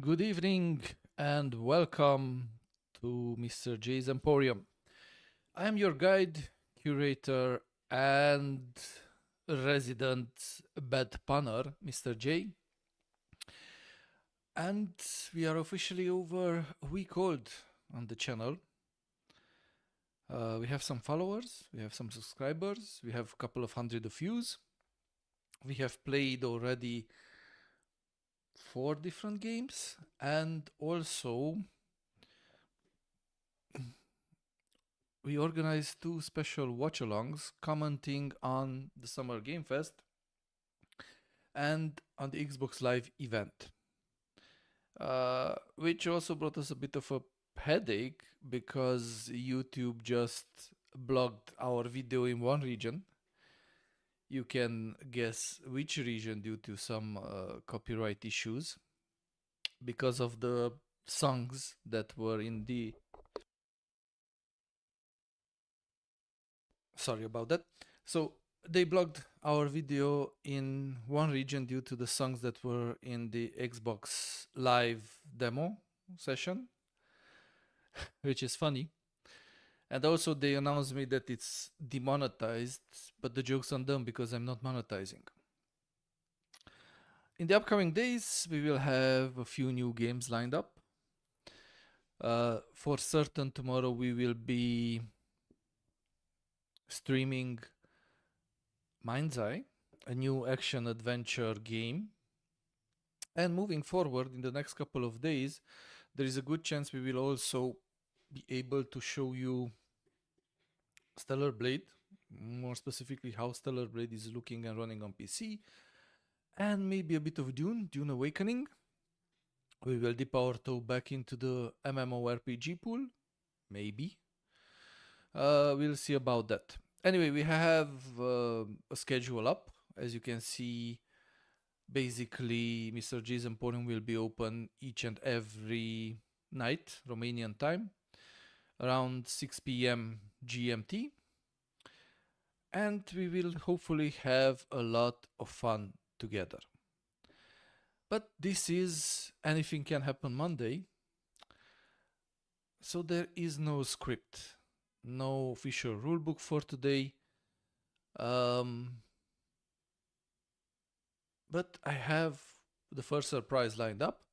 Good evening and welcome to Mr. Jay's Emporium. I am your guide, curator, and resident bad punner, Mr. J. And we are officially over a week old on the channel. We have some followers, we have some subscribers, we have a couple of hundred of views. We have played already 4 different games, and also we organized 2 special watch-alongs commenting on the Summer Game Fest and on the Xbox Live event, which also brought us a bit of a headache because YouTube just blocked our video in one region. You can guess which region due to some copyright issues because of the songs that were in the... Sorry about that. So they blocked our video in one region due to the songs that were in the Xbox Live demo session, which is funny. And also they announced me that it's demonetized, but the joke's on them because I'm not monetizing. In the upcoming days, we will have a few new games lined up. For certain, tomorrow we will be streaming Mind's Eye, a new action adventure game. And moving forward in the next couple of days, there is a good chance we will also be able to show you Stellar Blade, more specifically how Stellar Blade is looking and running on PC, and maybe a bit of Dune Awakening. We will dip our toe back into the MMORPG pool, maybe. We'll see about that. Anyway, we have a schedule up. As you can see, basically Mr.Jay's Emporium will be open each and every night, Romanian time, around 6 p.m. GMT. And we will hopefully have a lot of fun together. But this is Anything Can Happen Monday. So there is no script, no official rulebook for today. But I have the first surprise lined up.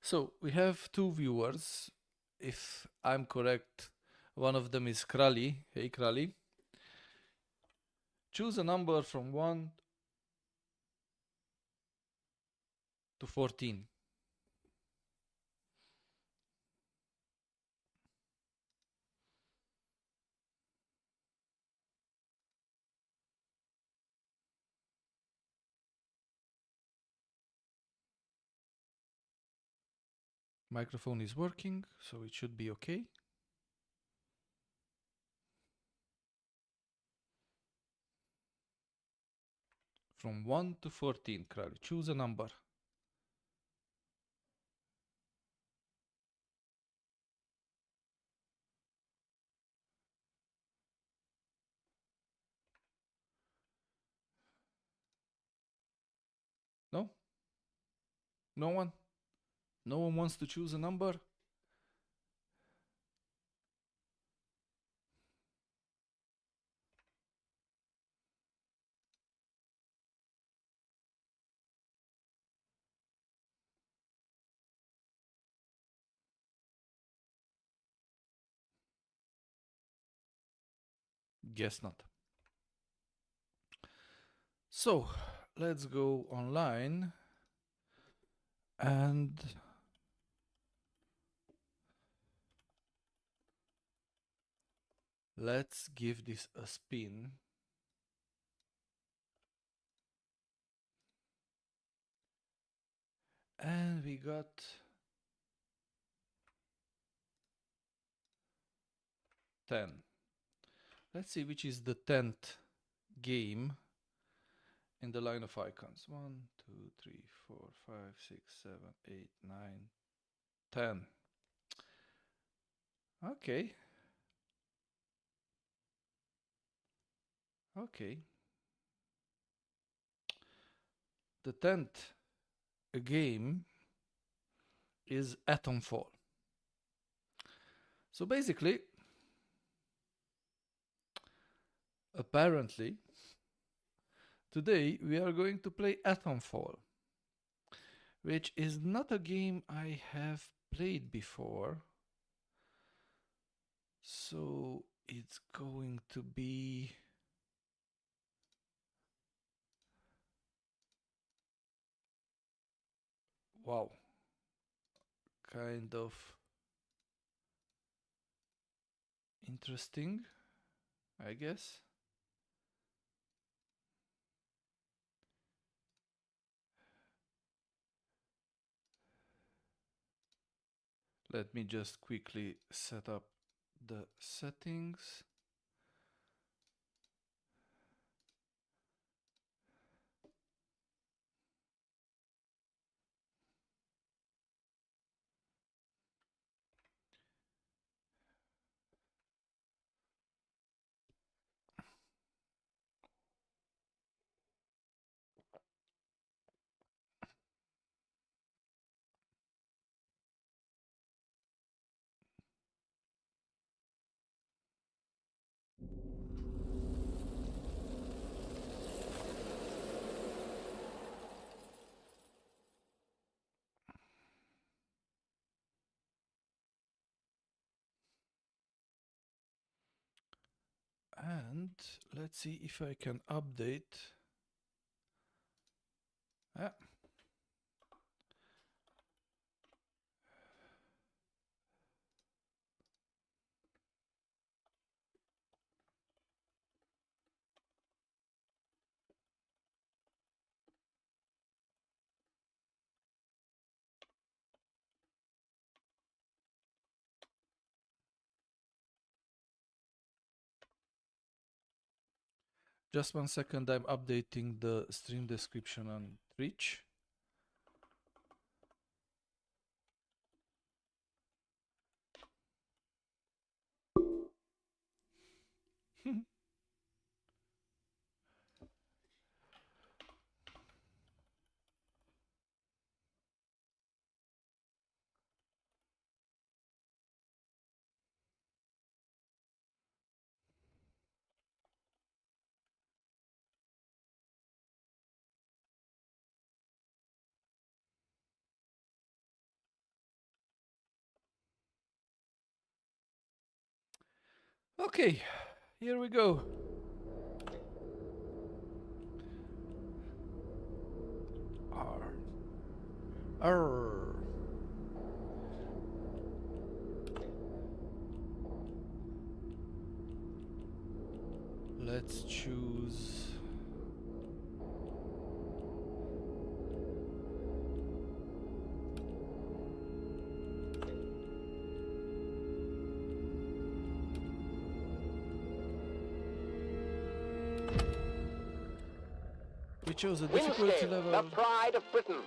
So we have 2 viewers. If I'm correct, one of them is Krali. Hey Krali. Choose a number from 1 to 14. Microphone is working, so it should be okay. From 1 to 14, Krali. Choose a number. No? No one? No one wants to choose a number? Guess not. So, let's go online and let's give this a spin. And we got 10. Let's see which is the 10th game in the line of icons. 1, 2, 3, 4, 5, 6, 7, 8, 9, 10. Okay. Okay. The 10th game is Atomfall. So basically, apparently, today we are going to play Atomfall, which is not a game I have played before. So it's going to be wow, kind of interesting, I guess. Let me just quickly set up the settings. And let's see if I can update. Ah. Just 1 second, I'm updating the stream description on Twitch. Okay, here we go. R. R. Let's choose. We chose a difficulty level. The pride of Britain.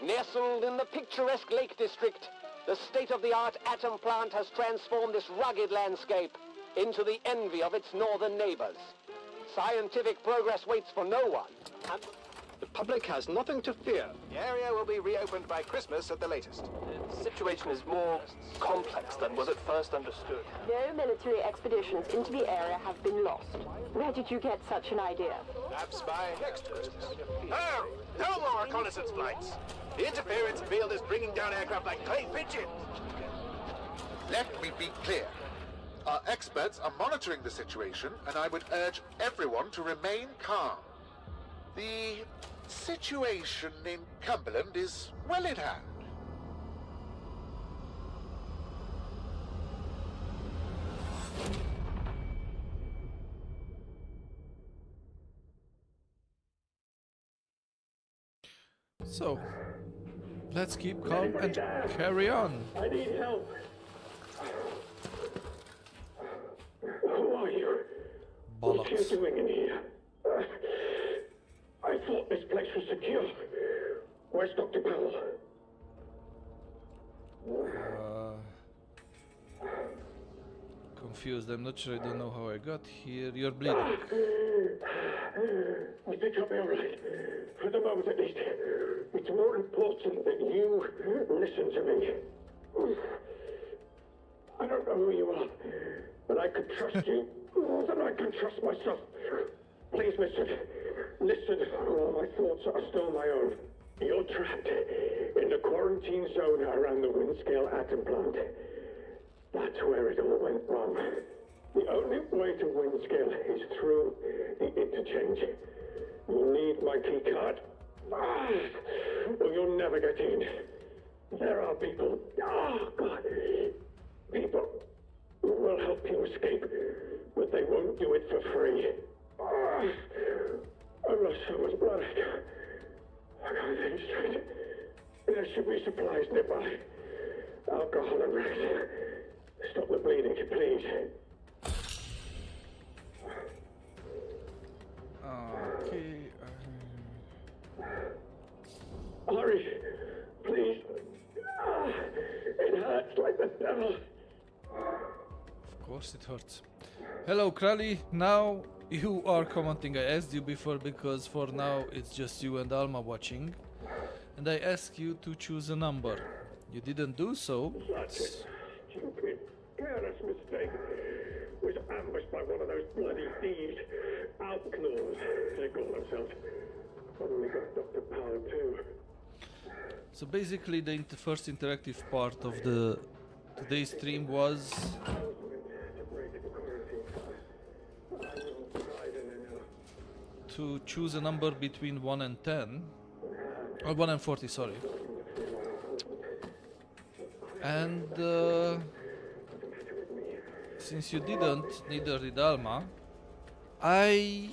Nestled in the picturesque Lake District, the state-of-the-art atom plant has transformed this rugged landscape into the envy of its northern neighbors. Scientific progress waits for no one, and the public has nothing to fear. The area will be reopened by Christmas at the latest. The situation is more complex than was at first understood. No military expeditions into the area have been lost. Where did you get such an idea? Perhaps by next Christmas. Oh, no more reconnaissance flights. The interference field is bringing down aircraft like clay pigeons. Let me be clear. Our experts are monitoring the situation, and I would urge everyone to remain calm. The situation in Cumberland is well in hand. So, let's keep calm and carry on. I need help. Who are you? What are you Bollocks. doing in here? I thought this place was secure. Where's Dr. Powell? confused. I'm not sure. I don't know how I got here. You're bleeding. I think I'll be all right. For the moment, at least. It's more important that you listen to me. I don't know who you are, but I could trust you more than I can trust myself. Please listen. Listen. All my thoughts are still my own. You're trapped in the quarantine zone around the Windscale atom plant. That's where it all went wrong. The only way to Windscale is through the interchange. You need my key card, or you'll never get in. There are people, people who will help you escape, but they won't do it for free. I've lost so much blood. I can't think straight. There should be supplies nearby. Alcohol and rest. Stop the bleeding, please. Okay. Hurry, please. It hurts like the devil. Of course it hurts. Hello, Krali. Now you are commenting. I asked you before because for now it's just you and Alma watching. And I asked you to choose a number. You didn't do so. Such a stupid, careless mistake. Was ambushed by one of those bloody thieves. Outlaws, they call themselves. Suddenly got Dr. Power too. So basically the first interactive part of the today's stream was to choose a number between 1 and 10. Or 1 and 40, sorry. And since you didn't, neither did Alma, I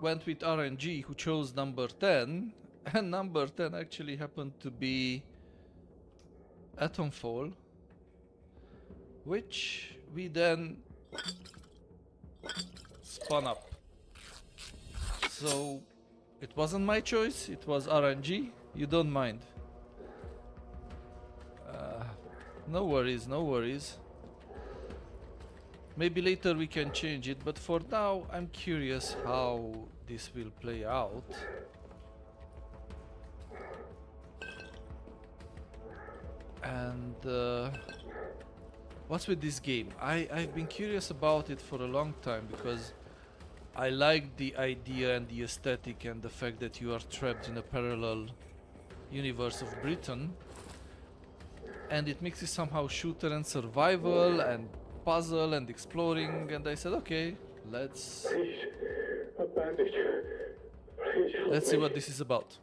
went with RNG, who chose number 10, and number 10 actually happened to be Atomfall, which we then spun up. So it wasn't my choice, it was RNG. You don't mind. No worries, no worries. Maybe later we can change it, but for now I'm curious how this will play out. And what's with this game? I've been curious about it for a long time because I like the idea and the aesthetic and the fact that you are trapped in a parallel universe of Britain. And it mixes somehow shooter and survival and puzzle and exploring, and I said, okay, let's A bandage. Please help see me. what this is about.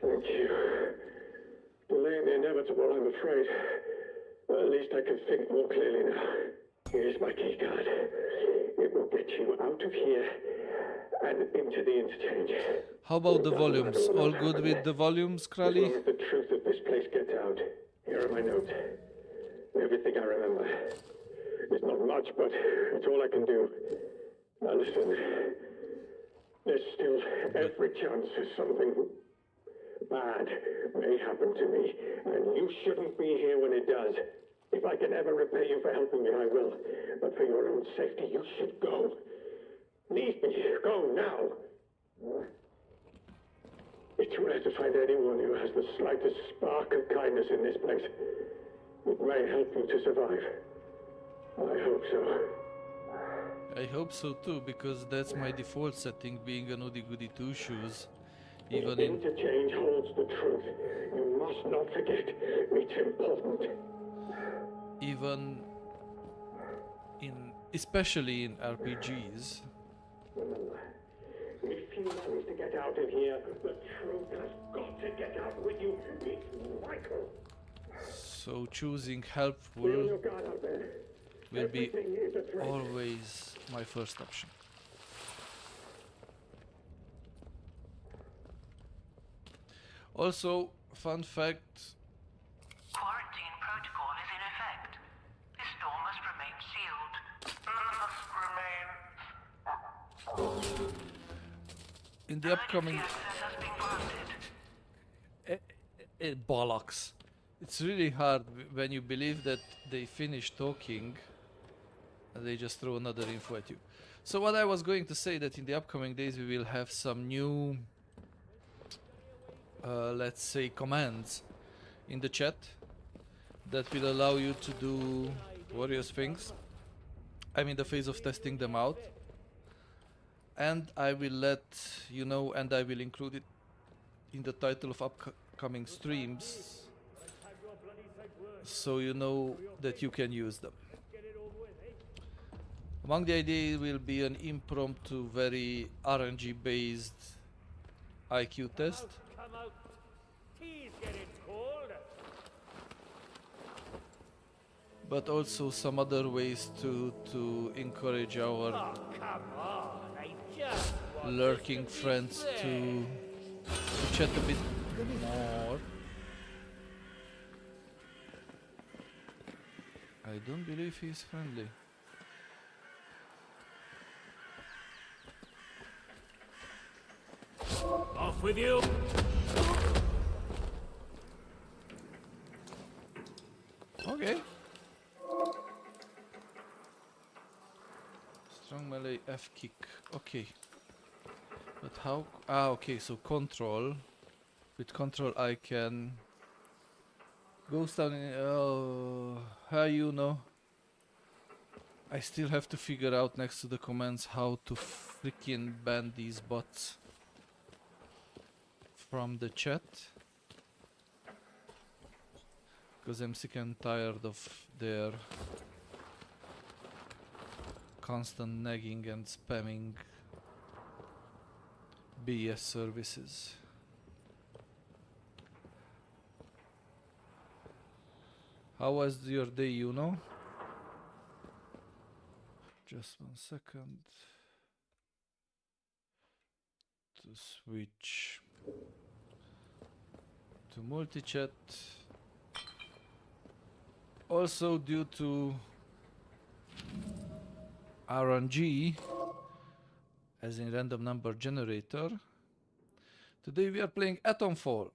Thank you. Delaying the inevitable, I'm afraid. But at least I can think more clearly now. Here's my key card. It will get you out of here and into the interchange. How about the volumes? All good with the volumes, As Krali? long as the truth of this place gets out. Here are my notes. Everything I remember. It's not much, but it's all I can do. Now listen. There's still every chance that something bad may happen to me, and you shouldn't be here when it does. If I can ever repay you for helping me, I will. But for your own safety, you should go. Leave me. Go now. It's rare to find anyone who has the slightest spark of kindness in this place. It may help you to survive. I hope so. I hope so too, because that's my default setting, being an oodie goody two shoes. Even The in interchange holds the truth. You must not forget. It's important. even in especially in RPGs. Remember, if you manage to get out of here, the truth has got to get out with you. It's vital. So choosing Be on helpful your guard out there. will be Everything is a threat. always my first option. Also, fun fact, Quarantine protocol is in effect. This door must remain sealed. Must remain. in the upcoming Emergency access has been granted. bollocks. It's really hard when you believe that they finish talking and they just throw another info at you. So what I was going to say, that in the upcoming days we will have some new, let's say, commands in the chat that will allow you to do various things. I'm in the phase of testing them out, and I will let you know, and I will include it in the title of upcoming streams, so you know that you can use them. Among the ideas will be an impromptu, very RNG based IQ test. But also some other ways to encourage our lurking friends to chat a bit more. I don't believe he's friendly. Off with you! Okay. Strong melee F kick. Okay. But how? Ah, okay. So control. With control, I can go down in. Oh, how you know? I still have to figure out next to the commands how to freaking ban these bots from the chat, because I'm sick and tired of their constant nagging and spamming BS services. How was your day, you know? Just 1 second to switch to multi-chat. Also, due to RNG, as in random number generator, today we are playing Atomfall.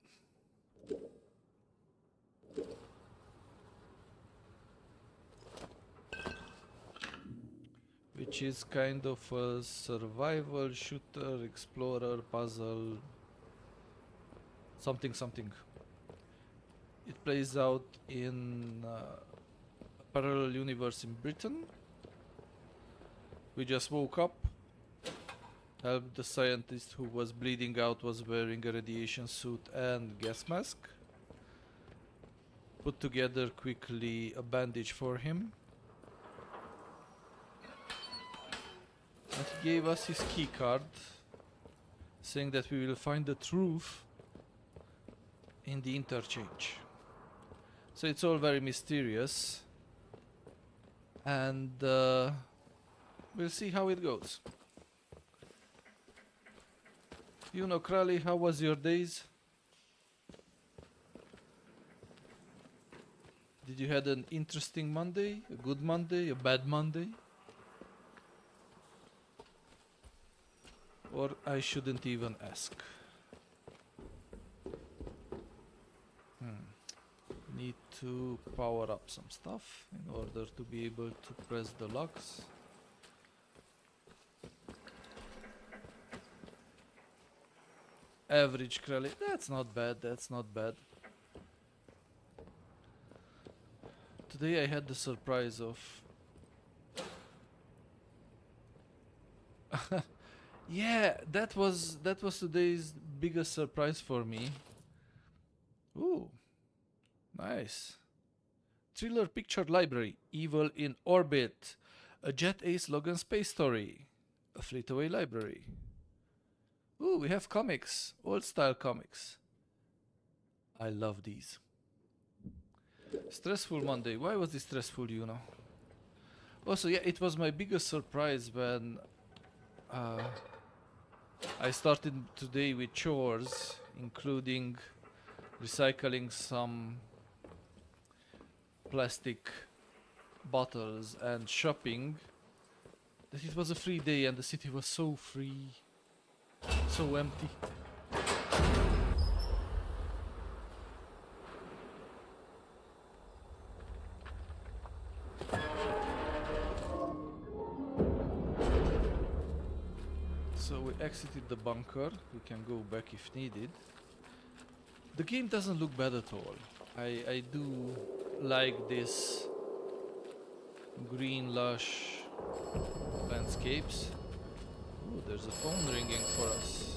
Which is kind of a survival shooter, explorer, puzzle, something. It plays out in a parallel universe in Britain. We just woke up, helped the scientist who was bleeding out, was wearing a radiation suit and gas mask. Put together quickly a bandage for him. And he gave us his key card, saying that we will find the truth in the interchange. So it's all very mysterious, and we'll see how it goes. You know, Crowley, how was your days? Did you had an interesting Monday, a good Monday, a bad Monday? Or I shouldn't even ask. Need to power up some stuff in order to be able to press the locks. Average Krelly. That's not bad, that's not bad. Today I had the surprise of... Yeah, that was today's biggest surprise for me. Ooh, nice. Thriller Picture Library, Evil in Orbit, a Jet Ace Logan space story, a Fleetaway library. Ooh, we have comics, old style comics. I love these. Stressful Monday. Why was this stressful, you know? Also, yeah, it was my biggest surprise when I started today with chores, including recycling some plastic bottles and shopping, that it was a free day and the city was so free, so empty. exited the bunker. We can go back if needed. The game doesn't look bad at all. I do like this green lush landscapes. Ooh, there's a phone ringing for us.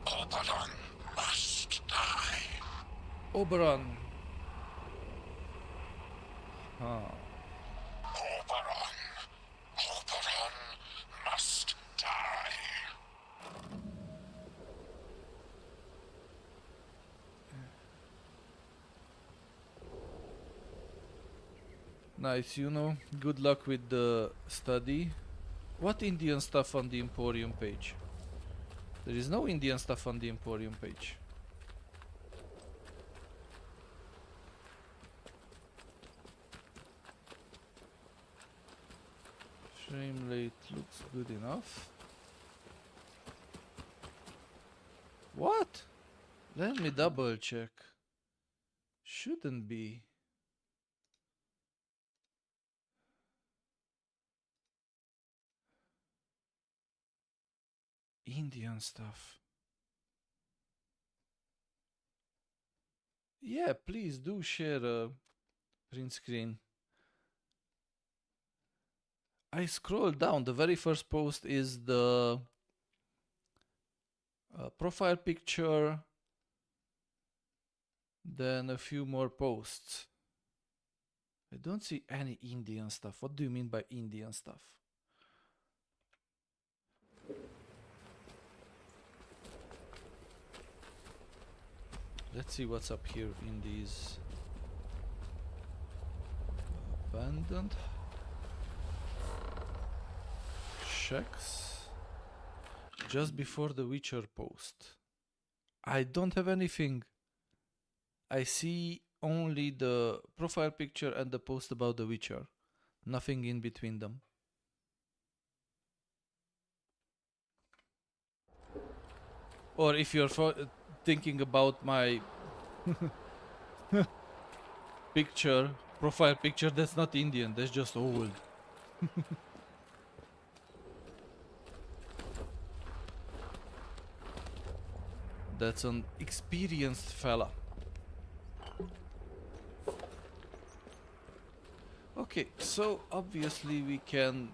Oberon must die. Oberon. Huh. Oberon must die. Nice, you know. Good luck with the study. What Indian stuff on the Emporium page? There is no Indian stuff on the Emporium page. Frame rate looks good enough. What? Let me double check. Shouldn't be. Indian stuff. Yeah, please do share a print screen. I scroll down. The very first post is the profile picture. Then a few more posts. I don't see any Indian stuff. What do you mean by Indian stuff? Let's see what's up here in these abandoned shacks. Just before the Witcher post. I don't have anything. I see only the profile picture and the post about the Witcher. Nothing in between them. Or if you're thinking about my picture, profile picture, that's not Indian, that's just old. That's an experienced fella. Okay, so obviously we can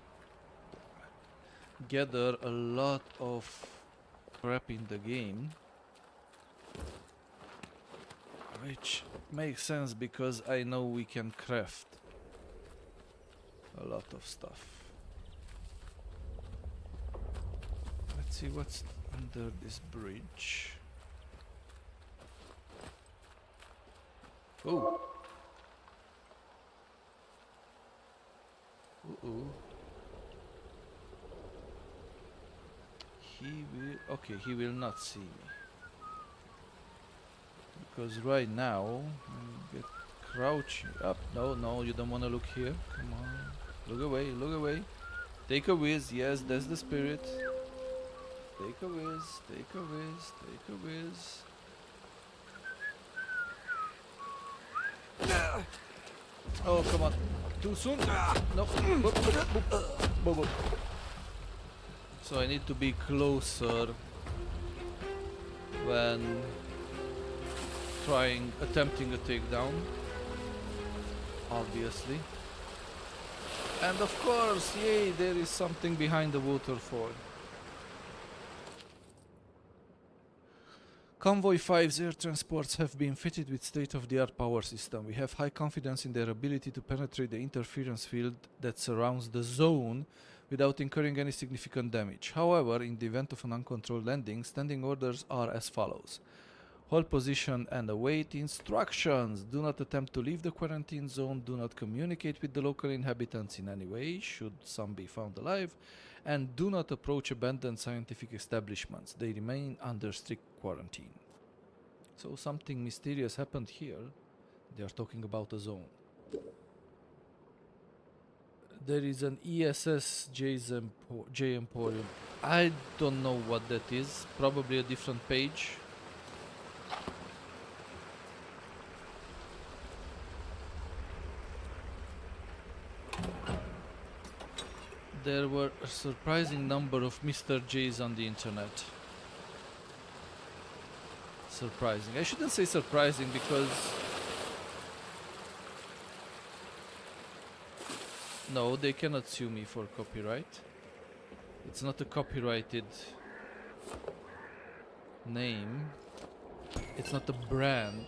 gather a lot of crap in the game, which makes sense because I know we can craft a lot of stuff. Let's see what's under this bridge. Oh. Uh-oh. He will... Okay, he will not see me. Because right now, I get crouching up. No, no, you don't want to look here. Come on. Look away, look away. Take a whiz. Yes, that's the spirit. Take a whiz, take a whiz, take a whiz. Oh, come on. Too soon? No. So I need to be closer when attempting a takedown. Obviously. And of course, yay, there is something behind the waterfall. Convoy 5's air transports have been fitted with state-of-the-art power system. We have high confidence in their ability to penetrate the interference field that surrounds the zone without incurring any significant damage. However, in the event of an uncontrolled landing, standing orders are as follows. Hold position and await instructions. Do not attempt to leave the quarantine zone. Do not communicate with the local inhabitants in any way, should some be found alive. And do not approach abandoned scientific establishments. They remain under strict quarantine. So something mysterious happened here. They are talking about a zone. There is an ESS J Emporium. I don't know what that is. Probably a different page. there were a surprising number of Mr.Jays on the internet. Surprising. I shouldn't say surprising because... No, they cannot sue me for copyright. It's not a copyrighted name. It's not a brand.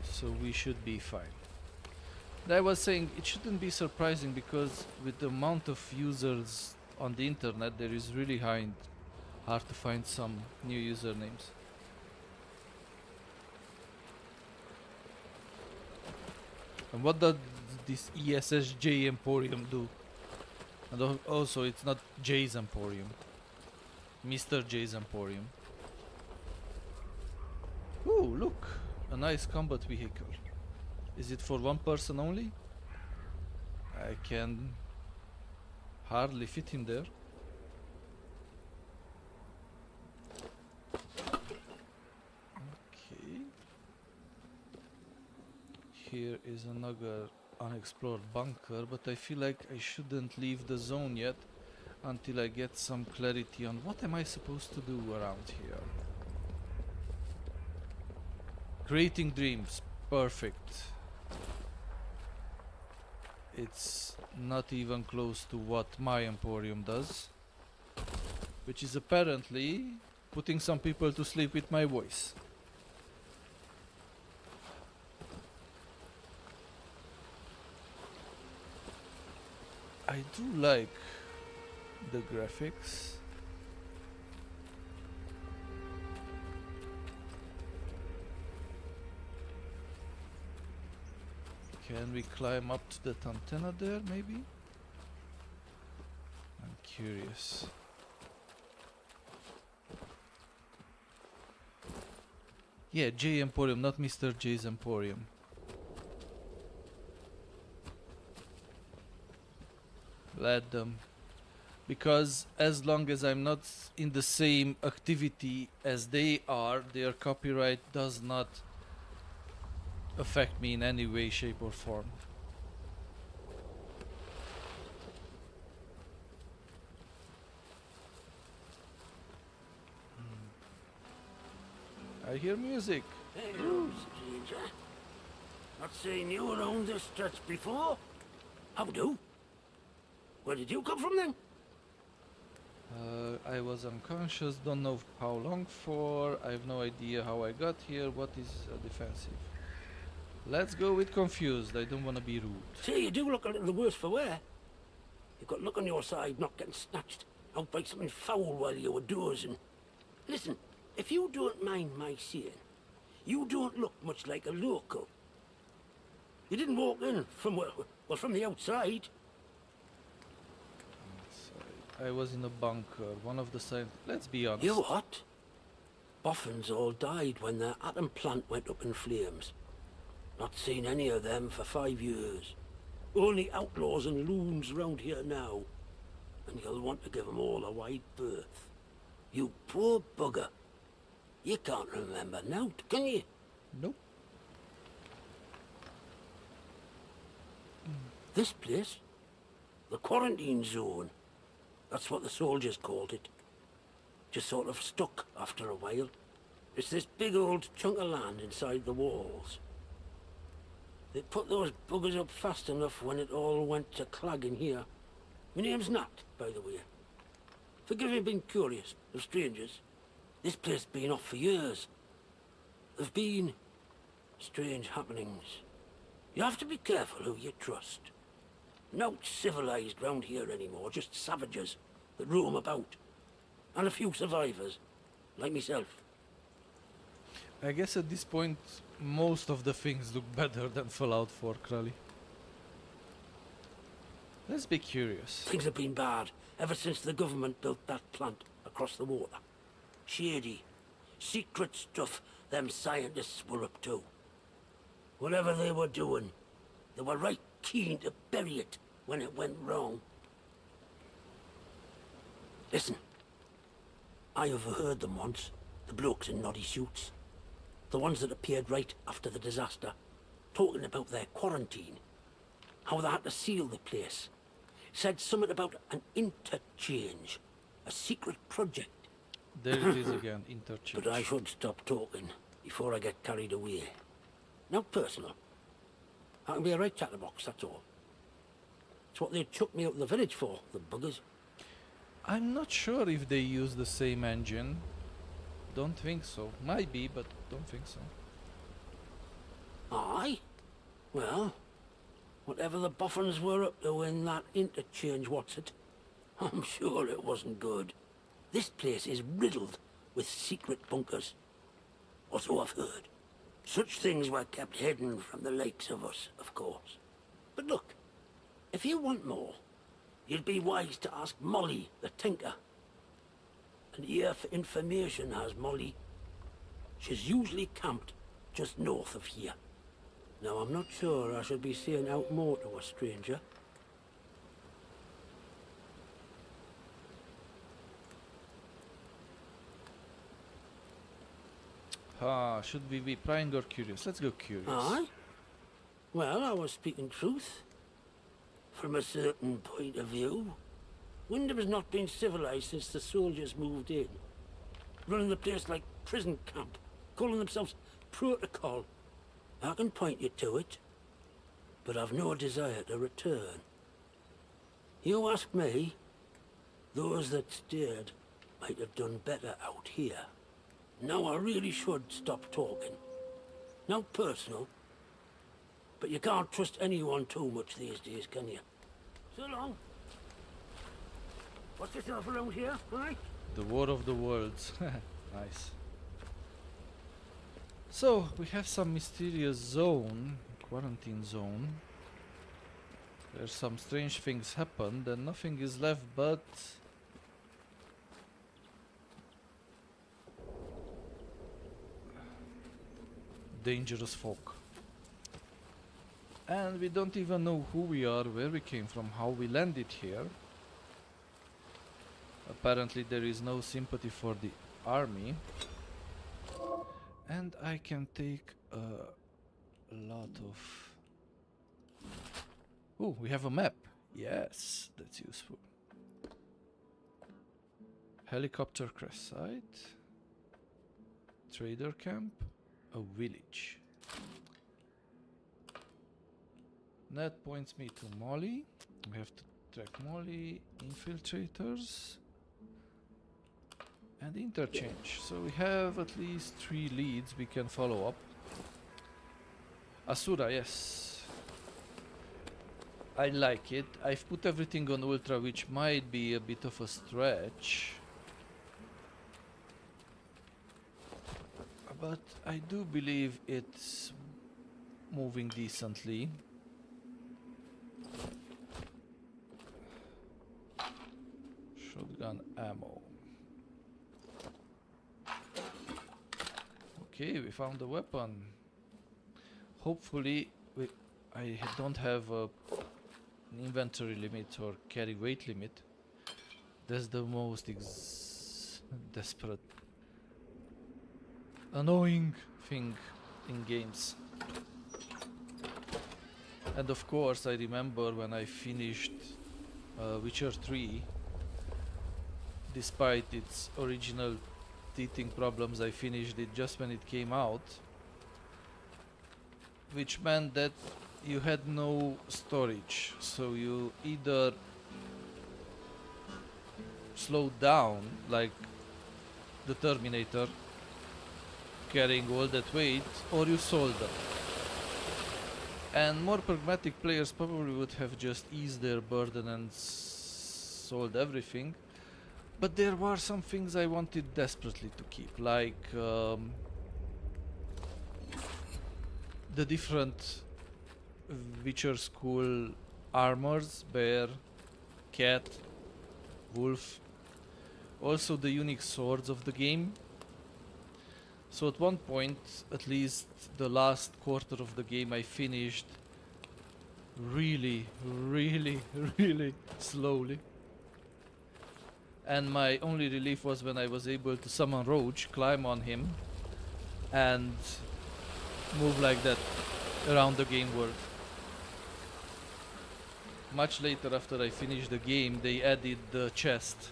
So we should be fine. And I was saying it shouldn't be surprising because with the amount of users on the internet, there is really hard to find some new usernames. And what does this ESSJ Emporium do? And also, it's not Jay's Emporium. Mr.Jay's Emporium. Ooh, look! A nice combat vehicle. Is it for one person only? I can hardly fit in there. Okay. Here is another unexplored bunker, but I feel like I shouldn't leave the zone yet until I get some clarity on what am I supposed to do around here. Creating dreams. Perfect. It's not even close to what my Emporium does, which is apparently putting some people to sleep with my voice. I do like the graphics. Can we climb up to that antenna there, maybe? I'm curious. Yeah, J Emporium, not Mr.Jay's Emporium. Let them. Because as long as I'm not in the same activity as they are, their copyright does not affect me in any way, shape or form. I hear music. Hello, stranger. Not seen you around this stretch before. How do? Where did you come from then? I was unconscious, don't know how long for, I have no idea how I got here, what is defensive. Let's go with confused, I don't want to be rude. Say, you do look a little the worse for wear. You've got luck on your side, not getting snatched out by something foul while you were dozing. Listen, if you don't mind my saying, you don't look much like a local. You didn't walk in from, well, from the outside. I was in a bunker, one of the side. Let's be honest. You what? Boffins all died when their atom plant went up in flames. Not seen any of them for 5 years. Only outlaws and loons round here now. And you'll want to give them all a wide berth. You poor bugger. You can't remember now, can you? Nope. This place? The quarantine zone. That's what the soldiers called it. Just sort of stuck after a while. It's this big old chunk of land inside the walls. They put those buggers up fast enough when it all went to clag in here. My name's Nat, by the way. Forgive me being curious of strangers. This place has been off for years. There've been strange happenings. You have to be careful who you trust. Not civilized round here anymore, just savages that roam about. And a few survivors, like myself. I guess at this point, most of the things look better than Fallout 4, Crowley. Let's be curious. Things have been bad ever since the government built that plant across the water. Shady, secret stuff them scientists were up to. Whatever they were doing, they were right keen to bury it when it went wrong. Listen, I overheard them once, the blokes in noddy suits. The ones that appeared right after the disaster, talking about their quarantine. How they had to seal the place. Said something about an interchange, a secret project. There it is again, interchange. But I should stop talking before I get carried away. Now personal. I can be a right chatterbox, that's all. It's what they chucked me out of the village for, the buggers. I'm not sure if they use the same engine. Don't think so. Might be, but don't think so. Aye? Well, whatever the boffins were up to in that interchange, what's it? I'm sure it wasn't good. This place is riddled with secret bunkers. Or so I've heard. Such things were kept hidden from the likes of us, of course. But look, if you want more, you'd be wise to ask Molly, the tinker. An ear for information has Molly. She's usually camped just north of here. Now, I'm not sure I should be saying out more to a stranger. Should we be prying or curious? Let's go curious. Aye? Well, I was speaking truth. From a certain point of view. Wyndham has not been civilized since the soldiers moved in. Running the place like prison camp. Calling themselves protocol. I can point you to it. But I've no desire to return. You ask me, those that stayed might have done better out here. Now I really should stop talking. Now personal. But you can't trust anyone too much these days, can you? So long. What's yourself around here, right? The War of the Worlds. Nice. So, we have some mysterious zone, quarantine zone. There's some strange things happened and nothing is left but dangerous folk. And we don't even know who we are, where we came from, how we landed here. Apparently there is no sympathy for the army. And I can take a lot of... Oh, we have a map. Yes, that's useful. Helicopter crash site. Trader camp. A village. That points me to Molly. We have to track Molly, infiltrators, and interchange. So we have at least 3 leads we can follow up. Asura, yes. I like it. I've put everything on ultra, which might be a bit of a stretch. But I do believe it's moving decently. Shotgun ammo. Okay, we found the weapon. Hopefully, I don't have an inventory limit or carry weight limit. That's the most desperate, annoying thing in games. And of course, I remember when I finished Witcher 3, despite its original teething problems, I finished it just when it came out, which meant that you had no storage, so you either slowed down like the Terminator carrying all that weight, or you sold them. And more pragmatic players probably would have just eased their burden and sold everything. But there were some things I wanted desperately to keep, like the different Witcher school armors, bear, cat, wolf, also the unique swords of the game. So at one point, at least the last quarter of the game, I finished really slowly. And my only relief was when I was able to summon Roach, climb on him, and move like that around the game world. Much later, after I finished the game, they added the chest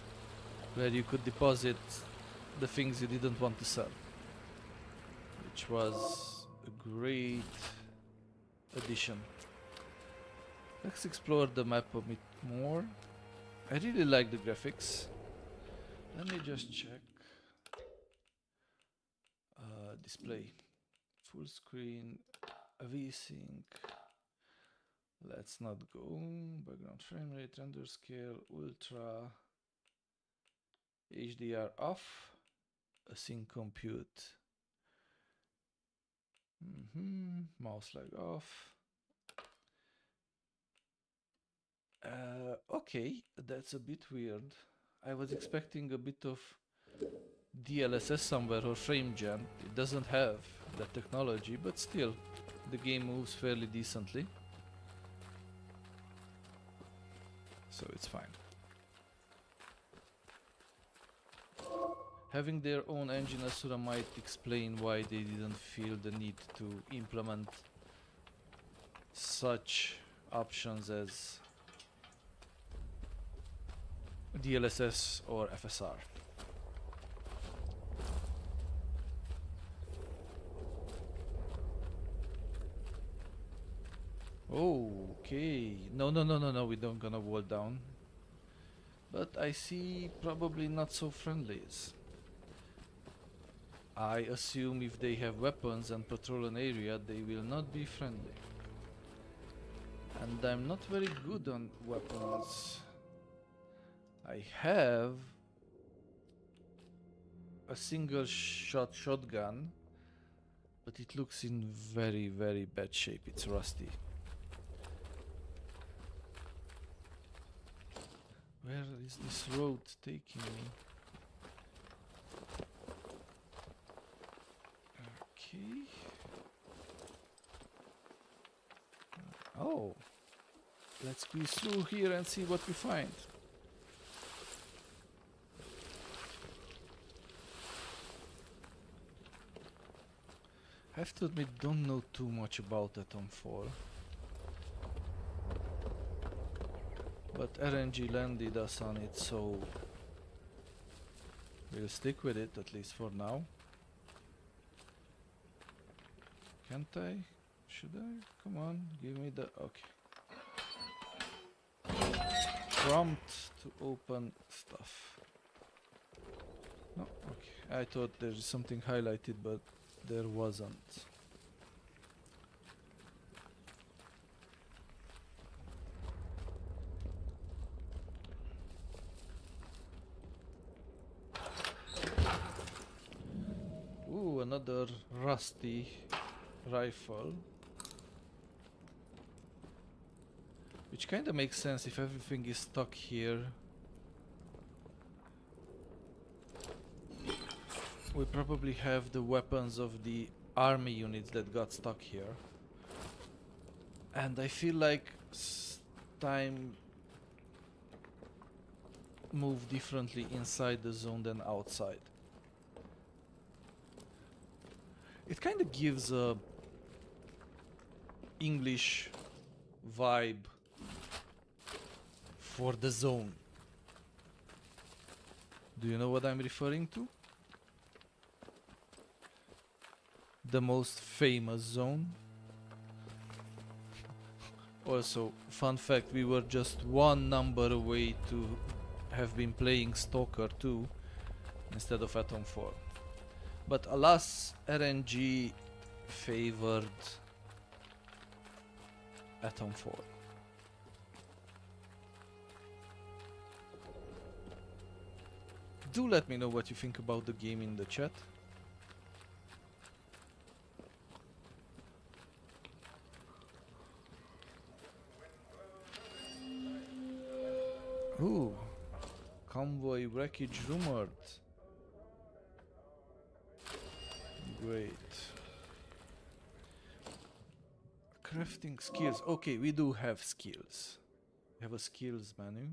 where you could deposit the things you didn't want to sell, which was a great addition. Let's explore the map a bit more. I really like the graphics. Let me just check. Display. Full screen. VSync. Let's not go. Background frame rate, render scale, ultra. HDR off. Async compute. Mouse lag off. Okay, that's a bit weird. I was expecting a bit of DLSS somewhere or frame gen. It doesn't have that technology, but still, the game moves fairly decently. So it's fine. Having their own engine Asura might explain why they didn't feel the need to implement such options as DLSS or FSR. Okay. No, we don't gonna wall down. But I see probably not so friendlies. I assume if they have weapons and patrol an area, they will not be friendly. And I'm not very good on weapons. I have a single shot shotgun, but it looks in very, very bad shape. It's rusty. Where is this road taking me? Okay. Oh. Let's squeeze through here and see what we find. I have to admit, don't know too much about Atomfall. But RNG landed us on it, so we'll stick with it, at least for now. Can't I? Should I? Come on, give me the... okay. Prompt to open stuff. No, okay. I thought there's something highlighted, but there wasn't. Ooh, another rusty rifle. Which kinda makes sense if everything is stuck here. We probably have the weapons of the army units that got stuck here. And I feel like time move differently inside the zone than outside. It kind of gives a English vibe for the zone. Do you know what I'm referring to? The most famous zone. Also, fun fact, we were just one number away to have been playing Stalker 2 instead of Atom 4. But alas, RNG favored Atom 4. Do let me know what you think about the game in the chat. Ooh, convoy wreckage rumored. Great. Crafting skills. Okay, we do have skills. We have a skills menu.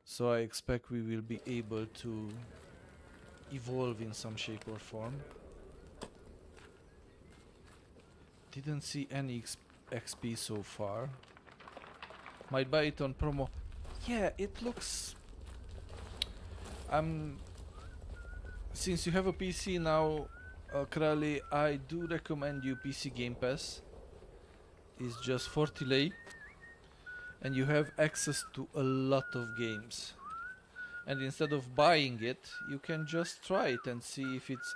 So I expect we will be able to evolve in some shape or form. Didn't see any XP so far. Might buy it on promo. Yeah, it looks... Since you have a PC now, Krali, I do recommend you PC Game Pass. It's just 40 lei, and you have access to a lot of games. And instead of buying it, you can just try it and see if it's...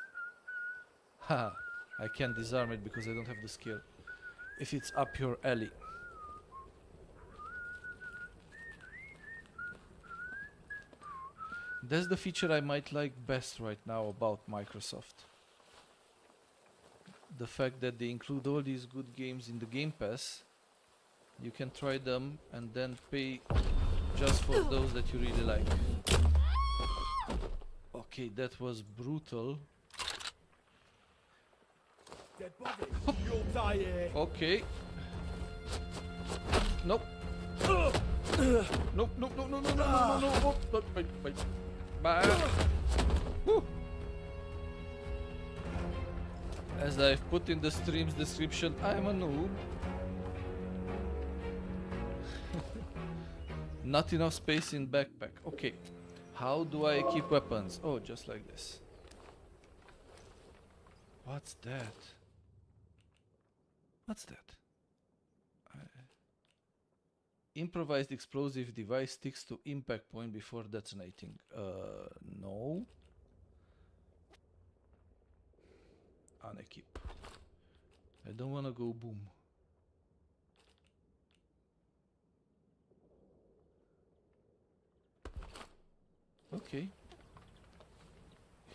Haha, I can't disarm it because I don't have the skill. If it's up your alley. That's the feature I might like best right now about Microsoft. The fact that they include all these good games in the Game Pass. You can try them and then pay just for those that you really like. Okay, that was brutal. Dead body. You'll die here. Okay. Nope. Nope, nope, no, no, no, no, no, no, no, no. Wait. Woo. As I've put in the stream's description, I'm a noob. Not enough space in backpack. Okay. How do I equip weapons? Oh, just like this. What's that? What's that? Improvised explosive device sticks to impact point before detonating. No. Unequip. I don't wanna go boom. Okay.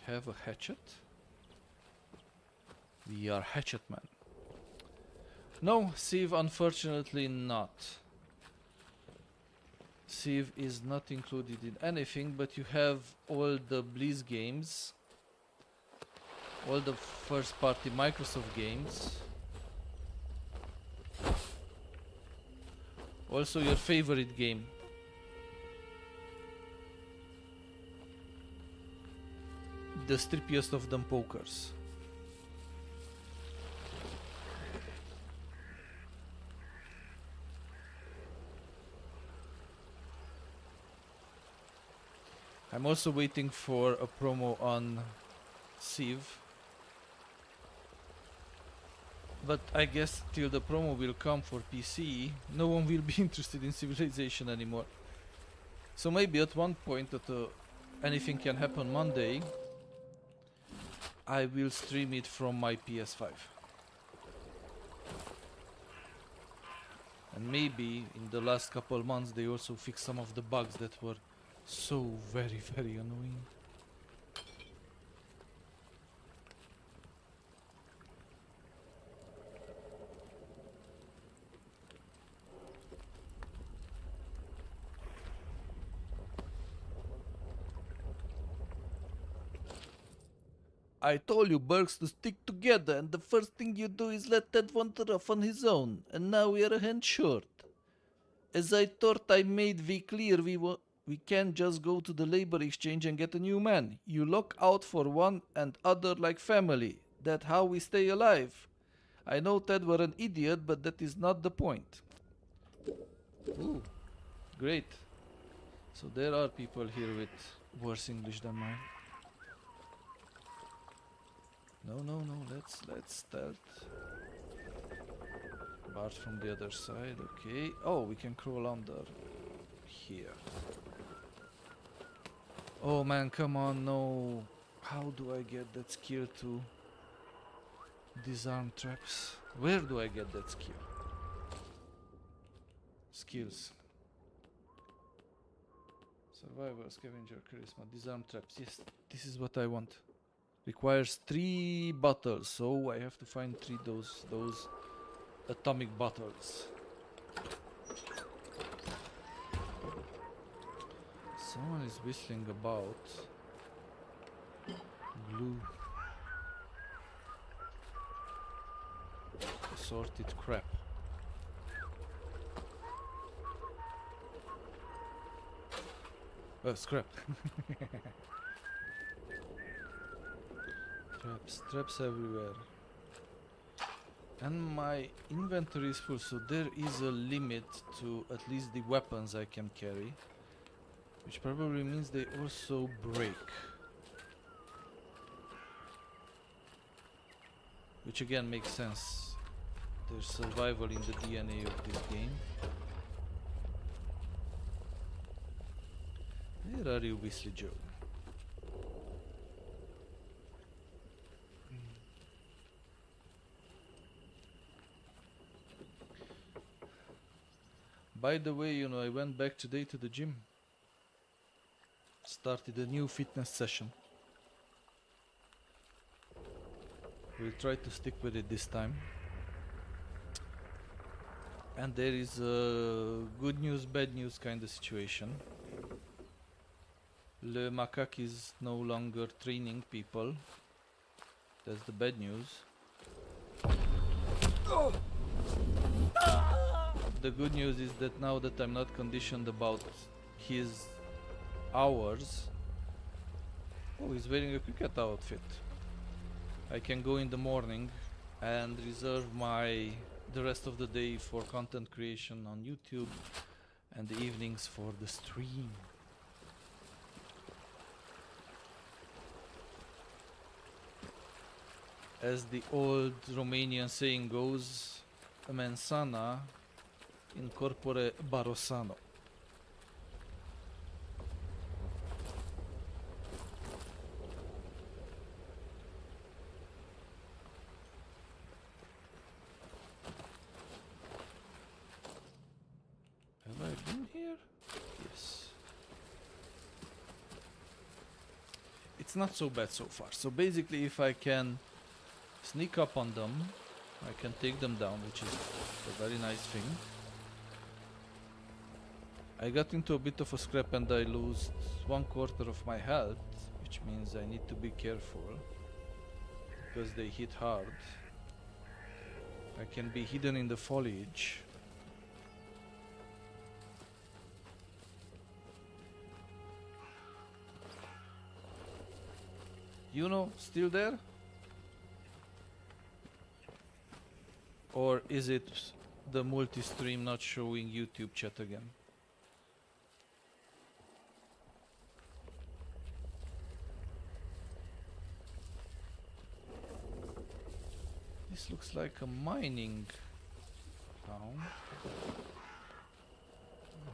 Have a hatchet. We are hatchet man. No, sieve unfortunately not. Sieve is not included in anything, but you have all the Blizz games, all the first party Microsoft games, also your favorite game. The strippiest of them pokers. I'm also waiting for a promo on Civ. But I guess till the promo will come for PC, no one will be interested in Civilization anymore. So maybe at one point that anything can happen Monday, I will stream it from my PS5. And maybe in the last couple months they also fixed some of the bugs that were so very, very annoying. I told you Berks to stick together, and the first thing you do is let Ted wander off on his own, and now we are a hand short. As I thought I made clear, we can't just go to the labor exchange and get a new man. You look out for one and other like family. That's how we stay alive. I know Ted were an idiot, but that is not the point. Ooh, great. So there are people here with worse English than mine. No, let's stealth. Bars from the other side, okay. Oh, we can crawl under here. Oh man, come on, no. How do I get that skill to disarm traps? Where do I get that skill? Skills. Survivor, scavenger, charisma, disarm traps. Yes, this is what I want. Requires 3 bottles, so I have to find 3 those atomic bottles. Someone is whistling about glue. Assorted crap. Oh, scrap. Traps everywhere. And my inventory is full, so there is a limit to at least the weapons I can carry, which probably means they also break. Which again makes sense. There's survival in the DNA of this game. Where are you, Weasley Joe? By the way, you know, I went back today to the gym. Started a new fitness session. We'll try to stick with it this time. And there is a good news, bad news kind of situation. Le Macaque is no longer training people. That's the bad news. The good news is that now that I'm not conditioned about his hours... Oh, he's wearing a cricket outfit. I can go in the morning and reserve the rest of the day for content creation on YouTube and the evenings for the stream. As the old Romanian saying goes, mens sana in corpore barosano. Have I been here? Yes. It's not so bad so far. So basically, if I can sneak up on them, I can take them down, which is a very nice thing. I got into a bit of a scrap and I lost 1/4 of my health, which means I need to be careful because they hit hard. I can be hidden in the foliage. You know, still there? Or is it the multi-stream not showing YouTube chat again? This looks like a mining town.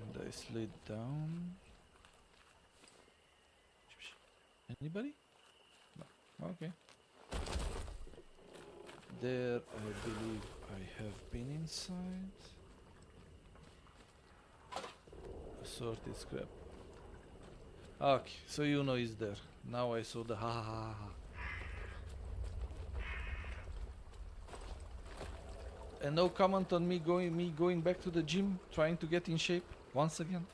And I slid down. Anybody? No. Okay. There, I believe I have been inside. Assorted scrap. Okay, so you know he's there. Now I saw the ha ha ha ha. And no comment on me going back to the gym, trying to get in shape once again.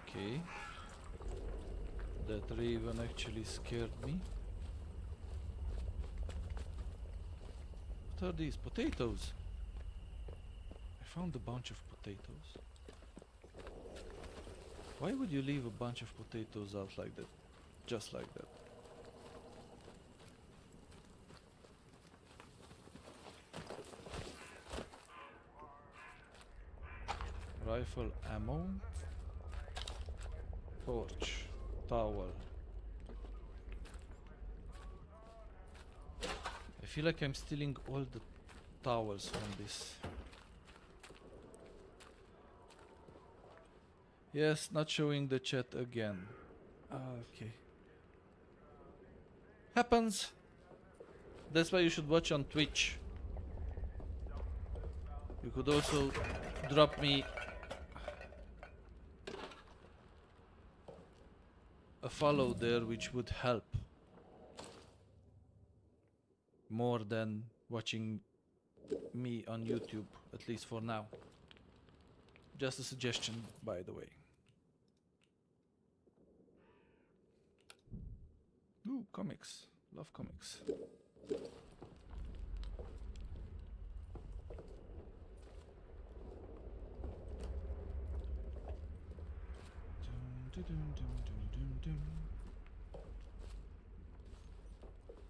Okay. That raven actually scared me. What are these? Potatoes? I found a bunch of potatoes. Why would you leave a bunch of potatoes out like that? Just like that. Rifle ammo. Torch. Towel. I feel like I'm stealing all the towels from this. Yes, not showing the chat again. Okay. Happens. That's why you should watch on Twitch. You could also drop me a follow there, which would help more than watching me on YouTube, at least for now. Just a suggestion, by the way. Ooh, comics. Love comics.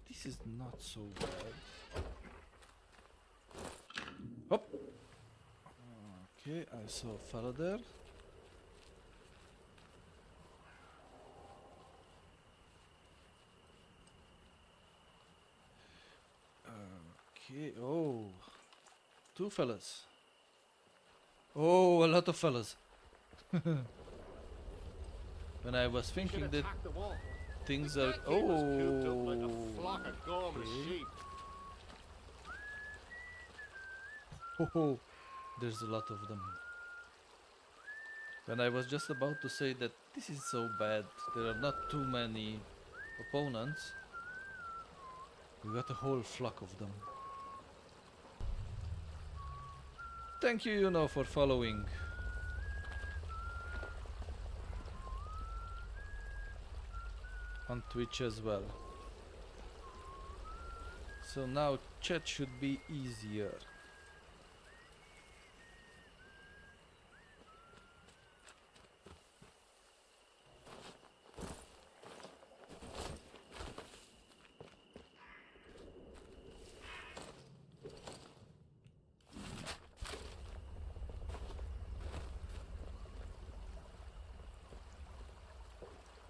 This is not so bad. Hop. Okay, I saw a fella there. Okay, oh. Two fellas. Oh, a lot of fellas. When I was thinking that things are... Oh, okay. Oh, there's a lot of them. When I was just about to say that this is so bad, there are not too many opponents, we got a whole flock of them. Thank you, for following. On Twitch as well. So now chat should be easier.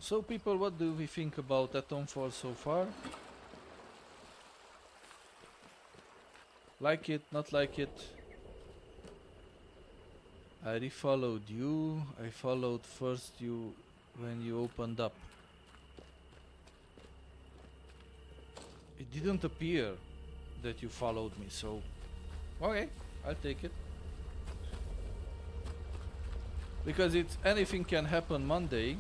So people, what do we think about Atomfall so far? Like it, not like it? I refollowed you. I followed first you when you opened up. It didn't appear that you followed me, so... Okay, I'll take it. Because it's anything can happen Monday.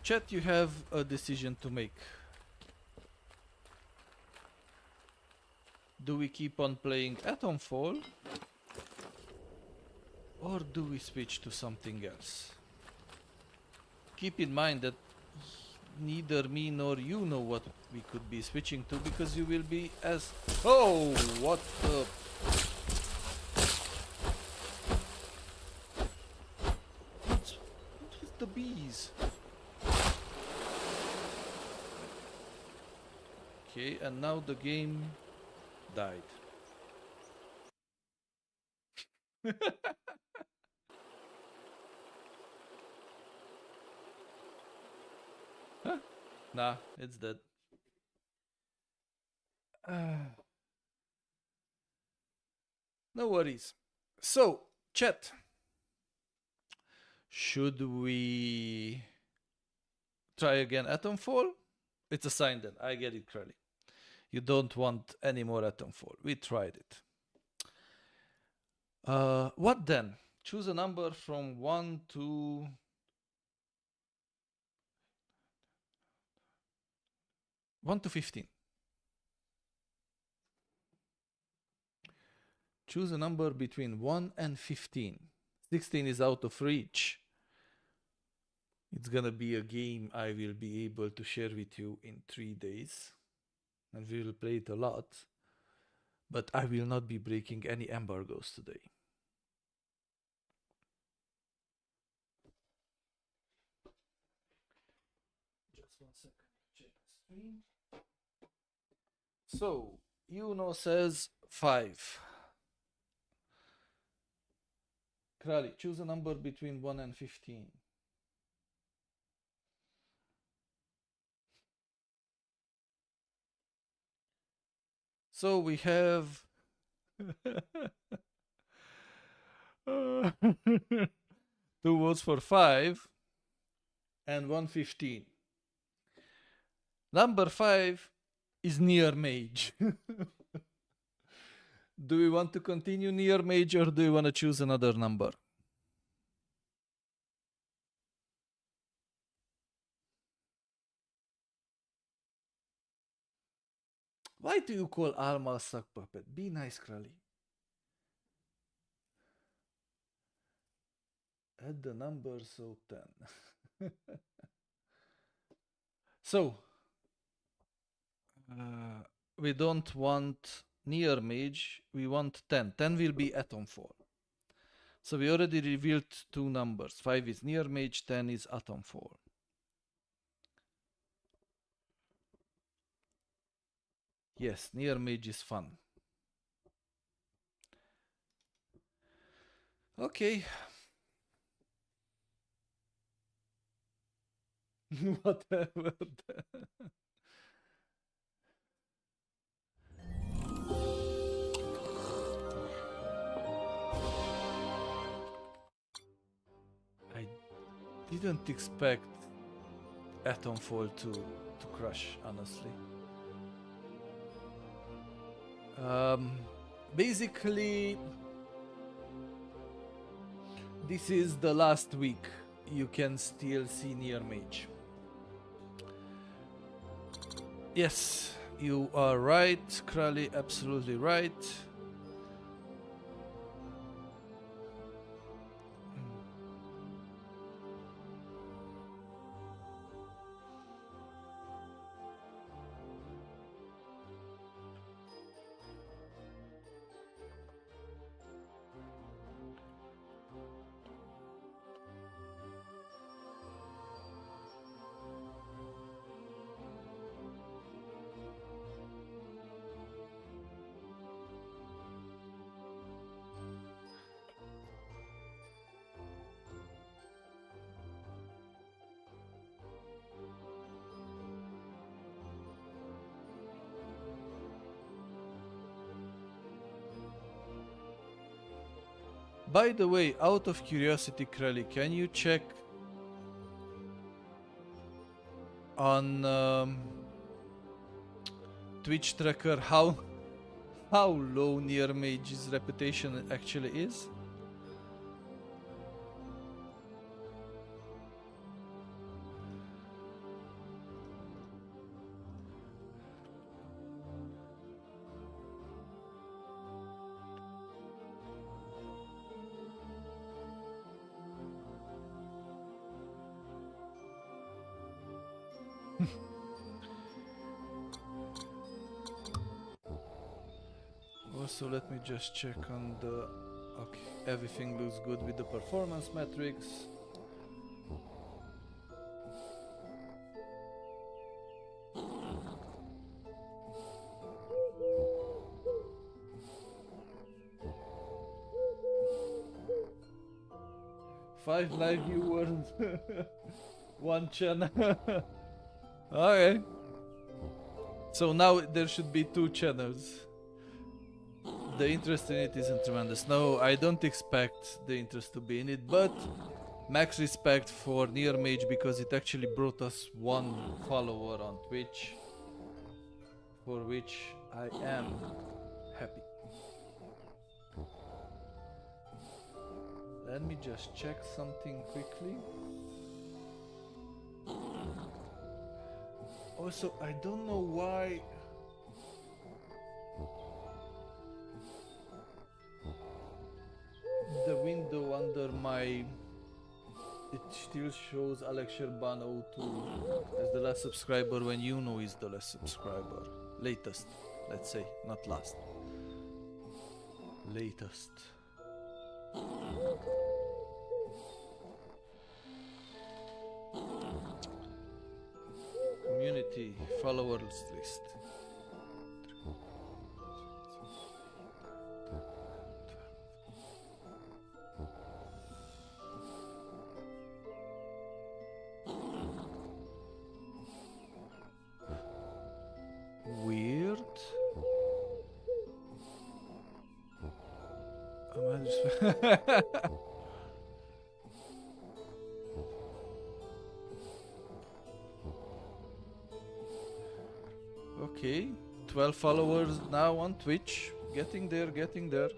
Chat, you have a decision to make. Do we keep on playing Atomfall? Or do we switch to something else? Keep in mind that neither me nor you know what we could be switching to, because you will be as... Oh, what the... What's with the bees? Okay, and now the game died. Huh? Nah, it's dead. No worries. So, chat. Should we try again Atomfall? It's a sign then. I get it, Curly. You don't want any more Atomfall. We tried it. What then? Choose a number from 1 to... One to 15. Choose a number between 1 and 15. 16 is out of reach. It's gonna be a game I will be able to share with you in 3 days. And we will play it a lot. But I will not be breaking any embargoes today. Just 1 second. Check the stream. So, Yuno says 5. Krali, choose a number between 1 and 15. So we have 2 votes for 5 and 115. Number 5 is near mage. Do we want to continue near mage, or do we want to choose another number? Why do you call Alma a sock puppet? Be nice, Krali. Add the number, so 10. So, we don't want near mage, we want 10. 10 will be atom fall. So we already revealed two numbers. 5 is near mage, 10 is atom fall. Yes, near mage is fun. Okay. Whatever. I didn't expect Atomfall to crush, honestly. Basically, this is the last week you can still see near mage. Yes, you are right, Krali, absolutely right. By the way, out of curiosity, Krali, can you check on Twitch tracker how low near mage's reputation actually is? Also, let me just check on the... Okay, everything looks good with the performance metrics. Five live viewers, one channel. Okay. So now there should be two channels. The interest in it isn't tremendous. No, I don't expect the interest to be in it, but max respect for Near Mage because it actually brought us one follower on Twitch, for which I am happy. Let me just check something quickly. Also, I don't know why the window under my... It still shows Alex Sherban 02 as the last subscriber when you know is the last subscriber. Latest, let's say, not last. Latest. Community followers list. Weird. Am I just... Okay, 12 followers now on Twitch. Getting there, getting there.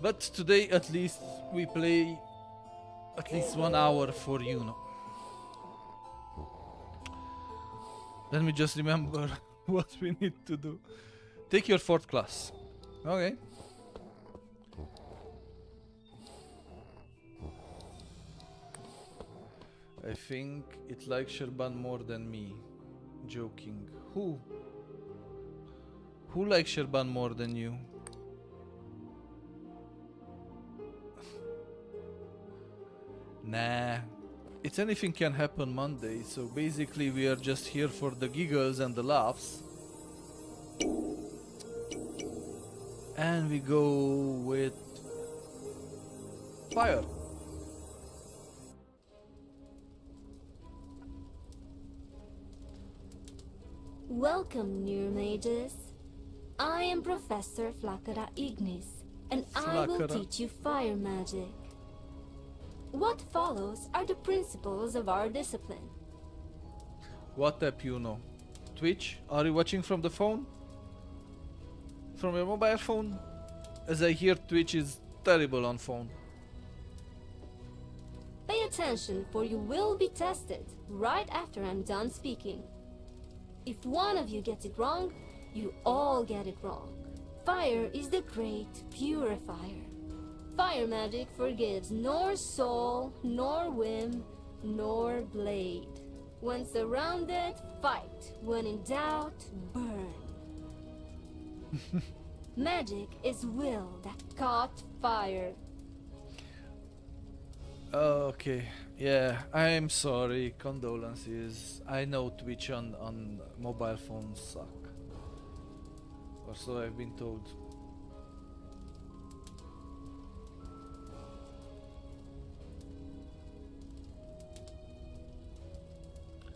But today at least we play at least 1 hour for Uno. Let me just remember what we need to do. Take your 4th class. Okay. I think it likes Sherban more than me. joking. Who? Who likes Sherban more than you? Nah. It's anything can happen Monday, so basically we are just here for the giggles and the laughs. And we go with fire. Welcome, new mages. I am Professor Flaccara Ignis, and I will Flaccara. teach you fire magic. What follows are the principles of our discipline. What app you know? Twitch? Are you watching from the phone? From your mobile phone? As I hear Twitch is terrible on phone. Pay attention, for you will be tested right after I'm done speaking. If one of you gets it wrong, you all get it wrong. Fire is the great purifier. Fire magic forgives nor soul, nor whim, nor blade. When surrounded, fight. When in doubt, burn. Magic is will that caught fire. Okay, yeah, I'm sorry, condolences. I know Twitch on mobile phones suck. Or so I've been told.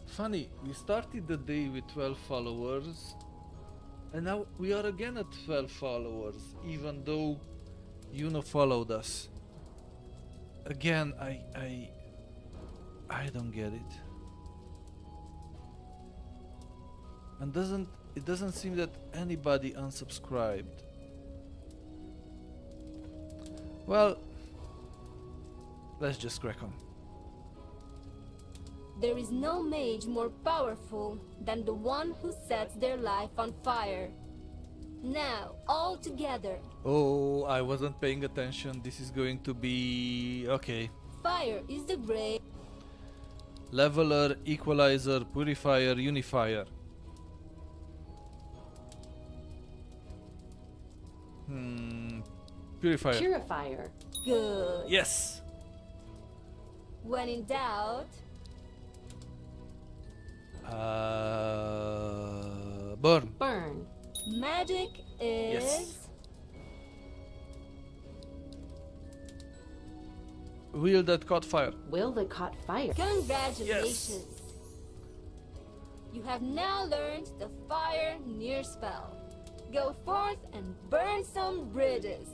Funny, we started the day with 12 followers, and now we are again at 12 followers, even though Yuno followed us. Again, I don't get it. And it doesn't seem that anybody unsubscribed. Well, let's just crack on. There is no mage more powerful than the one who sets their life on fire. Now, all together. Oh, I wasn't paying attention. This is going to be... okay. Fire is the great... Leveler, equalizer, purifier, unifier. Purifier. Purifier. Good. Yes! When in doubt... Burn. Burn. Magic is... Yes. Wheel that caught fire. Will that caught fire. Congratulations! You have now learned the fire near spell. Go forth and burn some bridges.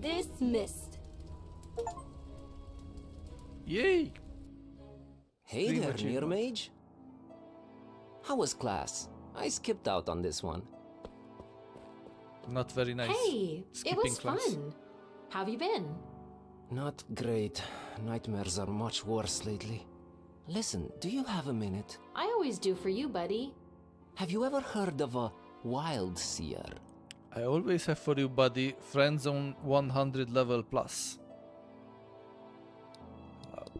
Dismissed. Yay! Hey Pretty there, much Near it. Mage. How was class? I skipped out on this one. Not very nice. Hey, it Skipping was class. fun. How have you been? Not great. Nightmares are much worse lately. Listen, do you have a minute? I always do for you, buddy. Have you ever heard of a wild seer? I always have for you, buddy, friend zone 100 level plus.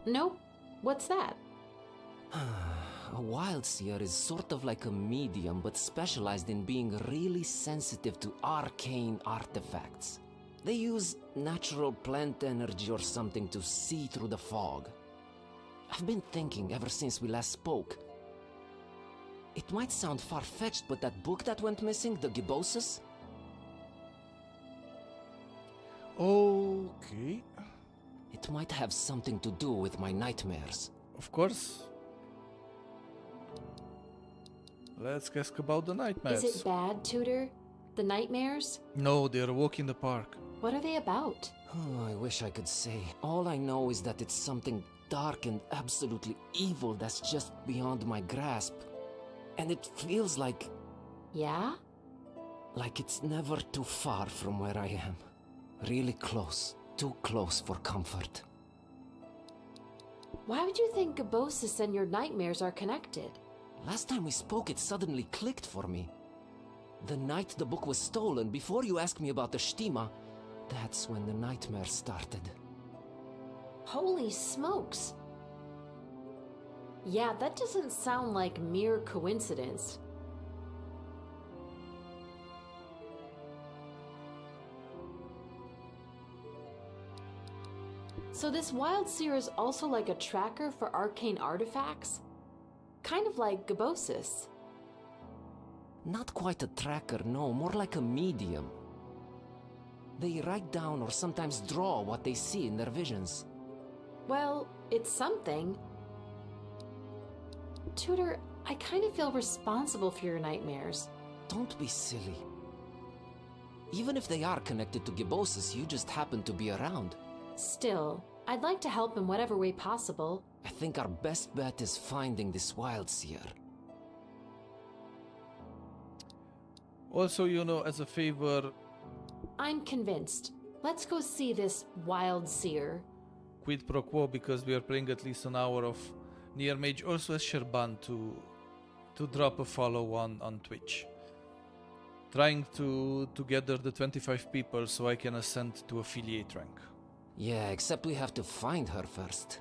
Nope. What's that? A wild seer is sort of like a medium, but specialized in being really sensitive to arcane artifacts. They use natural plant energy or something to see through the fog. I've been thinking ever since we last spoke. It might sound far-fetched, but that book that went missing, the Gibbosus? Okay. It might have something to do with my nightmares. Of course. Let's ask about the nightmares. Is it bad, Tutor? The nightmares? No, they're a walk in the park. What are they about? Oh, I wish I could say. All I know is that it's something dark and absolutely evil that's just beyond my grasp. And it feels like... Yeah? like it's never too far from where I am. Really close. Too close for comfort. Why would you think Gibbosus and your nightmares are connected? Last time we spoke, it suddenly clicked for me. The night the book was stolen, before you asked me about the Shtima, that's when the nightmare started. Holy smokes! Yeah, that doesn't sound like mere coincidence. So this Wild Seer is also like a tracker for arcane artifacts? Kind of like Gebosis. Not quite a tracker, no, more like a medium. They write down or sometimes draw what they see in their visions. Well, it's something. Tutor, I kind of feel responsible for your nightmares. Don't be silly. Even if they are connected to Gebosis, you just happen to be around. Still, I'd like to help in whatever way possible. I think our best bet is finding this Wild Seer. Also, you know, as a favor, I'm convinced. Let's go see this Wild Seer. quid pro quo, because we are playing at least an hour of Near Mage. Also as Sherban to drop a follow on Twitch. Trying to gather the 25 people so I can ascend to affiliate rank. Yeah, except we have to find her first.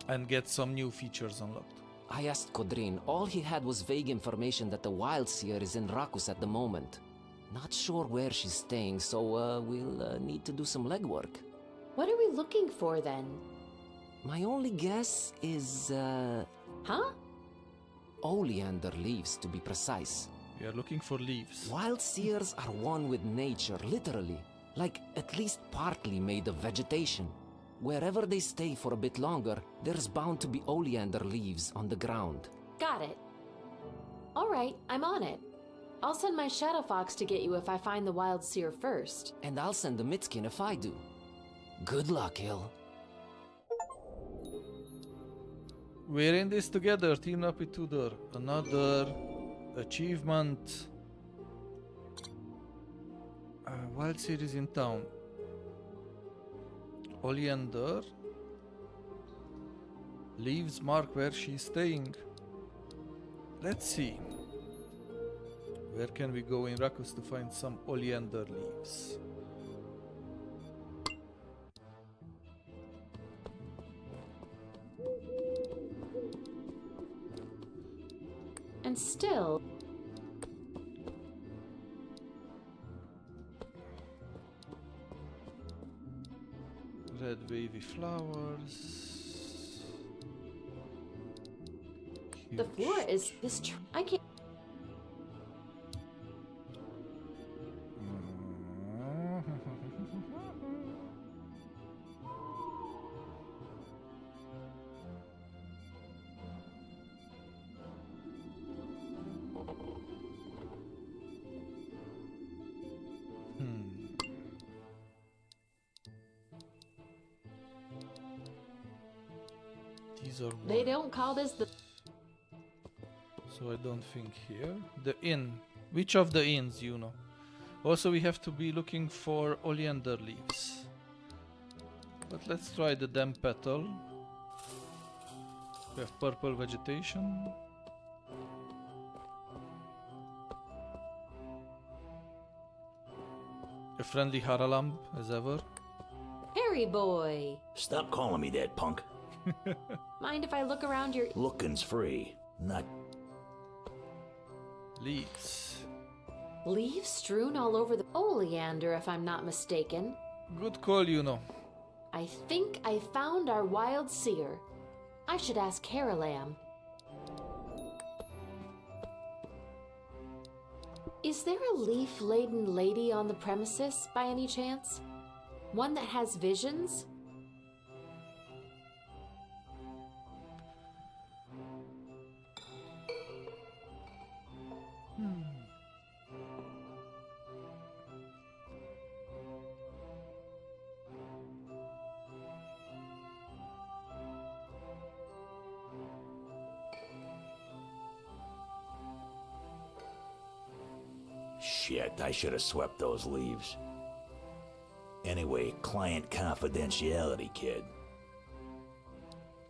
And get some new features unlocked. I asked Kodrin. All he had was vague information that the Wild Seer is in Rakus at the moment. Not sure where she's staying, so we'll need to do some legwork. What are we looking for then? My only guess is, Huh? oleander leaves, to be precise. We are looking for leaves. Wild Seers are one with nature, literally. Like, at least partly made of vegetation. Wherever they stay for a bit longer, there's bound to be oleander leaves on the ground. Got it. Alright, I'm on it. I'll send my Shadow Fox to get you if I find the Wild Seer first. And I'll send the Mitskin if I do. Good luck, Hill. We're in this together, Team Up with Tudor. Another achievement. Wild Series in town. Oleander. Leaves mark where she's staying. Let's see. Where can we go in Rakus to find some oleander leaves? And still... Red wavy flowers. The floor is this... I can't... These are They don't call this the... So I don't think here. The inn. Which of the inns, you know? Also, we have to be looking for oleander leaves. But let's try the damp petal. We have purple vegetation. A friendly Haralamb, as ever. Harry boy! Stop calling me that, punk. Mind if I look around your... Looking's free, not... Leaves. Leaves strewn all over the oleander, if I'm not mistaken. Good call, you know. I think I found our Wild Seer. I should ask Haralam. Is there a leaf-laden lady on the premises, by any chance? One that has visions? Shit, I should have swept those leaves. Anyway, client confidentiality, kid.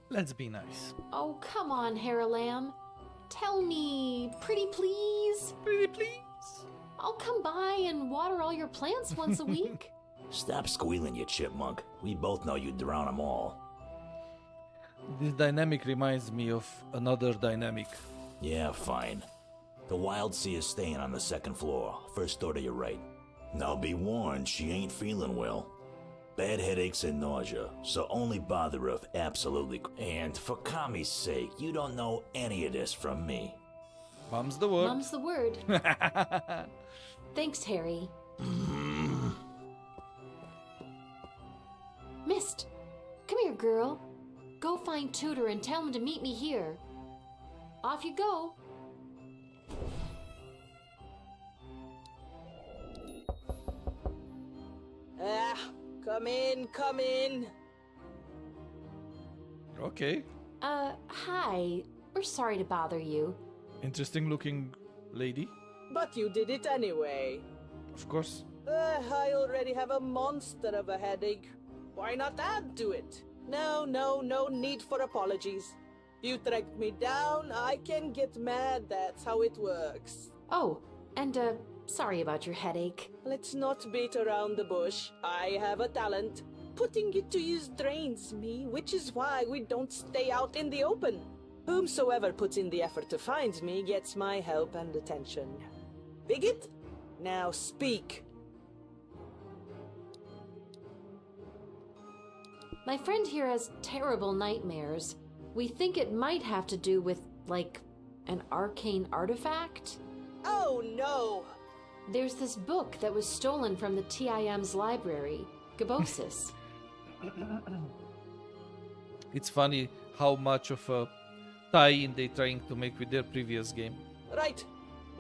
Let's be nice. Oh, come on, Haralam. Tell me, pretty please? Pretty please? I'll come by and water all your plants once a week. Stop squealing, you chipmunk. We both know you'd drown them all. This dynamic reminds me of another dynamic. Yeah, fine. The Wild Sea is staying on the second floor, first door to your right. Now be warned, she ain't feeling well. Bad headaches and nausea, so only bother if absolutely... And for Kami's sake, you don't know any of this from me. Mum's the word. Mum's the word. Thanks, Harry. Mist, come here, girl. Go find Tutor and tell him to meet me here. Off you go. Come in, come in. Okay. Hi. We're sorry to bother you. Interesting looking lady. But you did it anyway. Of course. I already have a monster of a headache. Why not add to it? No need for apologies. You tracked me down, I can get mad, that's how it works. Oh, and sorry about your headache. Let's not beat around the bush. I have a talent. Putting it to use drains me, which is why we don't stay out in the open. Whomsoever puts in the effort to find me gets my help and attention. Bigot? Now speak. My friend here has terrible nightmares. We think it might have to do with, like, an arcane artifact. Oh no! There's this book that was stolen from the TIM's library, Gabosis. It's funny how much of a tie-in they're trying to make with their previous game. Right.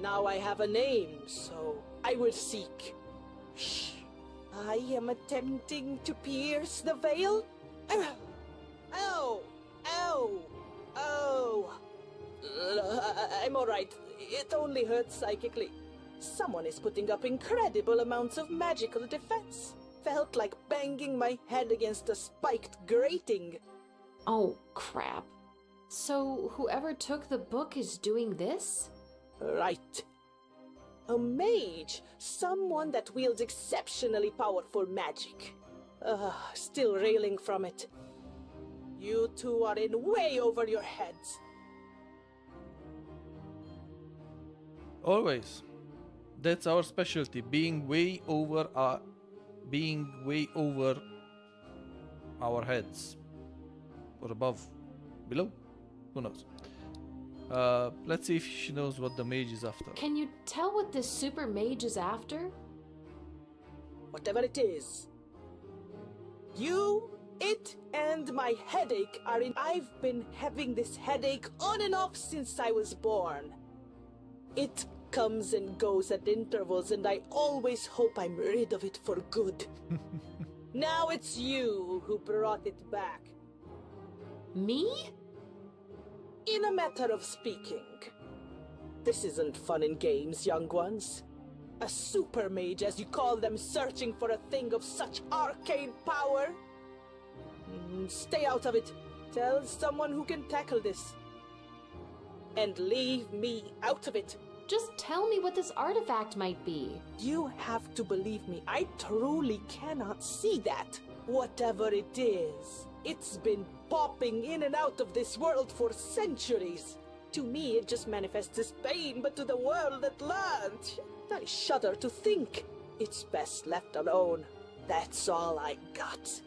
Now I have a name, so I will seek. Shh. I am attempting to pierce the veil. Ow! Ow! Oh! I'm alright. It only hurts psychically. Someone is putting up incredible amounts of magical defense. Felt like banging my head against a spiked grating. Oh, crap. So whoever took the book is doing this? Right. A mage. Someone that wields exceptionally powerful magic. Still reeling from it. You two are in way over your heads. Always. That's our specialty, being way over our heads. Or above. Below? Who knows? Let's see if she knows what the mage is after. Can you tell what this super mage is after? Whatever it is. You, it, and my headache are in... I've been having this headache on and off since I was born. It comes and goes at intervals, and I always hope I'm rid of it for good. Now it's you who brought it back. Me? In a matter of speaking. This isn't fun and games, young ones. A super mage, as you call them, searching for a thing of such arcane power? Stay out of it. Tell someone who can tackle this. And leave me out of it. Just tell me what this artifact might be. You have to believe me. I truly cannot see that. Whatever it is, it's been popping in and out of this world for centuries. To me, it just manifests as pain, but to the world at large, I shudder to think. It's best left alone. That's all I got.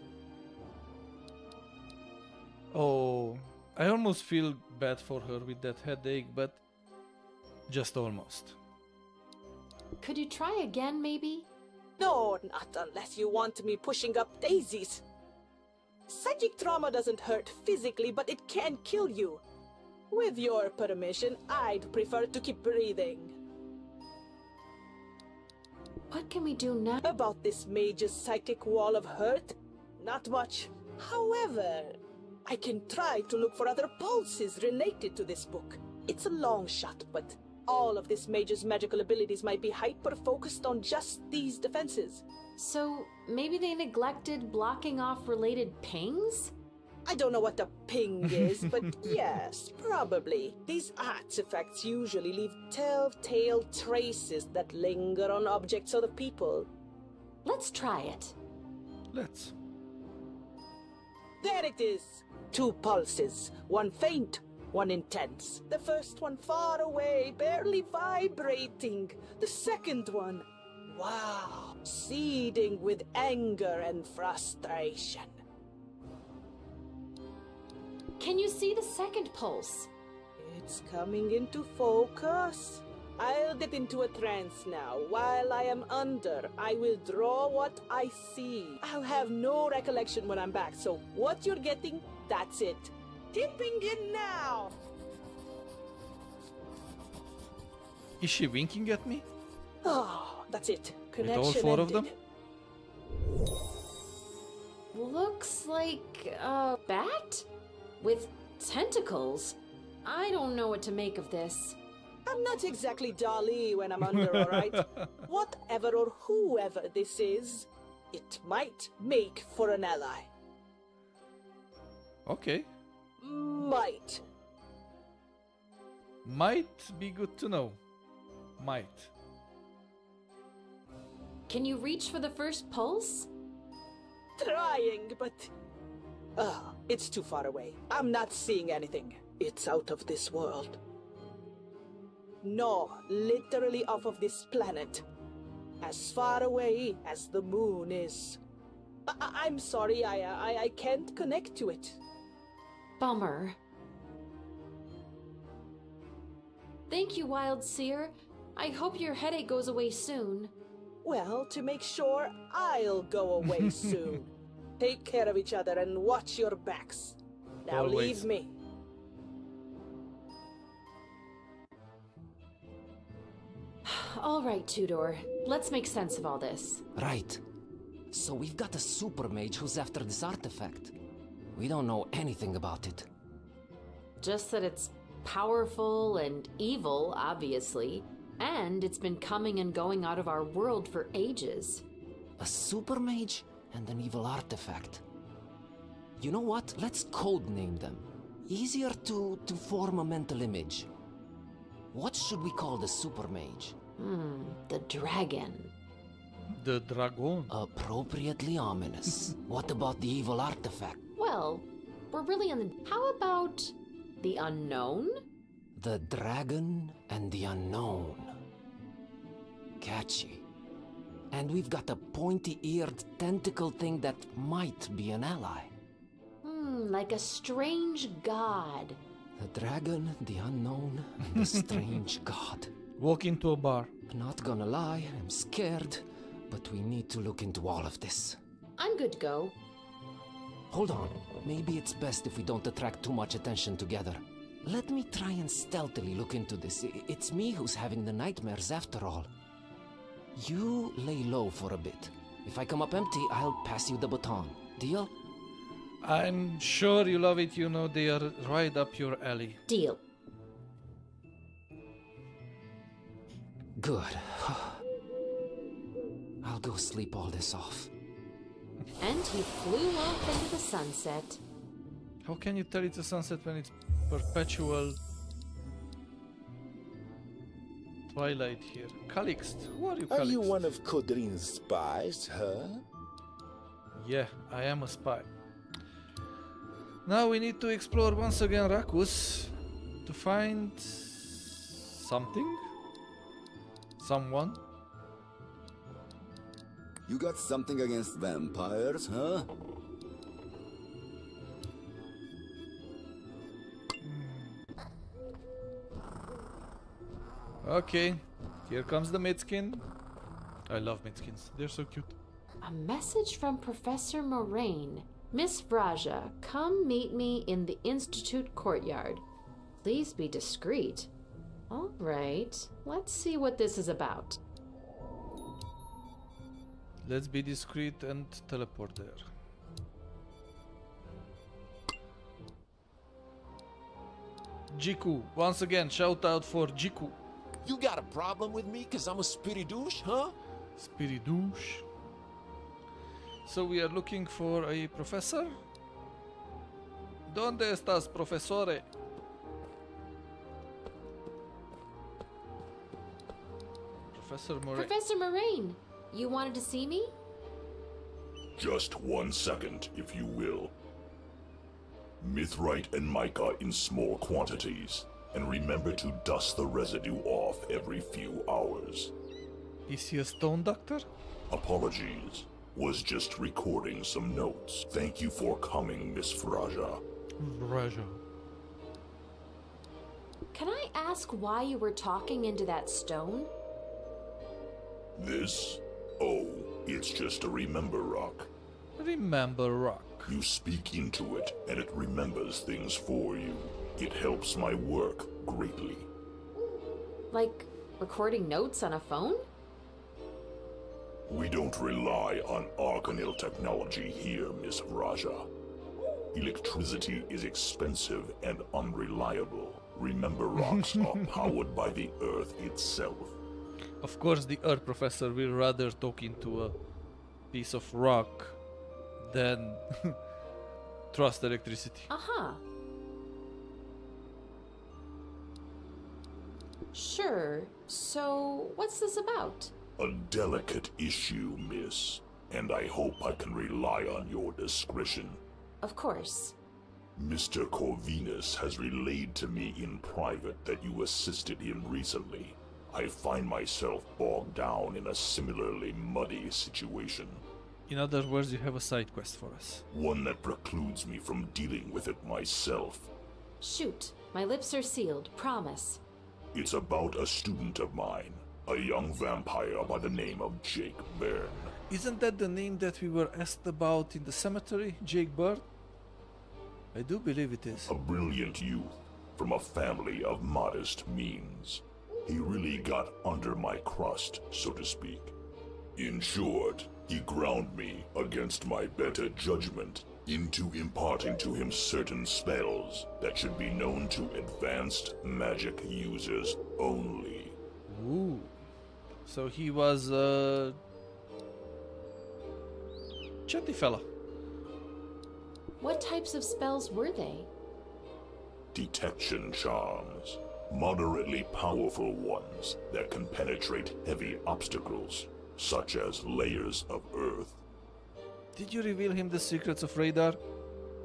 Oh, I almost feel bad for her with that headache, but just almost. Could you try again, maybe? No, not unless you want me pushing up daisies. Psychic trauma doesn't hurt physically, but it can kill you. With your permission, I'd prefer to keep breathing. What can we do now? About this mage's psychic wall of hurt? Not much. However, I can try to look for other pulses related to this book. It's a long shot, but all of this mage's magical abilities might be hyper-focused on just these defenses. So, maybe they neglected blocking off related pings? I don't know what a ping is, but yes, probably. These artifacts usually leave telltale traces that linger on objects or the people. Let's try it. Let's. There it is! 2 pulses. One faint, one intense. The first one far away, barely vibrating. The second one, Wow. Seething with anger and frustration. Can you see the second pulse? It's coming into focus. I'll get into a trance now. While I am under, I will draw what I see. I'll have no recollection when I'm back, so what you're getting, that's it. Tipping in now! Is she winking at me? Oh, that's it. With Connection all four of ended. them? Looks like a bat? With tentacles? I don't know what to make of this. I'm not exactly Dali when I'm under, alright? Whatever or whoever this is, it might make for an ally. Okay. Might. Might be good to know. Might. Can you reach for the first pulse? Trying, but... it's too far away. I'm not seeing anything. It's out of this world. No, literally off of this planet. As far away as the moon is. I'm sorry, I can't connect to it. Bummer. Thank you, Wild Seer. I hope your headache goes away soon. Well, to make sure, I'll go away soon. Take care of each other and watch your backs. Now Always. leave me. All right, Tudor. Let's make sense of all this. Right. So we've got a super mage who's after this artifact. We don't know anything about it. Just that it's powerful and evil, obviously. And it's been coming and going out of our world for ages. A super mage and an evil artifact. You know what? Let's codename them. Easier to form a mental image. What should we call the super mage? The dragon. The dragon. Appropriately ominous. What about the evil artifact? Well, we're really on the... How about the unknown? The dragon and the unknown. Catchy. And we've got a pointy-eared tentacle thing that might be an ally. Like a strange god. The dragon, the unknown, and the strange god. Walk into a bar. Not gonna lie, I'm scared, but we need to look into all of this. I'm good to go. Hold on. Maybe it's best if we don't attract too much attention together. Let me try and stealthily look into this. It's me who's having the nightmares after all. You lay low for a bit. If I come up empty, I'll pass you the baton. Deal? I'm sure you love it, you know, they are right up your alley. Deal. Good. I'll go sleep all this off. And he flew off into the sunset. How can you tell it's a sunset when it's perpetual twilight here? Calixte, who are you, Calixte? Are you one of Codrin's spies, huh? Yeah, I am a spy. Now we need to explore once again Rakus to find something? Someone? You got something against vampires, huh? Okay, here comes the midskin. I love midskins, they're so cute. A message from Professor Moraine. Miss Vraja, come meet me in the Institute courtyard. Please be discreet. All right, let's see what this is about. Let's be discreet and teleport there. Jiku, once again, shout out for Jiku. You got a problem with me because I'm a spiridouche, huh? Spiridouche. So we are looking for a professor? ¿Dónde estás, profesore? Professor Moraine. Professor Moraine, you wanted to see me? Just 1 second, if you will. Mithrite and mica in small quantities. And remember to dust the residue off every few hours. Is he a stone doctor? Apologies. Was just recording some notes. Thank you for coming, Miss Vraja. Vraja. Can I ask why you were talking into that stone? This? Oh, it's just a remember rock. Remember rock. You speak into it, and it remembers things for you. It helps my work greatly. Like recording notes on a phone? We don't rely on Arcanil technology here, Miss Vraja. Electricity is expensive and unreliable. Remember rocks are powered by the Earth itself. Of course, the Earth professor will rather talk into a piece of rock than trust electricity. Uh-huh. Sure. So, what's this about? A delicate issue, miss, and I hope I can rely on your discretion. Of course. Mr. Corvinus has relayed to me in private that you assisted him recently. I find myself bogged down in a similarly muddy situation. In other words, you have a side quest for us. One that precludes me from dealing with it myself. Shoot. My lips are sealed. Promise. It's about a student of mine. A young vampire by the name of Jake Byrne. Isn't that the name that we were asked about in the cemetery, Jake Byrne? I do believe it is. A brilliant youth from a family of modest means. He really got under my crust, so to speak. In short, he ground me against my better judgment into imparting to him certain spells that should be known to advanced magic users only. Ooh. So he was a chatty fella. What types of spells were they? Detection charms. Moderately powerful ones that can penetrate heavy obstacles, such as layers of earth. Did you reveal him the secrets of radar?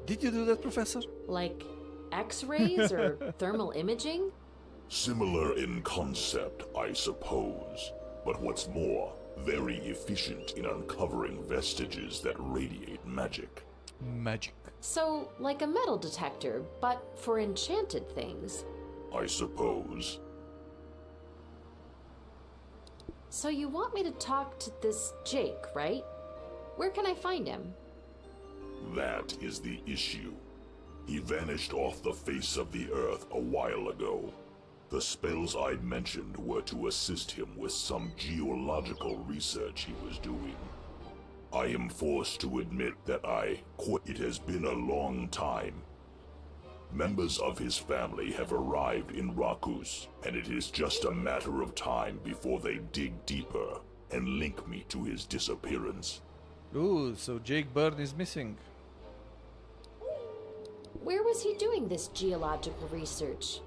Did you do that, Professor? Like X-rays or thermal imaging? Similar in concept, I suppose. But what's more, very efficient in uncovering vestiges that radiate magic. Magic. So, like a metal detector, but for enchanted things. I suppose. So you want me to talk to this Jake, right? Where can I find him? That is the issue. He vanished off the face of the earth a while ago. The spells I mentioned were to assist him with some geological research he was doing. I am forced to admit that it has been a long time. Members of his family have arrived in Rakus, and it is just a matter of time before they dig deeper and link me to his disappearance. Ooh, so Jake Byrne is missing. Where was he doing this geological research?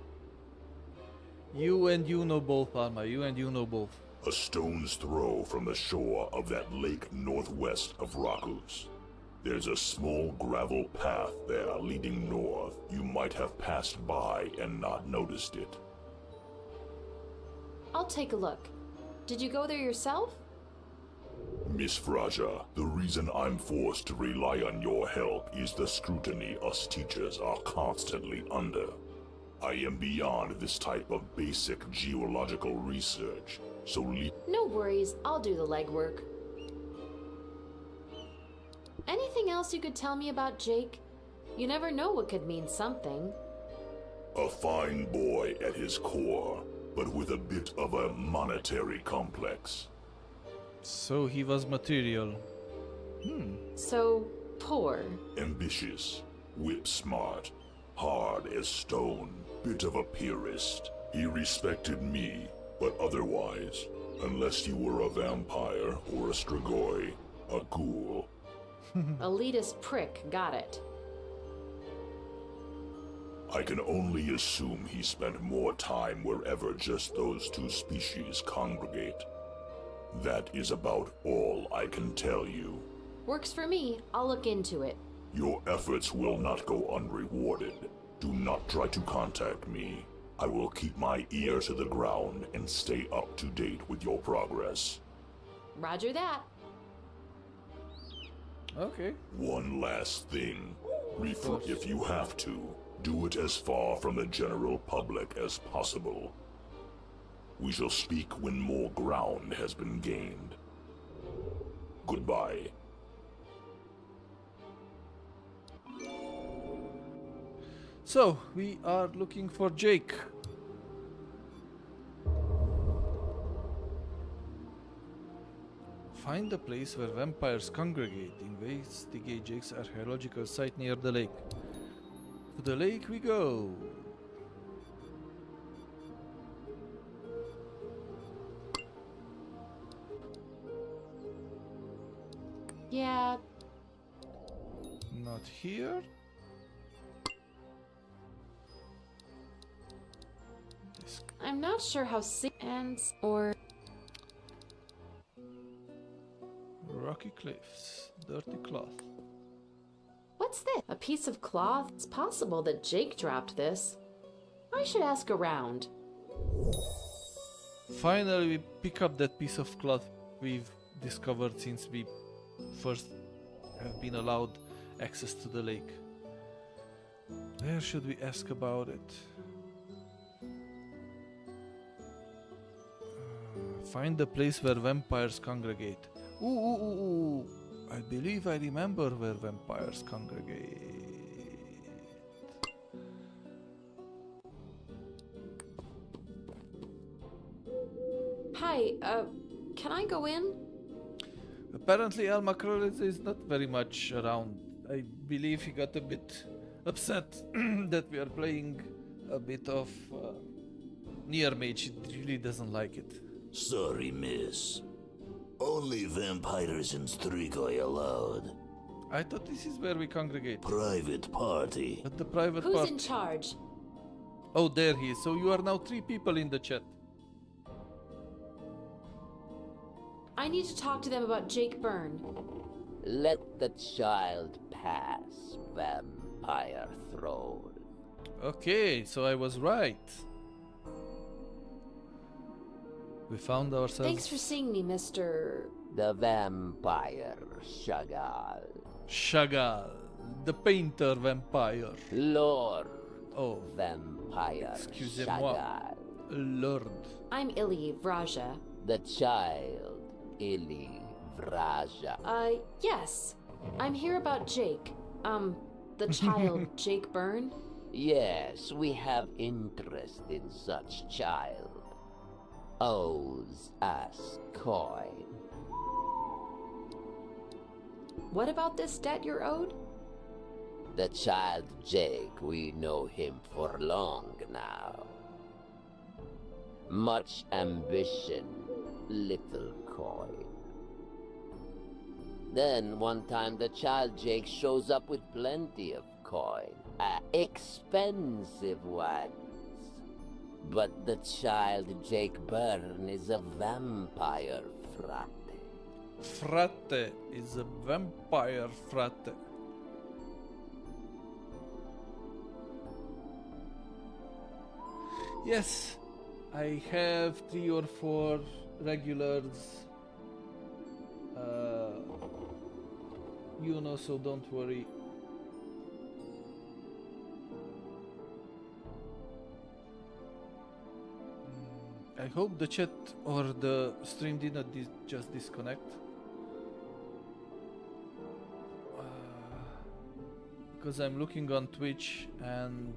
You know both, Alma. You know both. A stone's throw from the shore of that lake northwest of Rakus. There's a small gravel path there leading north. You might have passed by and not noticed it. I'll take a look. Did you go there yourself? Miss Vraja, the reason I'm forced to rely on your help is the scrutiny us teachers are constantly under. I am beyond this type of basic geological research, so no worries, I'll do the legwork. Anything else you could tell me about Jake? You never know what could mean something. A fine boy at his core, but with a bit of a monetary complex. So he was material. So, poor. Ambitious, whip-smart, hard as stone, bit of a purist. He respected me, but otherwise, unless you were a vampire or a strigoi, a ghoul. Elitist prick, got it. I can only assume he spent more time wherever just those two species congregate. That is about all I can tell you. Works for me. I'll look into it. Your efforts will not go unrewarded. Do not try to contact me. I will keep my ear to the ground and stay up to date with your progress. Roger that. Okay. One last thing. If you have to, do it as far from the general public as possible. We shall speak when more ground has been gained. Goodbye. So, we are looking for Jake. Find a place where vampires congregate. Investigate Jake's archaeological site near the lake. To the lake we go. Yeah. Not here. I'm not sure how ends or Rocky cliffs. Dirty cloth. What's this? A piece of cloth? It's possible that Jake dropped this. I should ask around. Finally, we pick up that piece of cloth we've discovered since we first have been allowed access to the lake. Where should we ask about it? Find the place where vampires congregate. Ooh. I believe I remember where vampires congregate. Hi, can I go in? Apparently Al Macrolles is not very much around. I believe he got a bit upset that we are playing a bit of near mage. He really doesn't like it. Sorry, miss. Only vampires and Strigoi allowed. I thought this is where we congregate. Private party. But the private Who's party. in charge? Oh, there he is. So you are now 3 people in the chat. I need to talk to them about Jake Byrne. Let the child pass, vampire throne. Okay, so I was right. We found ourselves... Thanks for seeing me, Mr. The vampire Chagall. Chagall, the painter vampire. Lord. Oh. Vampire Excusez-moi. Chagall. Lord. I'm Ili Vraja. The child, Ili Vraja. Yes. I'm here about Jake. The child, Jake Byrne? Yes, we have interest in such child. Owes us coin. What about this debt you're owed? The child Jake, we know him for long now. Much ambition, little coin. Then one time the child Jake shows up with plenty of coin. Expensive ones. But the child Jake Byrne is a vampire frate. Frate is a vampire frate. Yes, I have 3 or 4 regulars. So don't worry. I hope the chat or the stream did not just disconnect. Because I'm looking on Twitch and...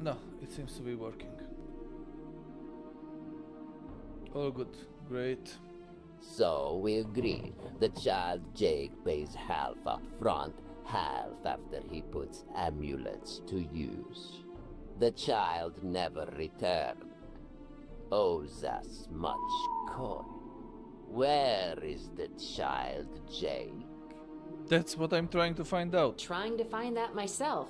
No, it seems to be working. All good, great. So we agree. The child Jake pays half up front, half after he puts amulets to use. The child never returned. Owes us much coin. Where is the child Jake? That's what I'm trying to find out. Trying to find that myself.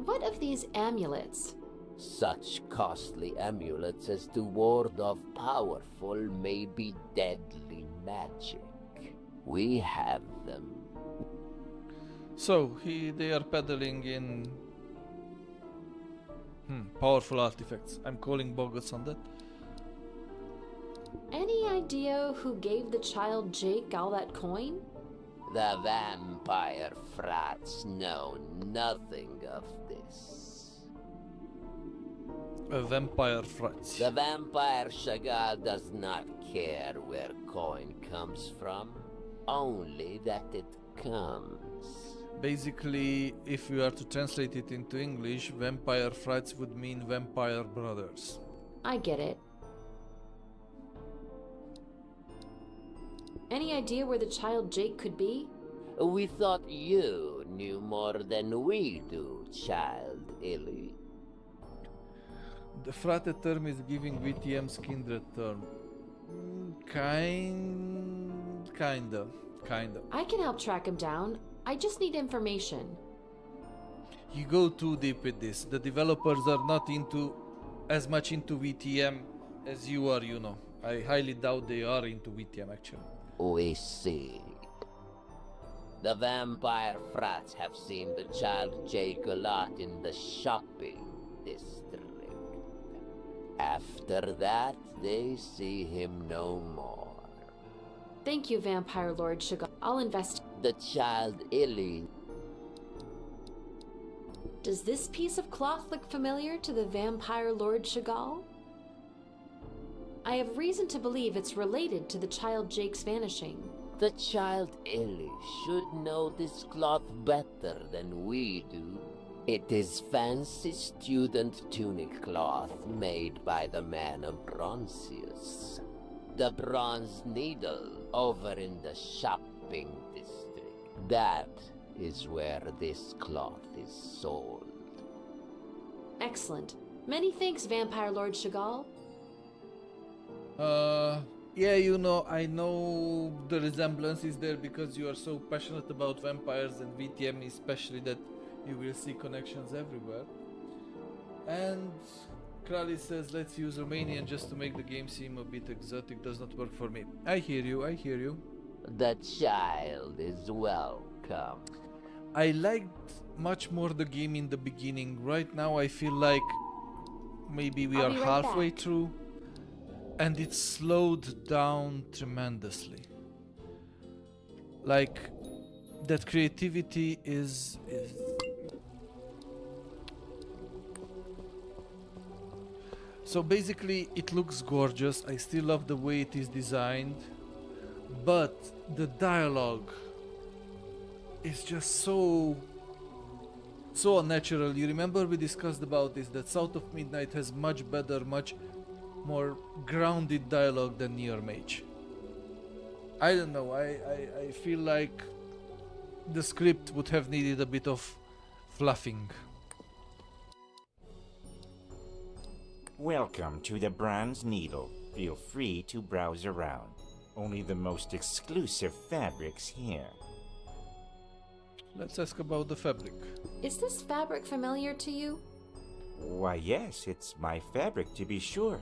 What of these amulets? Such costly amulets as to ward off powerful, maybe deadly magic. We have them. So, they are peddling in Powerful artifacts. I'm calling bogus on that. Any idea who gave the child Jake all that coin? The vampire frats know nothing of this. A vampire frats. The vampire Chagall does not care where coin comes from, only that it comes. Basically, if we are to translate it into English, vampire frats would mean vampire brothers. I get it. Any idea where the child Jake could be? We thought you knew more than we do, child Illy. The frate term is giving VTM's kindred term. Kinda. I can help track him down. I just need information. You go too deep with this. The developers are not as much into VTM as you are, you know. I highly doubt they are into VTM actually. We see. The vampire frats have seen the child Jake a lot in the shopping district. After that, they see him no more. Thank you, Vampire Lord Chagall. I'll invest. The child Illy. Does this piece of cloth look familiar to the Vampire Lord Chagall? I have reason to believe it's related to the child Jake's vanishing. The child Illy should know this cloth better than we do. It is fancy student tunic cloth made by the man of Bronzius. The Bronze Needle over in the shopping district. That is where this cloth is sold. Excellent. Many thanks, Vampire Lord Chagall. Yeah, you know, I know the resemblance is there because you are so passionate about vampires and VTM especially that you will see connections everywhere. And Krali says, let's use Romanian just to make the game seem a bit exotic. Does not work for me. I hear you. The child is welcome. I liked much more the game in the beginning. Right now I feel like maybe we are halfway through. And it's slowed down tremendously. Like, that creativity is... So basically, it looks gorgeous. I still love the way it is designed. But the dialogue is just so unnatural. You remember we discussed about this, that South of Midnight has much better, much more grounded dialogue than Near Mage. I don't know, I feel like the script would have needed a bit of fluffing. Welcome to the Bronze Needle. Feel free to browse around. Only the most exclusive fabrics here. Let's ask about the fabric. Is this fabric familiar to you? Why yes, it's my fabric to be sure.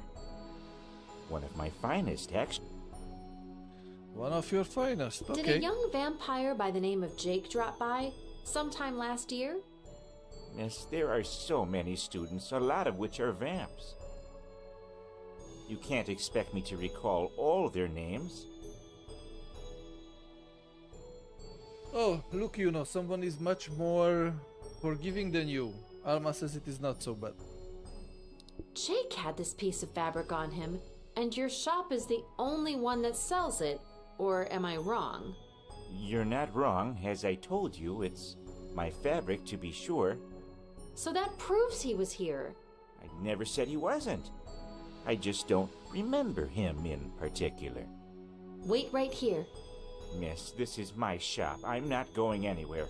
One of my finest, actually. One of your finest, okay. Did a young vampire by the name of Jake drop by sometime last year? Miss, there are so many students, a lot of which are vamps. You can't expect me to recall all their names. Oh, look, you know, someone is much more forgiving than you. Alma says it is not so bad. Jake had this piece of fabric on him, and your shop is the only one that sells it, or am I wrong? You're not wrong. As I told you, it's my fabric to be sure. So that proves he was here. I never said he wasn't. I just don't remember him in particular. Wait right here. Miss, this is my shop. I'm not going anywhere.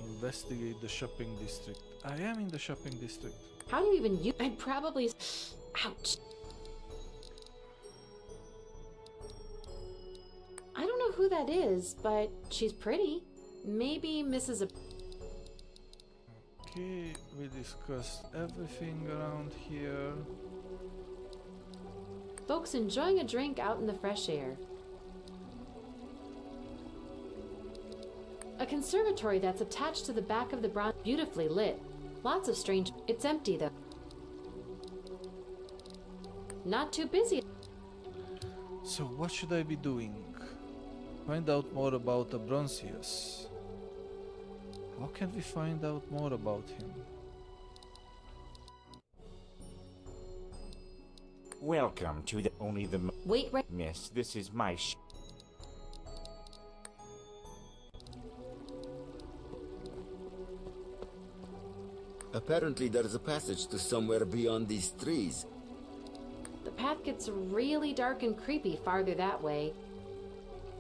Investigate the shopping district. I am in the shopping district. How do you even use... I'd probably... Ouch. I don't know who that is, but she's pretty. Maybe Mrs. Okay, we discussed everything around here. Folks enjoying a drink out in the fresh air. A conservatory that's attached to the back of the bronze, beautifully lit. Lots of strange... It's empty, though. Not too busy. So what should I be doing? Find out more about Abronsius. How can we find out more about him? Welcome to the only the... Wait, right... Miss, this is my Apparently there is a passage to somewhere beyond these trees. The path gets really dark and creepy farther that way.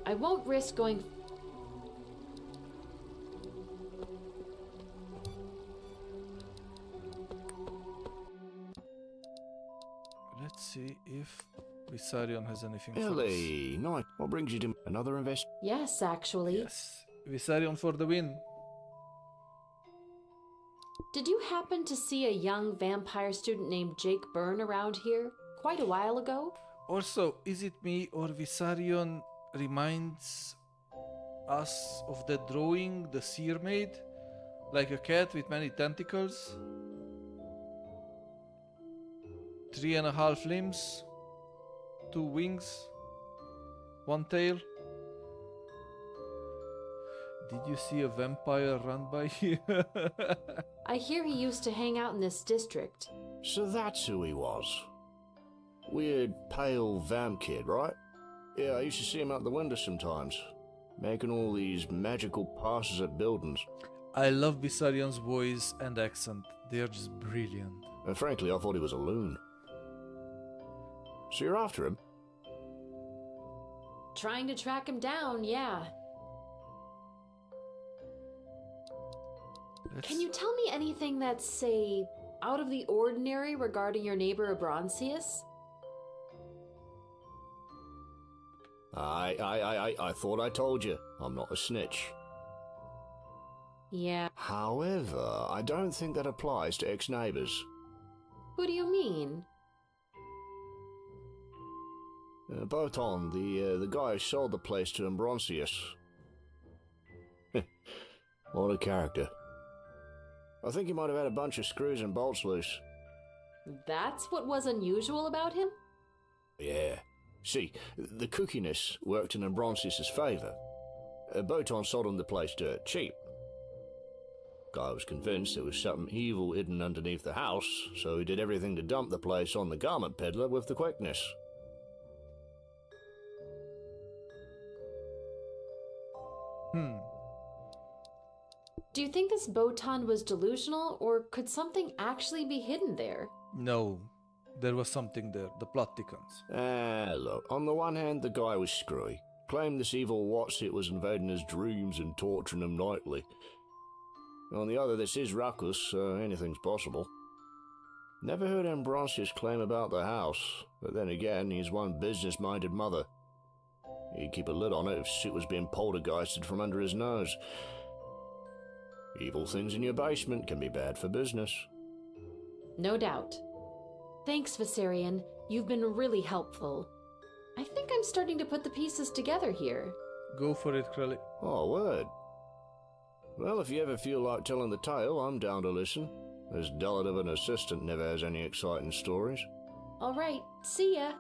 I won't risk going... Let's see if Visarion has anything for us. Ellie, nice. What brings you to another invest? Yes, actually. Yes. Visarion for the win. Did you happen to see a young vampire student named Jake Byrne around here quite a while ago? Also, is it me or Visarion reminds us of the drawing the seer made? Like a cat with many tentacles? 3.5 limbs? 2 wings? 1 tail? Did you see a vampire run by here? I hear he used to hang out in this district. So that's who he was. Weird, pale vamp kid, right? Yeah, I used to see him out the window sometimes, making all these magical passes at buildings. I love Visarion's voice and accent. They are just brilliant. And frankly, I thought he was a loon. So you're after him? Trying to track him down, yeah. Can you tell me anything that's, say, out of the ordinary regarding your neighbor Abronsius? I thought I told you. I'm not a snitch. Yeah. However, I don't think that applies to ex-neighbors. Who do you mean? Boton, the guy who sold the place to Abronsius. What a character. I think he might have had a bunch of screws and bolts loose. That's what was unusual about him? Yeah. See, the cookiness worked in Abronsius' favour. Boton sold him the place dirt cheap. Guy was convinced there was something evil hidden underneath the house, so he did everything to dump the place on the garment peddler with the quickness. Do you think this Botan was delusional, or could something actually be hidden there? No, there was something there. The plot thickens. Look, on the one hand, the guy was screwy. Claimed this evil what's-it was invading his dreams and torturing him nightly. On the other, this is Ruckus, so anything's possible. Never heard Ambrosius claim about the house, but then again, he's one business-minded mother. He'd keep a lid on it if shit was being poltergeisted from under his nose. Evil things in your basement can be bad for business. No doubt. Thanks, Visarion. You've been really helpful. I think I'm starting to put the pieces together here. Go for it, Krelly. Oh, word. Well, if you ever feel like telling the tale, I'm down to listen. This dullard of an assistant never has any exciting stories. All right, see ya.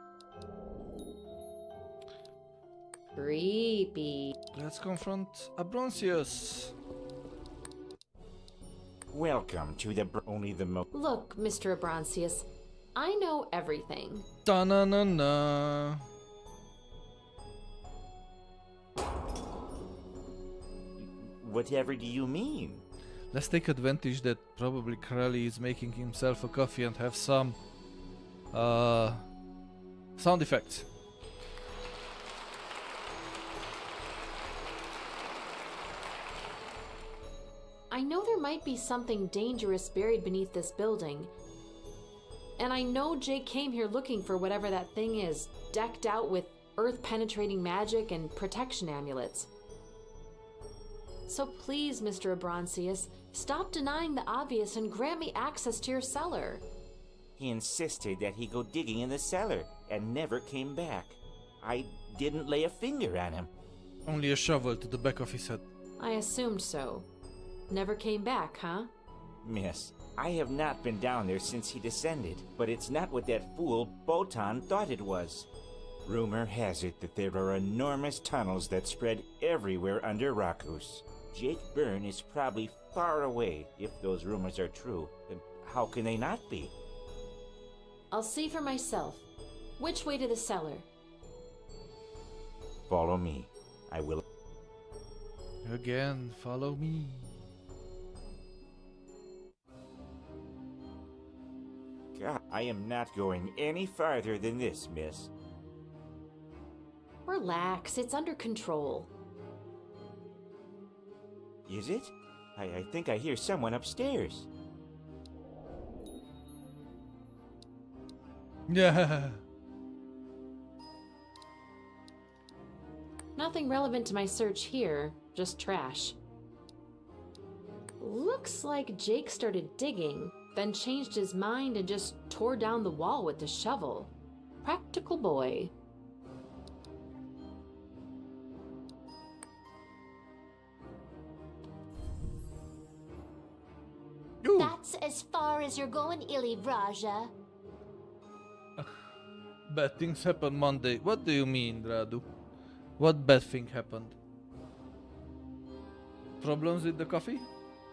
Creepy. Let's confront Abronsius. Welcome to the Look, Mr. Abronsius, I know everything. Ta-na-na-na. Whatever do you mean? Let's take advantage that probably Krelly is making himself a coffee and have some sound effects. I know there might be something dangerous buried beneath this building. And I know Jake came here looking for whatever that thing is, decked out with earth-penetrating magic and protection amulets. So please, Mr. Abronsius, stop denying the obvious and grant me access to your cellar. He insisted that he go digging in the cellar and never came back. I didn't lay a finger on him. Only a shovel to the back of his head. I assumed so. Never came back, huh? Miss, I have not been down there since he descended, but it's not what that fool Botan thought it was. Rumor has it that there are enormous tunnels that spread everywhere under Rakus. Jake Byrne is probably far away if those rumors are true. And how can they not be? I'll see for myself. Which way to the cellar? Follow me. I will. Again, follow me. God, I am not going any farther than this, miss. Relax, it's under control. Is it? I think I hear someone upstairs. Yeah. Nothing relevant to my search here, just trash. Looks like Jake started digging, then changed his mind and just tore down the wall with the shovel. Practical boy. That's as far as you're going, Illy Vraja. Bad things happened Monday. What do you mean, Radu? What bad thing happened? Problems with the coffee?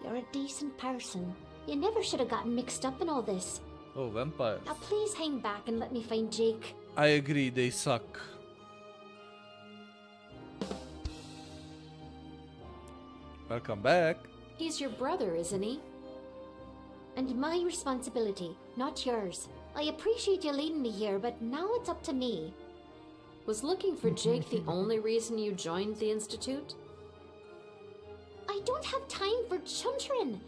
You're a decent person. You never should have gotten mixed up in all this. Oh, vampires. Now please hang back and let me find Jake. I agree, they suck. Welcome back. He's your brother, isn't he? And my responsibility, not yours. I appreciate you leading me here, but now it's up to me. Was looking for Jake the only reason you joined the Institute? I don't have time for chuntering.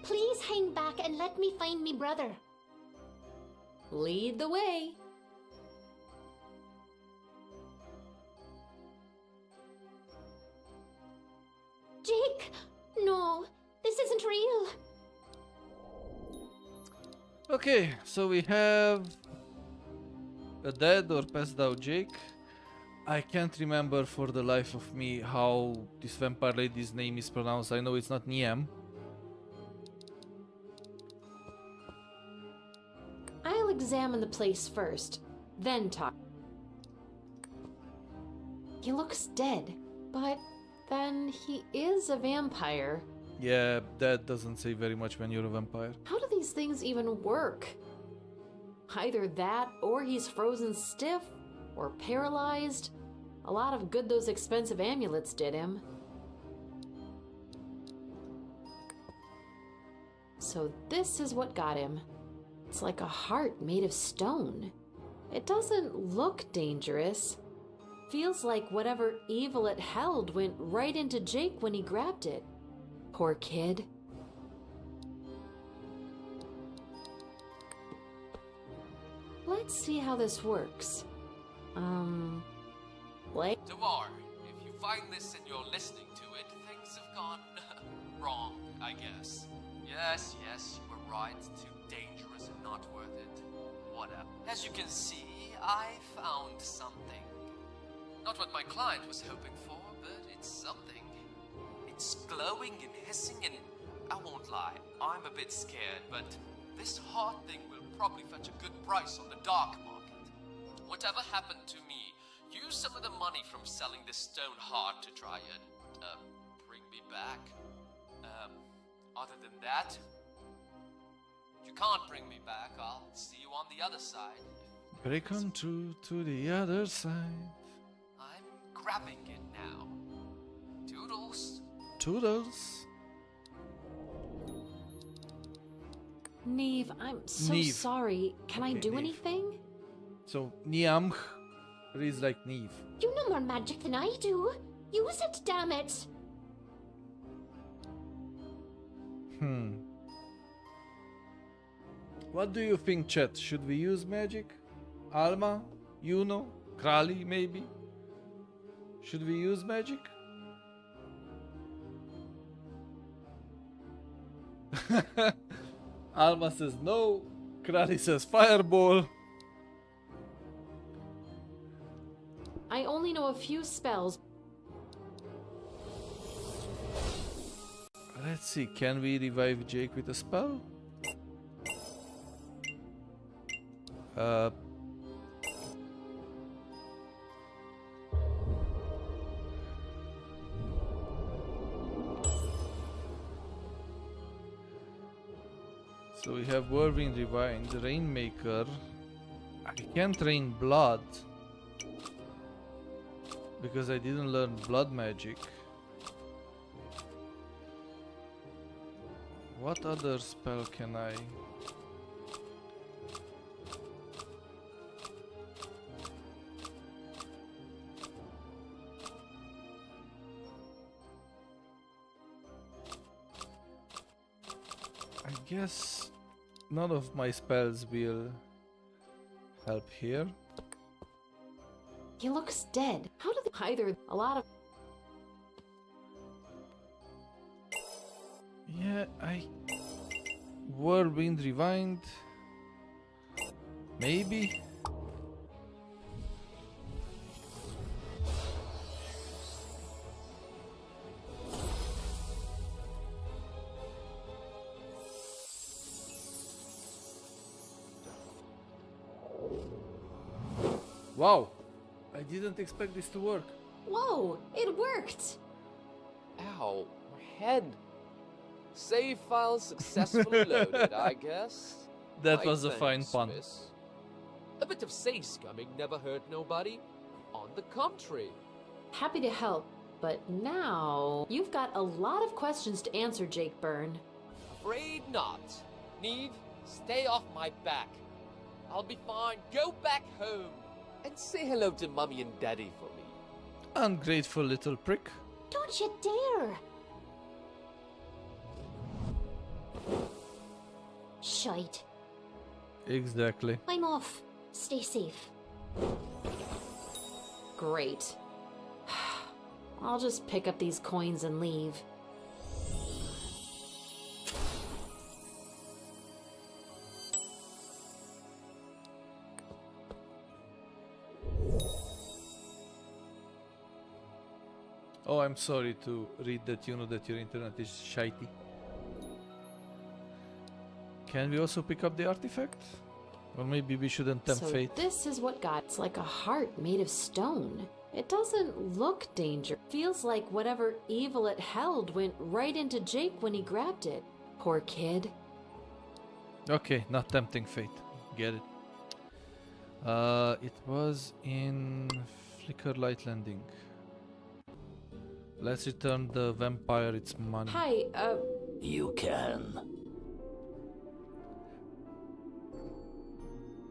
Please hang back and let me find me brother. Lead the way. Jake! No, this isn't real. Okay, so we have a dead or passed out Jake. I can't remember for the life of me how this vampire lady's name is pronounced. I know it's not Niam. I'll examine the place first, then talk. He looks dead, but then he is a vampire. Yeah, that doesn't say very much when you're a vampire. How do these things even work? Either that, or he's frozen stiff, or paralyzed. A lot of good those expensive amulets did him. So this is what got him. It's like a heart made of stone. It doesn't look dangerous. Feels like whatever evil it held went right into Jake when he grabbed it. Poor kid. Let's see how this works. Like... Dewar, if you find this and you're listening to it, things have gone wrong, I guess. Yes, you were right. Too dangerous and not worth it. Whatever. As you can see, I found something. Not what my client was hoping for, but it's something. It's glowing and hissing and I won't lie, I'm a bit scared, but this heart thing will probably fetch a good price on the dark market. Whatever happened to me, use some of the money from selling this stone heart to try and, bring me back. Other than that, you can't bring me back. I'll see you on the other side. Break on through to the other side. I'm grabbing it now. Toodles. Toodles. Neve, I'm so Neve. sorry. Can I Okay, do Neve. anything? So, Niamh reads like Neve. You know more magic than I do. Use it, damn it. What do you think, chat? Should we use magic? Alma? Yuno? Krali, maybe? Should we use magic? Alma says no. Krali says fireball. I only know a few spells. Let's see, can we revive Jake with a spell? So we have Whirlwind Rewind, Rainmaker. I can't rain blood because I didn't learn blood magic. What other spell can I? I guess none of my spells will help here. He looks dead. How did either a lot of... Yeah, Whirlwind Rewind. Maybe. Wow, I didn't expect this to work. Whoa, it worked! Ow, my head. Save file successfully loaded, I guess. That My was a fine thanks, pun. miss. A bit of safe scumming never hurt nobody. On the contrary. Happy to help, but now you've got a lot of questions to answer, Jake Byrne. Afraid not. Neve, stay off my back. I'll be fine. Go back home. And say hello to Mummy and Daddy for me. Ungrateful little prick. Don't you dare! Shite. Exactly. I'm off. Stay safe. Great. I'll just pick up these coins and leave. Oh, I'm sorry to read that you know that your internet is shitey. Can we also pick up the artifact? Or maybe we shouldn't tempt So fate. this is what got... It's like a heart made of stone. It doesn't look dangerous. Feels like whatever evil it held went right into Jake when he grabbed it. Poor kid. Okay, not tempting fate. Get it. It was in Flicker Light Landing. Let's return the vampire its money. Hi, You can.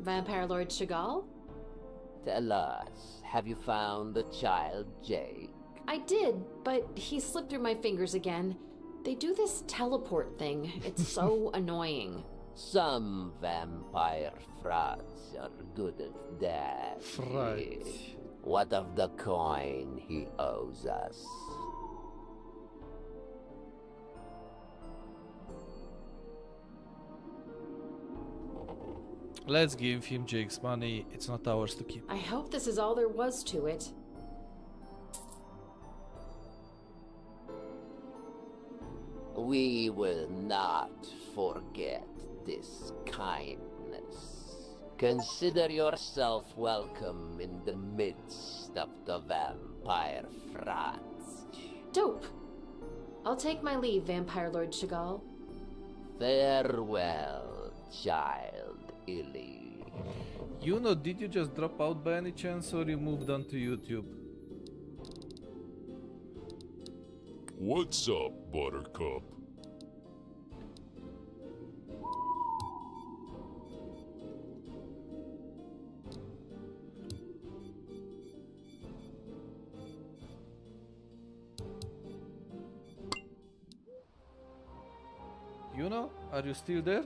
Vampire Lord Chagall? Tell us, have you found the child, Jake? I did, but he slipped through my fingers again. They do this teleport thing. It's so annoying. Some vampire frauds are good at that. Fraud. What of the coin he owes us? Let's give him Jake's money. It's not ours to keep. I hope this is all there was to it. We will not forget this kindness. Consider yourself welcome in the midst of the vampire frauds. Dope. I'll take my leave, Vampire Lord Chagall. Farewell, child Illy. You know, did you just drop out by any chance or you moved on to YouTube? What's up, Buttercup? You know, are you still there?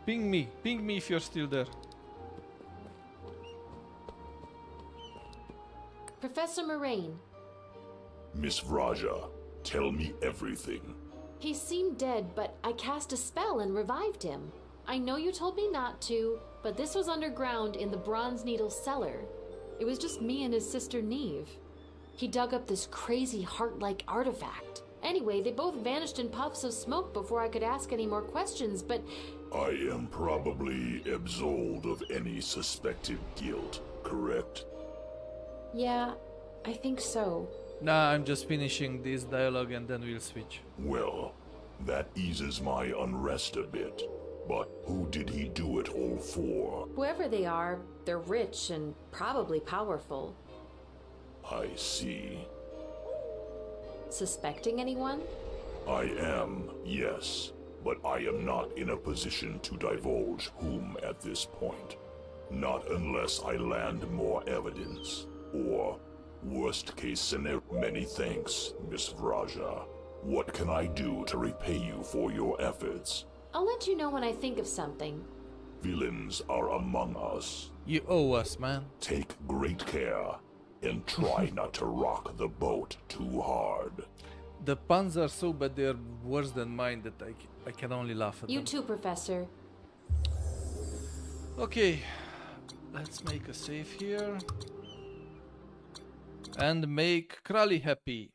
Ping me if you're still there. Professor Moraine. Miss Vraja, tell me everything. He seemed dead, but I cast a spell and revived him. I know you told me not to, but this was underground in the Bronze Needle cellar. It was just me and his sister Neve. He dug up this crazy heart-like artifact. Anyway, they both vanished in puffs of smoke before I could ask any more questions, but... I am probably absolved of any suspected guilt, correct? Yeah, I think so. Nah, I'm just finishing this dialogue and then we'll switch. Well, that eases my unrest a bit. But who did he do it all for? Whoever they are, they're rich and probably powerful. I see. Suspecting anyone? I am, yes. But I am not in a position to divulge whom at this point. Not unless I land more evidence. Or, worst case scenario. Many thanks, Miss Vraja. What can I do to repay you for your efforts? I'll let you know when I think of something. Villains are among us. You owe us, man. Take great care, and try not to rock the boat too hard. The puns are so bad they're worse than mine that I can only laugh at You them. too, Professor. Okay, let's make a save here. And make Krali happy.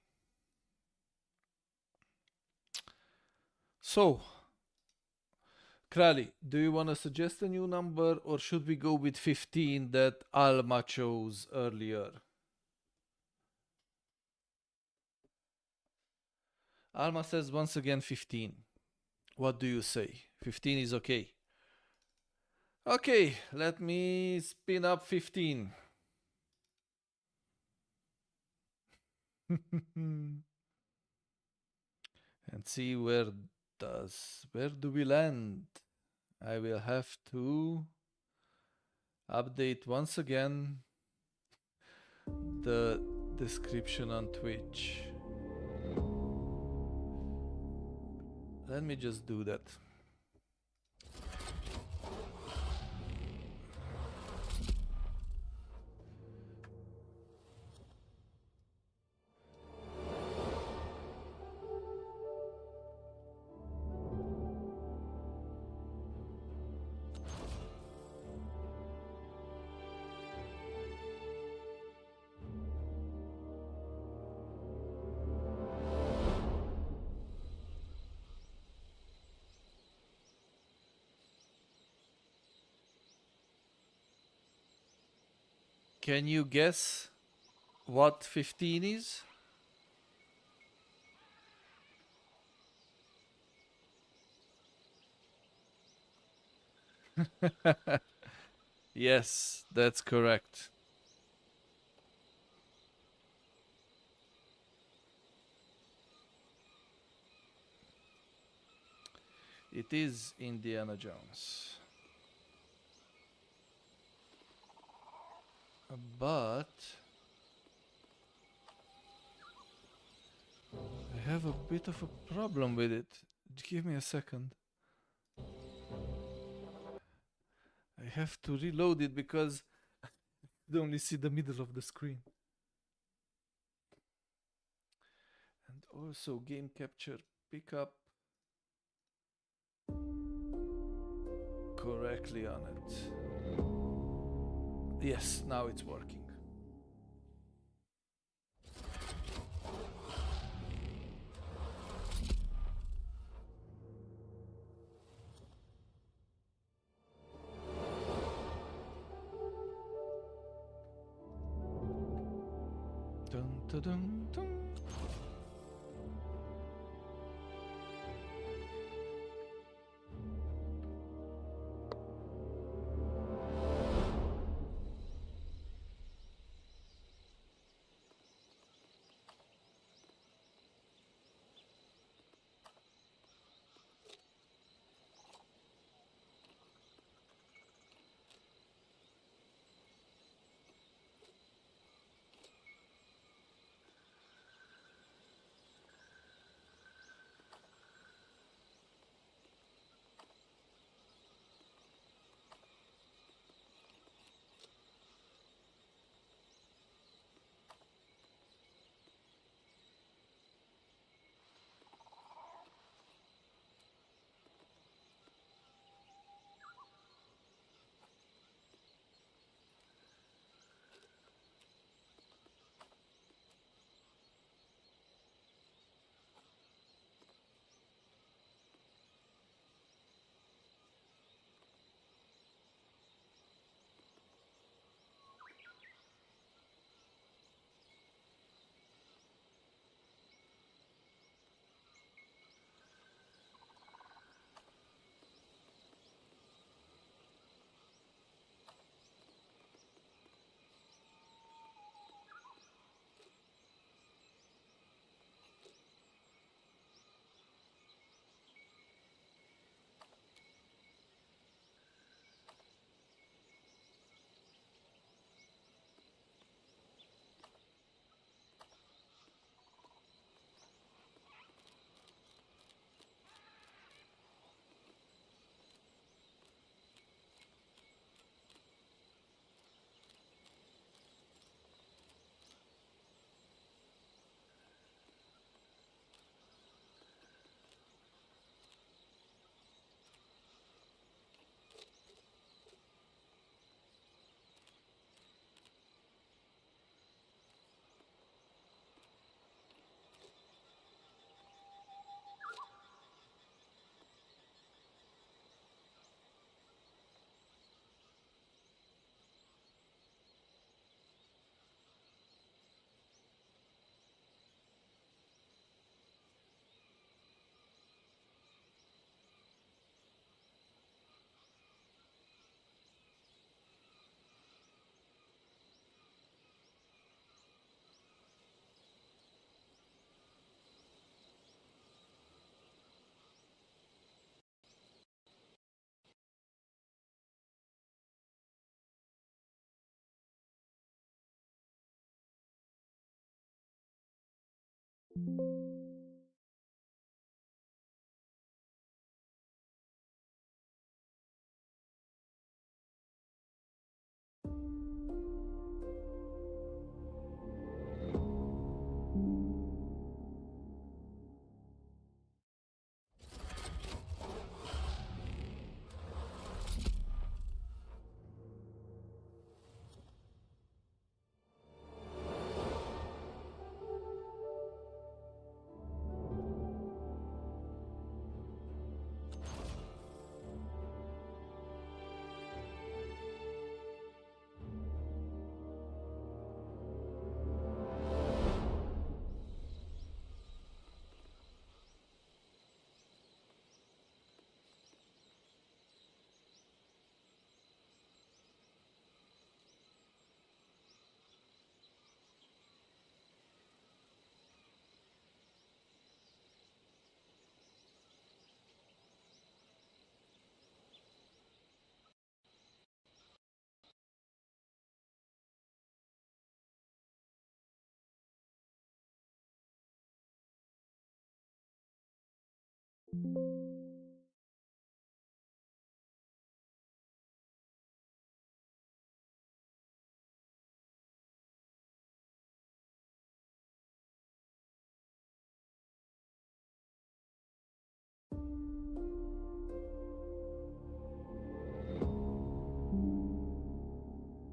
So, Krali, do you want to suggest a new number or should we go with 15 that Alma chose earlier? Alma says once again 15. What do you say? 15 is okay. Okay, let me spin up 15. And see where do we land? I will have to update once again the description on Twitch. Let me just do that. Can you guess what 15 is? Yes, that's correct. It is Indiana Jones. But I have a bit of a problem with it. Give me a second. I have to reload it because I only see the middle of the screen. And also game capture pickup correctly on it. Yes, now it's working. Dun, dun, dun, dun.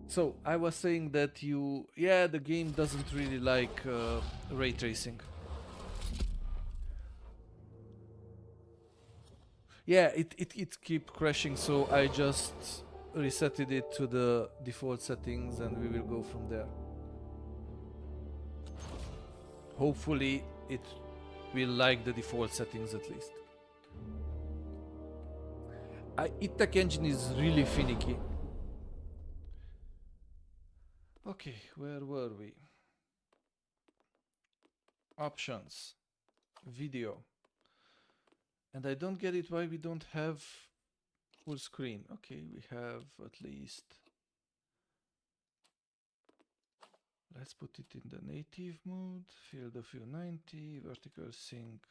So I was saying that the game doesn't really like ray tracing. Yeah, it keep crashing, so I just resetted it to the default settings and we will go from there. Hopefully it will like the default settings at least. ITech engine is really finicky. Okay, where were we? Options. Video. And I don't get it why we don't have full screen. Okay, we have at least... Let's put it in the native mode. Field of view 90. Vertical sync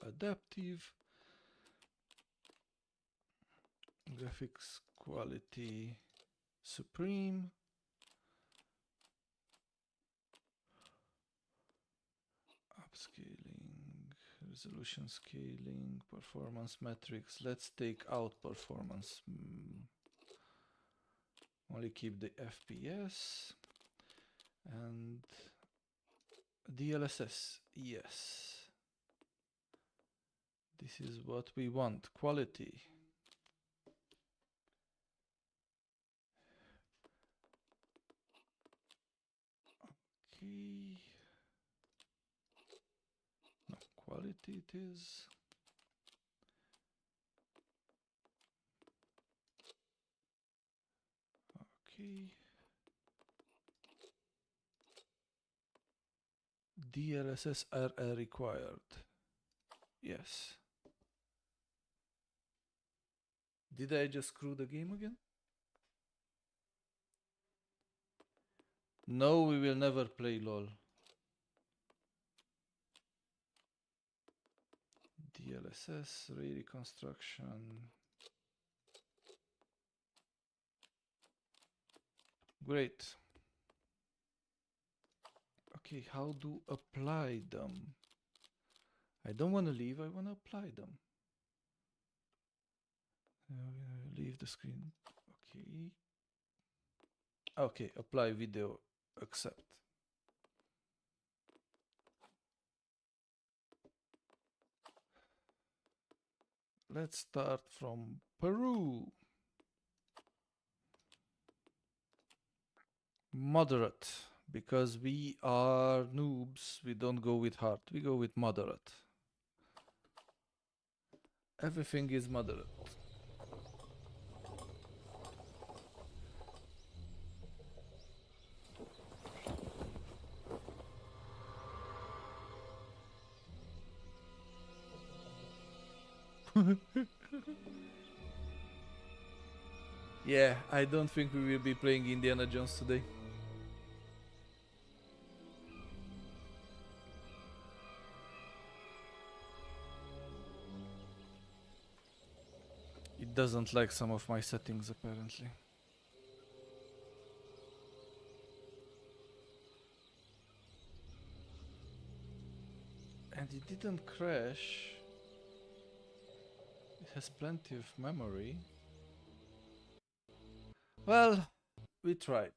adaptive. Graphics quality supreme. Upscaling, resolution scaling, performance metrics. Let's take out performance. Only keep the FPS. And DLSS, yes. This is what we want, quality. Okay. No, quality it is. Okay. DLSS are required. Yes. Did I just screw the game again? No, we will never play LOL. DLSS, ray reconstruction. Great. Okay, how to apply them? I don't want to leave, I want to apply them. Leave the screen. Okay. Okay, apply video, accept. Let's start from Peru. Moderate, because we are noobs, we don't go with hard, we go with moderate. Everything is moderate. Yeah, I don't think we will be playing Indiana Jones today. doesn't like some of my settings apparently. And it didn't crash. It has plenty of memory. Well, we tried.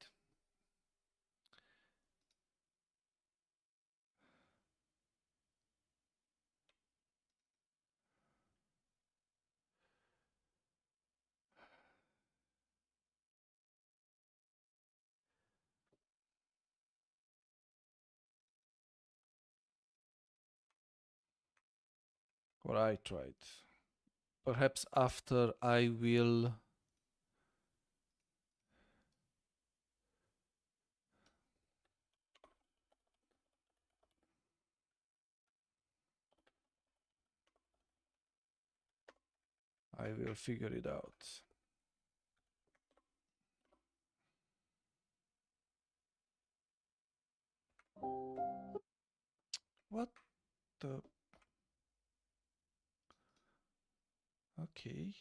Or I tried. Perhaps after I will figure it out. What the? Okay.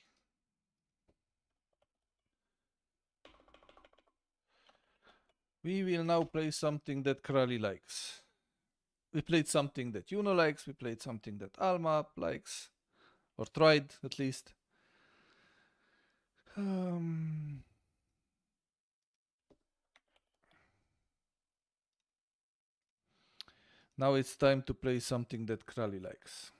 We will now play something that Krali likes. We played something that Yuno likes, we played something that Alma likes, or tried at least. Now it's time to play something that Krali likes.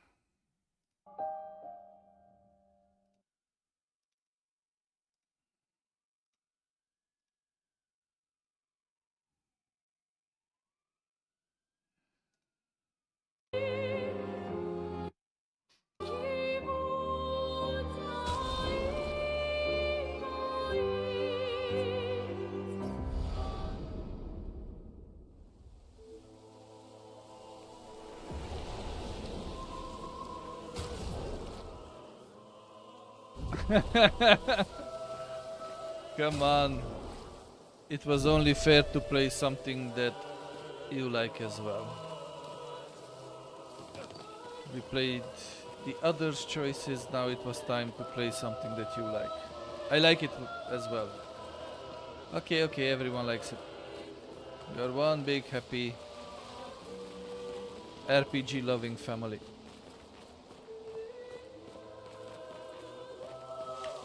Come on. It was only fair to play something that you like as well. We played the others' choices, now it was time to play something that you like. I like it as well. Okay, everyone likes it. You're one big happy RPG loving family.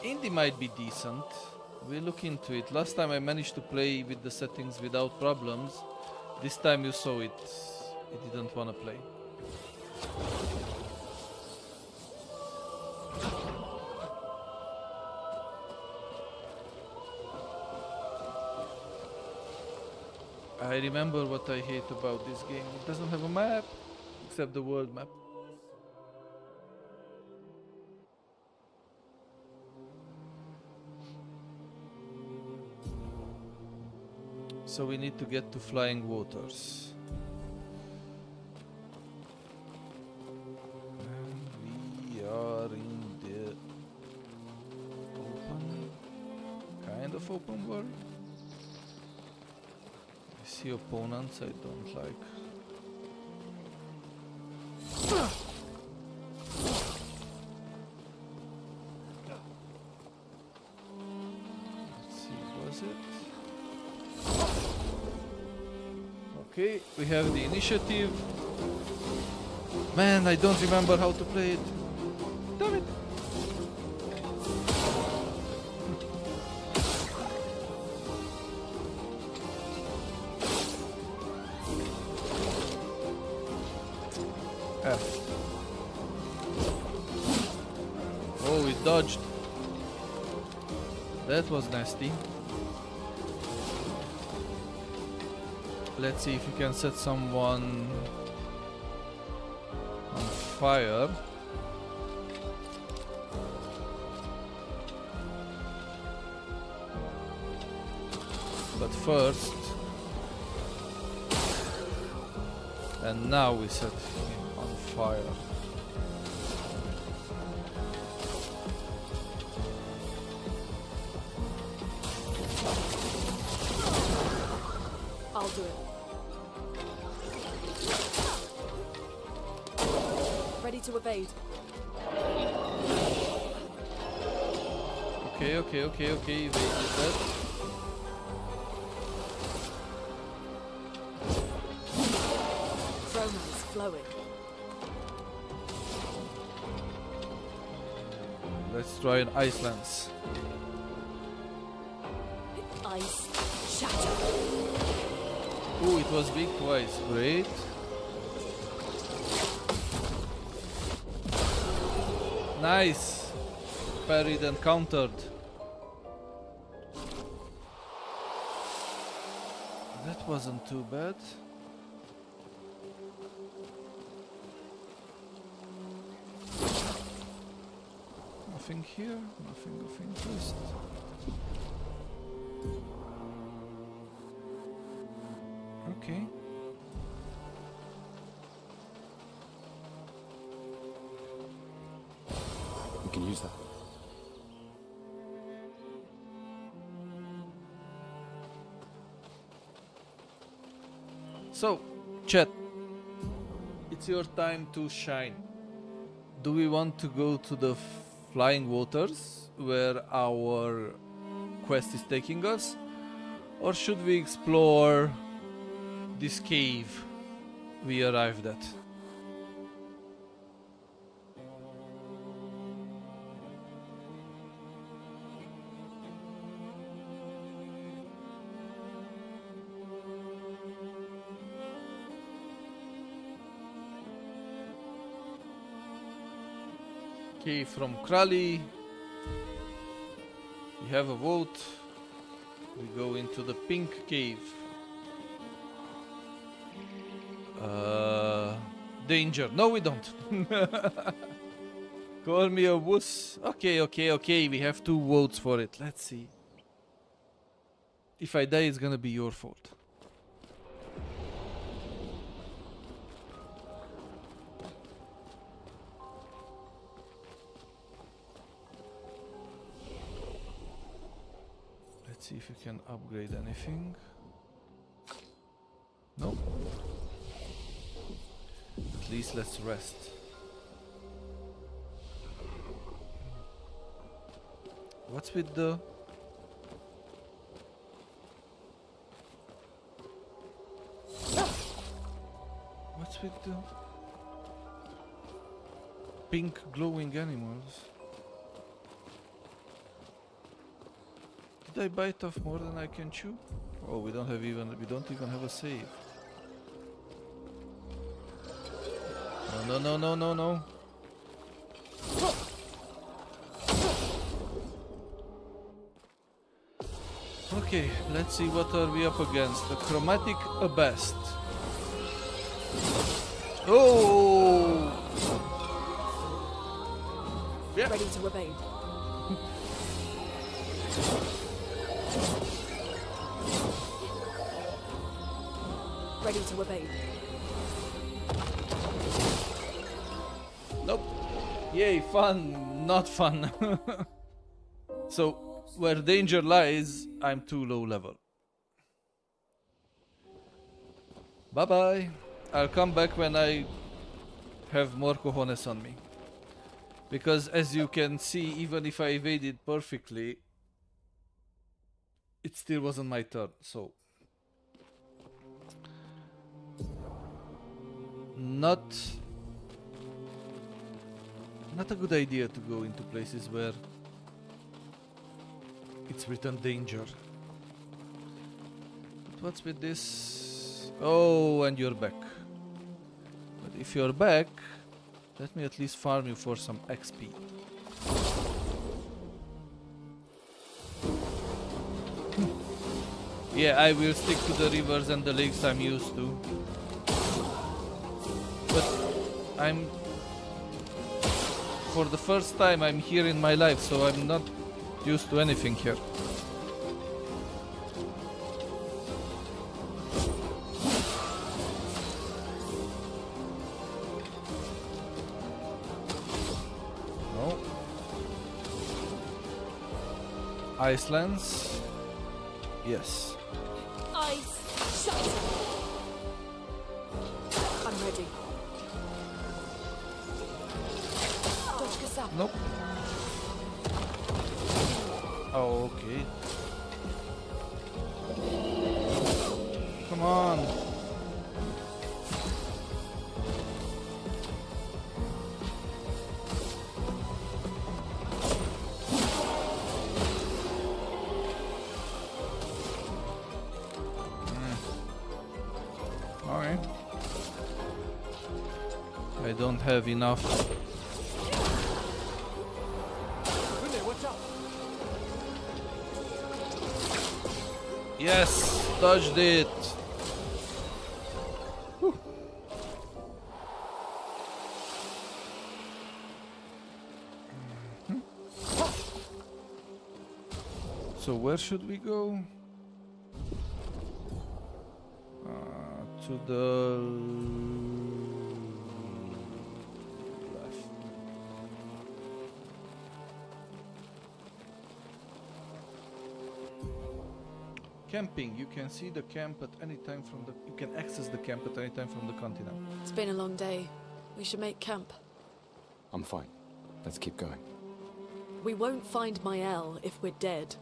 Indie might be decent. We'll look into it. Last time I managed to play with the settings without problems. This time you saw it. It didn't want to play. I remember what I hate about this game. It doesn't have a map, except the world map. So we need to get to flying waters. And we are in the open, kind of open world. I see opponents I don't like. Let's see, was it? Okay, we have the initiative. Man, I don't remember how to play it. Damn it! F. Oh, it dodged. That was nasty. Let's see if we can set someone on fire. But first, and now we set him on fire. I'll do it. Ready to evade. Okay, evaded that. Romance flowing. Let's try an ice lance. Ice shatter. Ooh, it was big twice. Great. Nice. Parried and countered. That wasn't too bad. Nothing here, nothing of interest. Okay. We can use that. So, chat, it's your time to shine. Do we want to go to the flying waters where our quest is taking us, or should we explore this cave we arrived at? Okay, from Krali, we have a vote. We go into the pink cave. Danger. No, we don't. Call me a wuss. Okay. We have 2 votes for it. Let's see. If I die, it's gonna be your fault. Let's see if you can upgrade anything. No. At least let's rest. What's with the... What's with the pink glowing animals? Did I bite off more than I can chew? Oh, we don't even have a save. No. Okay, let's see what are we up against. The chromatic abest. Oh! Yeah. Ready to evade. Ready to evade. Nope. Yay, fun, not fun. So, where danger lies, I'm too low level. Bye bye. I'll come back when I have more cojones on me. Because as you can see, even if I evaded perfectly, it still wasn't my turn, so... Not a good idea to go into places where it's written danger. But what's with this? Oh, and you're back. But if you're back, let me at least farm you for some XP. Yeah, I will stick to the rivers and the lakes I'm used to. But I'm... For the first time I'm here in my life, so I'm not used to anything here. No. Icelands. Yes. Ice shut. I'm ready. Nope. Oh, okay. Come on. Alright. I don't have enough. Yes, dodged it. Whew. So where should we go? To the left. Camping. You can see the camp at any time from the. You can access the camp at any time from the continent. It's been a long day. We should make camp. I'm fine. Let's keep going. We won't find Mael if we're dead.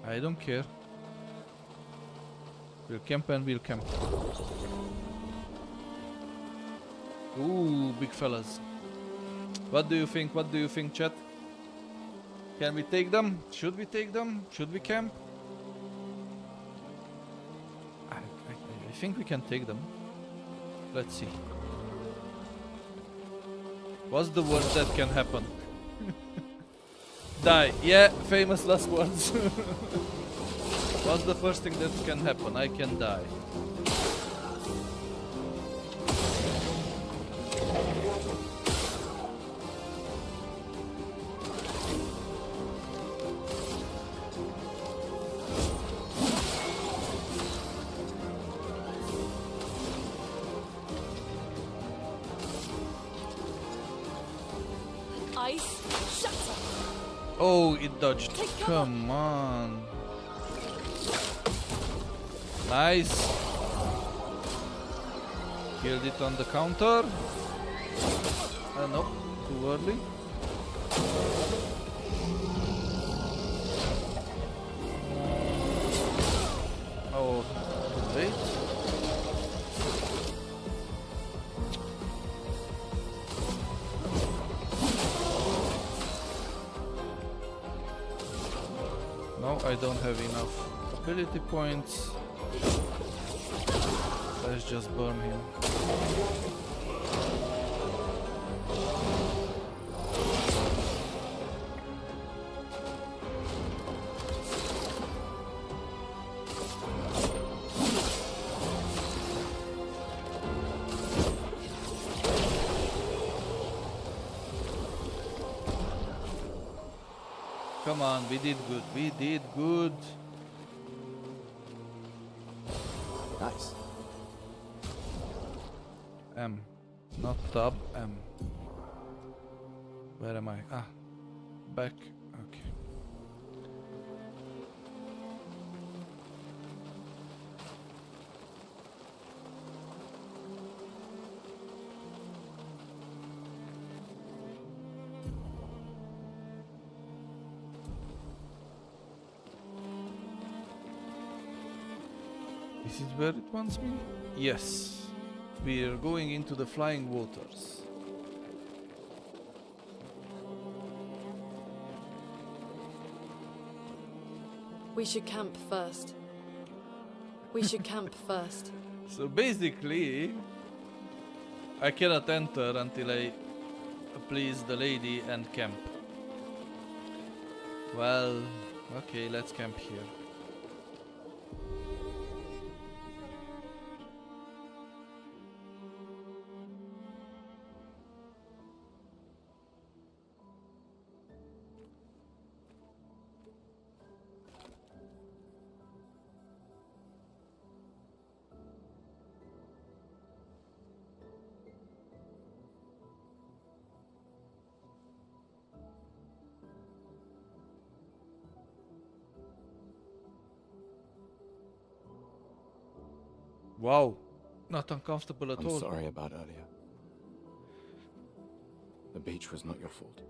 I don't care. We'll camp and we'll camp. Ooh, big fellas. What do you think? What do you think, chat? Can we take them? Should we take them? Should we camp? I think we can take them. Let's see. What's the worst that can happen? Die. Yeah, famous last words. What's the first thing that can happen? I can die. Ice, shatter. Oh, it dodged. Come on. Nice. Killed it on the counter. Nope, too early. Oh, too late. No, I don't have enough ability points. Let's just burn him. Come on, we did good. We did good. Nice. M. Not tab, M. Where am I? Ah. Back. Okay. This is where it wants me? Yes. We're going into the flying waters. We should camp first. We should camp first. So basically, I cannot enter until I please the lady and camp. Well, okay, let's camp here. Wow, not uncomfortable at all. I'm sorry about earlier. The beach was not your fault.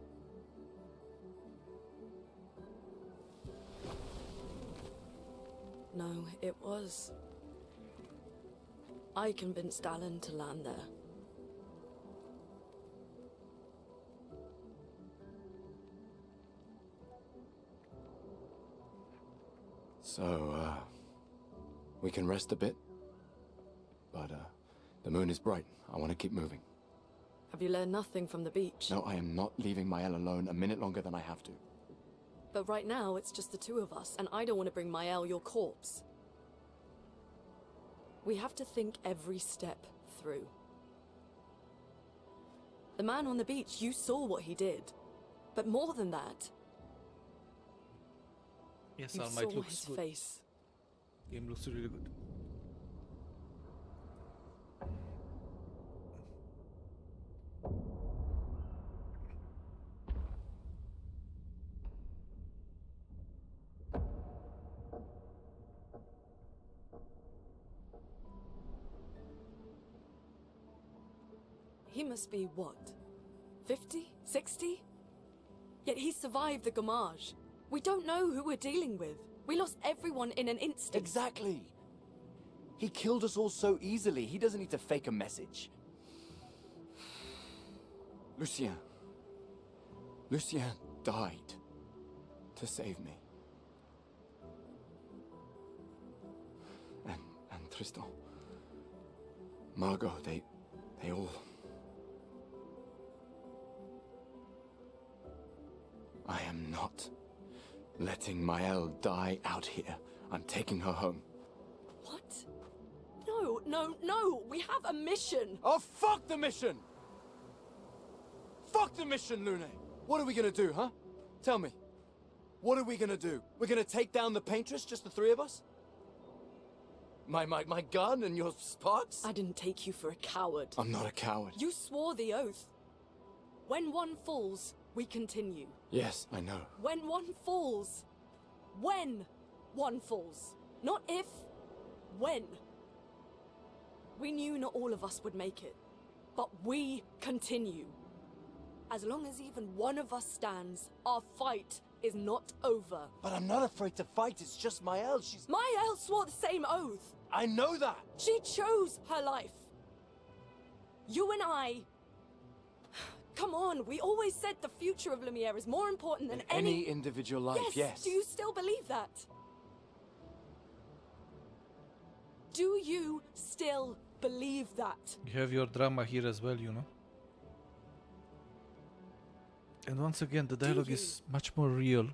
No, it was. I convinced Alan to land there. So, we can rest a bit? But, the moon is bright. I want to keep moving. Have you learned nothing from the beach? No, I am not leaving Mael alone a minute longer than I have to. But right now, it's just the two of us, and I don't want to bring Mael your corpse. We have to think every step through. The man on the beach, you saw what he did. But more than that, Yes, you All saw Might looks his good. face. Game looks really good. He must be what? 50? 60? Yet he survived the Gamage. We don't know who we're dealing with. We lost everyone in an instant. Exactly. He killed us all so easily. He doesn't need to fake a message. Lucien. Lucien died to save me. And Tristan. Margot, they all... I am not letting Mael die out here. I'm taking her home. What? No, no, no! We have a mission! Oh, fuck the mission! Fuck the mission, Lune! What are we gonna do, huh? Tell me. What are we gonna do? We're gonna take down the paintress, just the three of us? My gun and your sparks? I didn't take you for a coward. I'm not a coward. You swore the oath. When one falls, we continue. Yes, I know. When one falls. When one falls. Not if. When. We knew not all of us would make it. But we continue. As long as even one of us stands, our fight is not over. But I'm not afraid to fight, it's just Mael, she's... Mael swore the same oath. I know that! She chose her life. You and I... Come on, we always said the future of Lumiere is more important than any individual life, yes. Do you still believe that? Do you still believe that? You have your drama here as well, you know. And once again, the dialogue is much more real.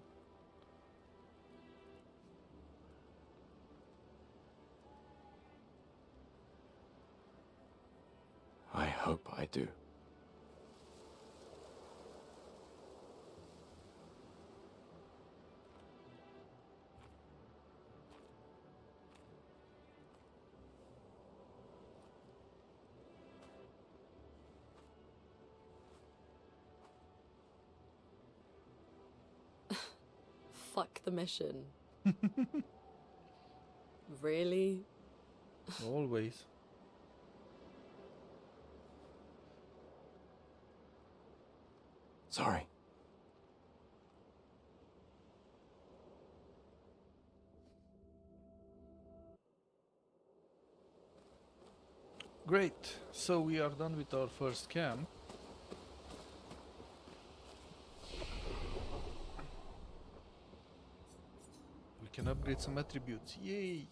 I hope I do. Fuck the mission. Really? Always. Sorry. Great. So we are done with our first camp. We can upgrade some attributes. Yay!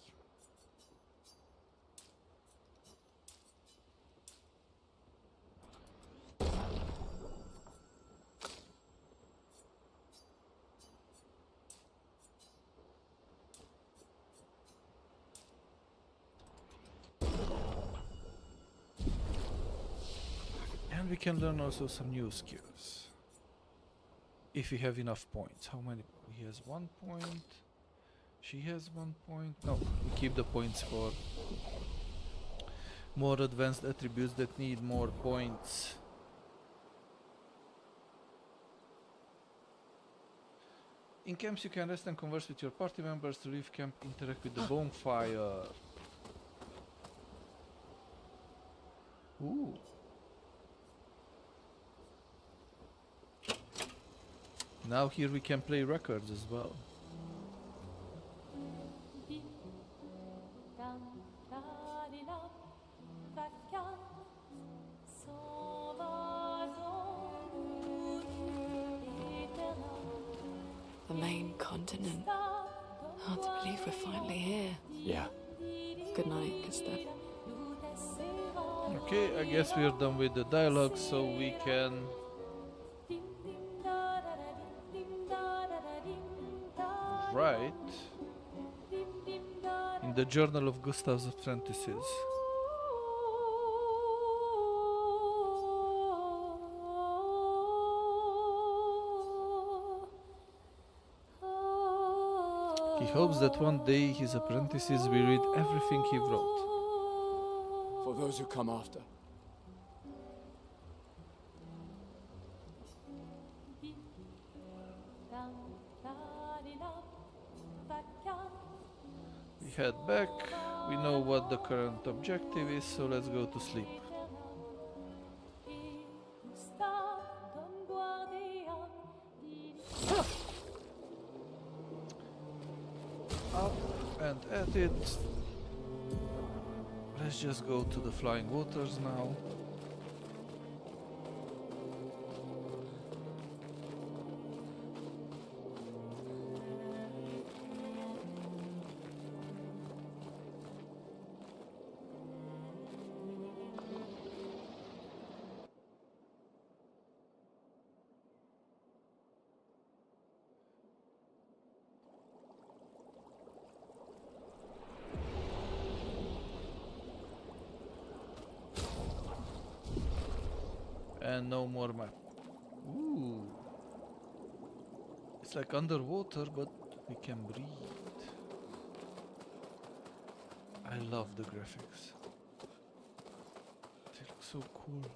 And we can learn also some new skills. If we have enough points. How many? He has 1 point. She has 1 point. No, we keep the points for more advanced attributes that need more points. In camps you can rest and converse with your party members. To leave camp, interact with the bonfire. Ooh. Now here we can play records as well. The main continent. Hard to believe we're finally here. Yeah. Good night, Gustav. Okay, I guess we're done with the dialogue, so we can write in the Journal of Gustav's Apprentices. He hopes that one day his apprentices will read everything he wrote. For those who come after. We head back, we know what the current objective is, so let's go to sleep. Up and at it. Let's just go to the flying waters now. And no more map. Ooh. It's like underwater, but we can breathe. I love the graphics. They look so cool.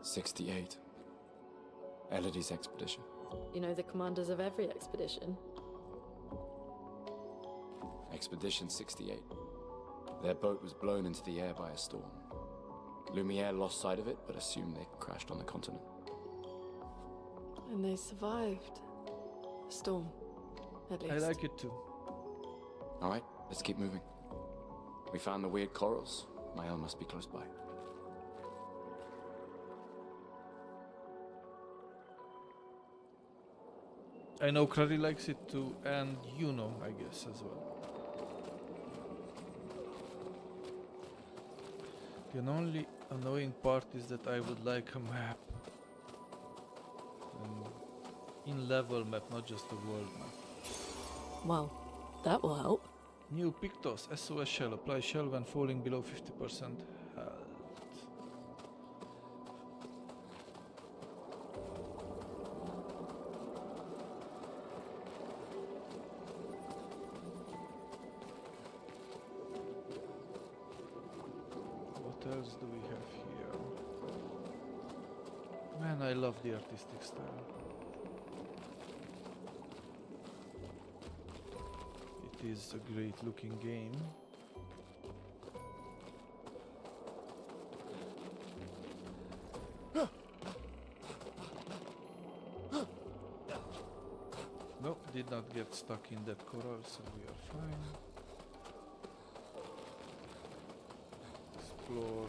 '68. Elodie's expedition. You know the commanders of every expedition. Expedition 68. Their boat was blown into the air by a storm. Lumiere lost sight of it, but assumed they crashed on the continent. And they survived. The storm, at least. I like it too. Alright, let's keep moving. We found the weird corals. Mael must be close by. I know Crary likes it too, and you know, I guess, as well. The only annoying part is that I would like a map. In-level map, not just a world map. Well, that will help. New Pictos, SOS shell. Apply shell when falling below 50% health. What else do we have here? Man, I love the artistic style. It is a great looking game. Nope, did not get stuck in that coral, so we are fine. Explore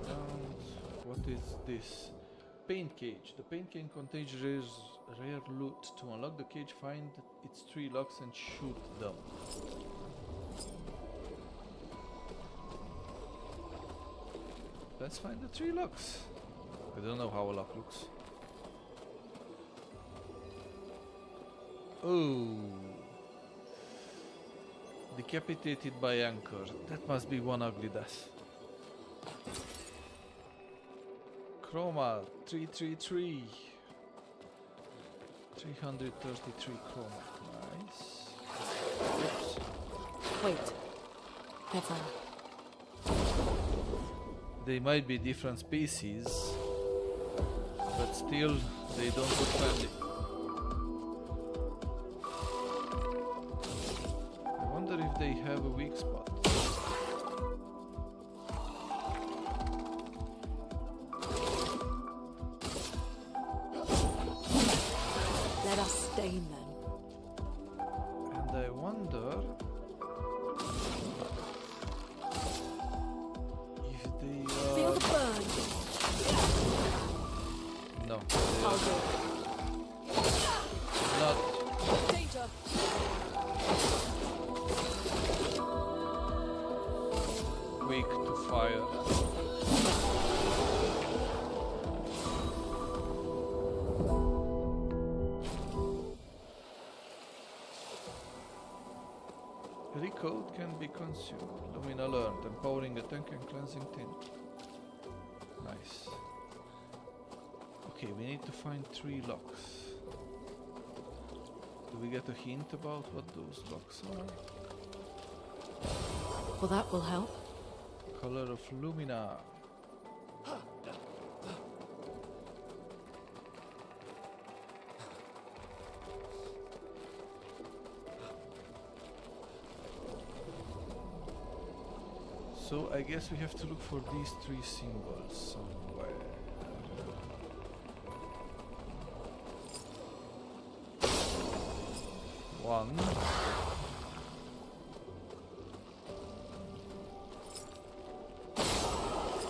around. What is this? Paint cage. The paint cage contains rare loot. To unlock the cage, find its 3 locks and shoot them. Let's find the 3 locks. I don't know how a lock looks. Oh. Decapitated by anchor. That must be one ugly death. Chroma 333. 333 chroma. Nice. Wait. Never. They might be different species, but still they don't look friendly. I wonder if they have a weak spot. Let us stain them. And I wonder if they Feel the burn. No. I'll do it. Not. Danger. Weak to fire. Recode can be consumed. Lumina learned, empowering a tank and cleansing tint. Nice. Okay, we need to find 3 locks. Do we get a hint about what those locks are? Well, that will help. Color of Lumina. So I guess we have to look for these 3 symbols somewhere. One.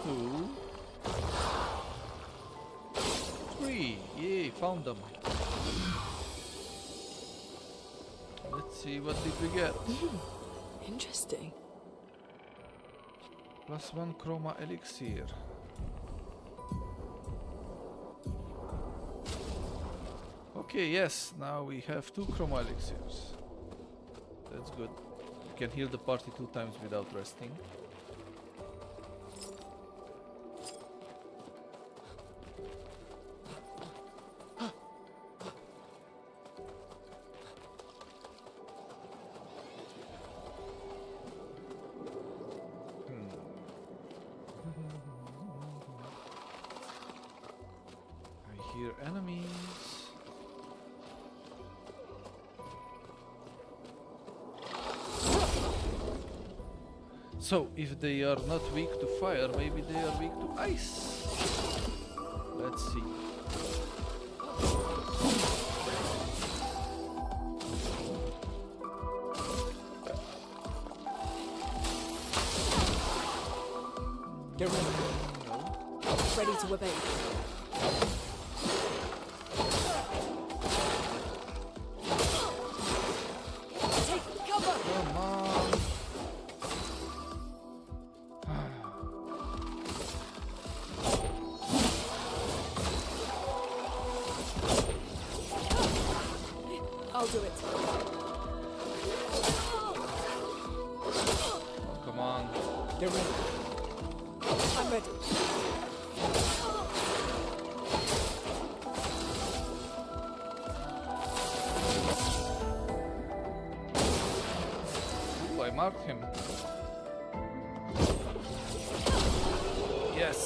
Two. 3. Yay, found them. Let's see, what did we get? Interesting. +1 chroma elixir. Okay, yes, now we have 2 chroma elixirs. That's good. We can heal the party 2 times without resting. I hear enemies. So, if they are not weak to fire, maybe they are weak to ice. Let's see. Get ready. Ready to evade. Take cover! Come on! I'll do it. Oh, come on. Get ready. I'm ready. Ooh, I marked him. Yes.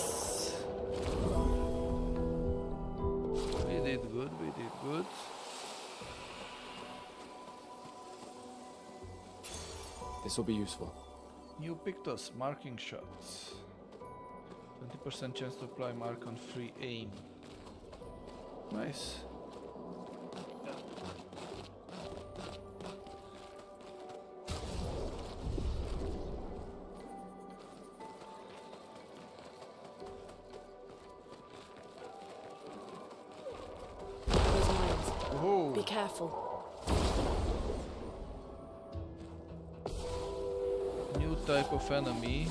We did good, we did good. This will be useful. New Pictos, marking shots. 20% chance to apply mark on free aim. Nice. Those mines. Oh. Be careful. New type of enemy.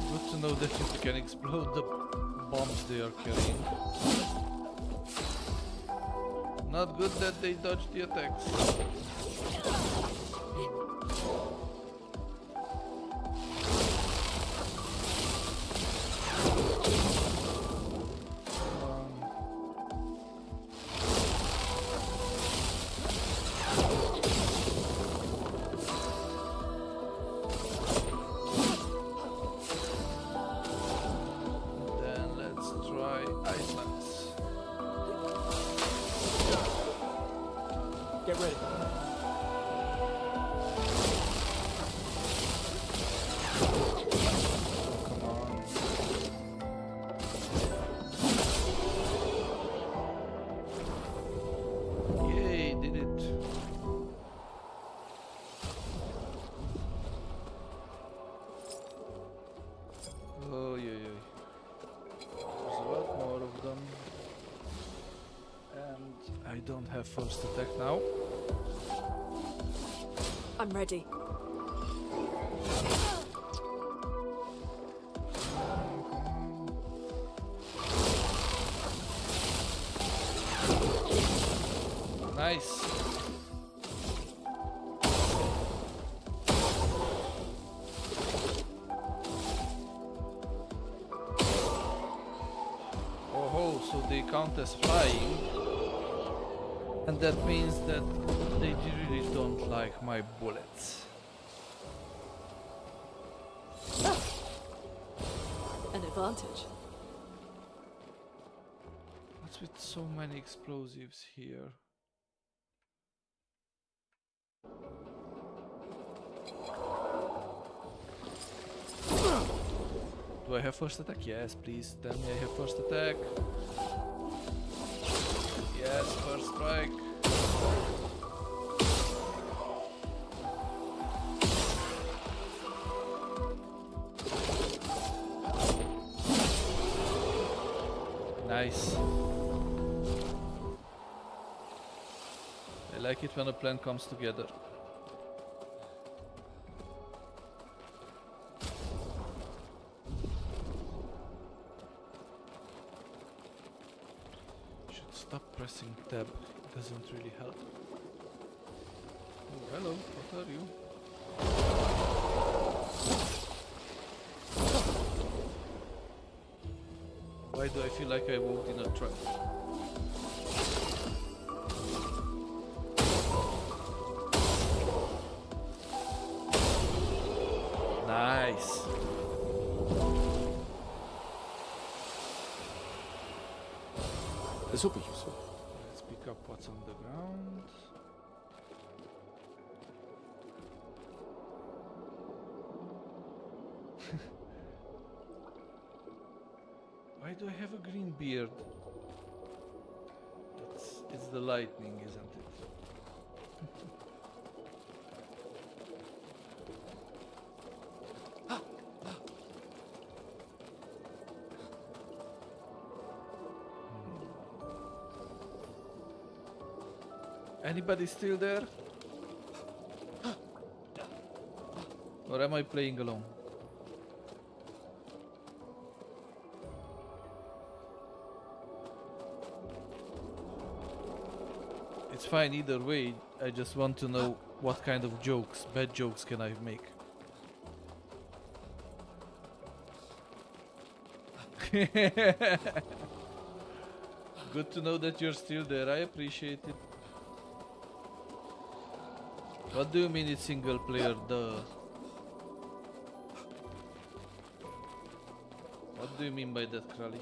Good to know that you can explode the bombs they are carrying. Not good that they dodged the attacks. Get ready. Yay, did it. Oh, yeah, yeah. There's a lot more of them. And I don't have first attack now. I'm ready. Nice. Oh, so they count as flying. And that means that they really don't like my bullets. An advantage. What's with so many explosives here? Do I have first attack? Yes, please. Tell me I have first attack. Yes, first strike. Nice. I like it when a plan comes together. Stop pressing tab, it doesn't really help. Oh, hello, what are you? Why do I feel like I walked in a trap? Nice! This will be useful. Let's pick up what's on the ground. Why do I have a green beard? It's the lightning, isn't it? Anybody still there? Or am I playing alone? It's fine either way, I just want to know what kind of jokes, bad jokes can I make. Good to know that you're still there, I appreciate it. What do you mean it's single player, duh? What do you mean by that, Krali?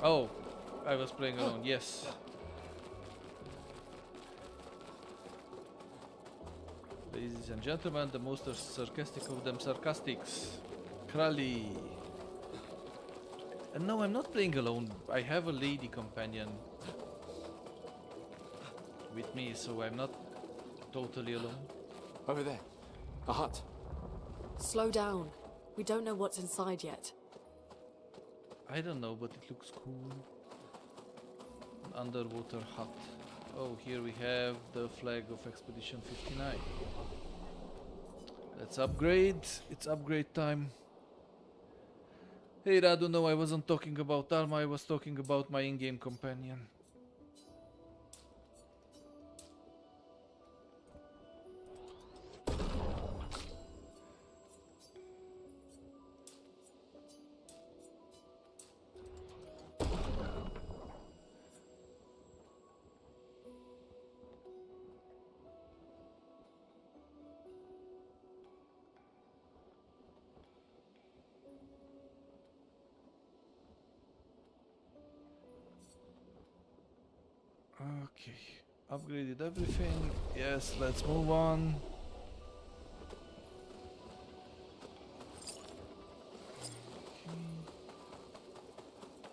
Oh, I was playing alone, yes. Ladies and gentlemen, the most sarcastic of them sarcastics. Krali. And no, I'm not playing alone. I have a lady companion with me, so I'm not totally alone. Over there. A hut. Slow down. We don't know what's inside yet. I don't know, but it looks cool. An underwater hut. Oh, here we have the flag of Expedition 59. Let's upgrade. It's upgrade time. Hey Radu, no, I wasn't talking about Alma, I was talking about my in-game companion. Okay, upgraded everything. Yes, let's move on.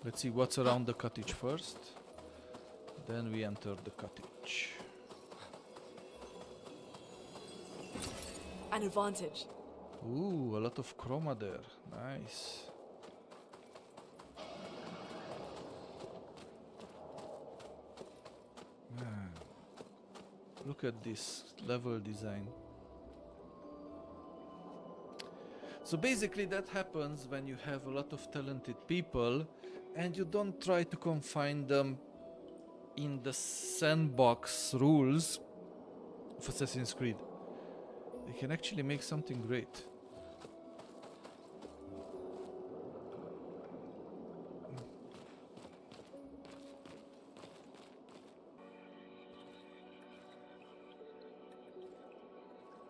Let's see what's around the cottage first. Then we enter the cottage. An advantage. Ooh, a lot of chroma there. Nice. Man, look at this level design. So basically that happens when you have a lot of talented people and you don't try to confine them in the sandbox rules of Assassin's Creed. They can actually make something great.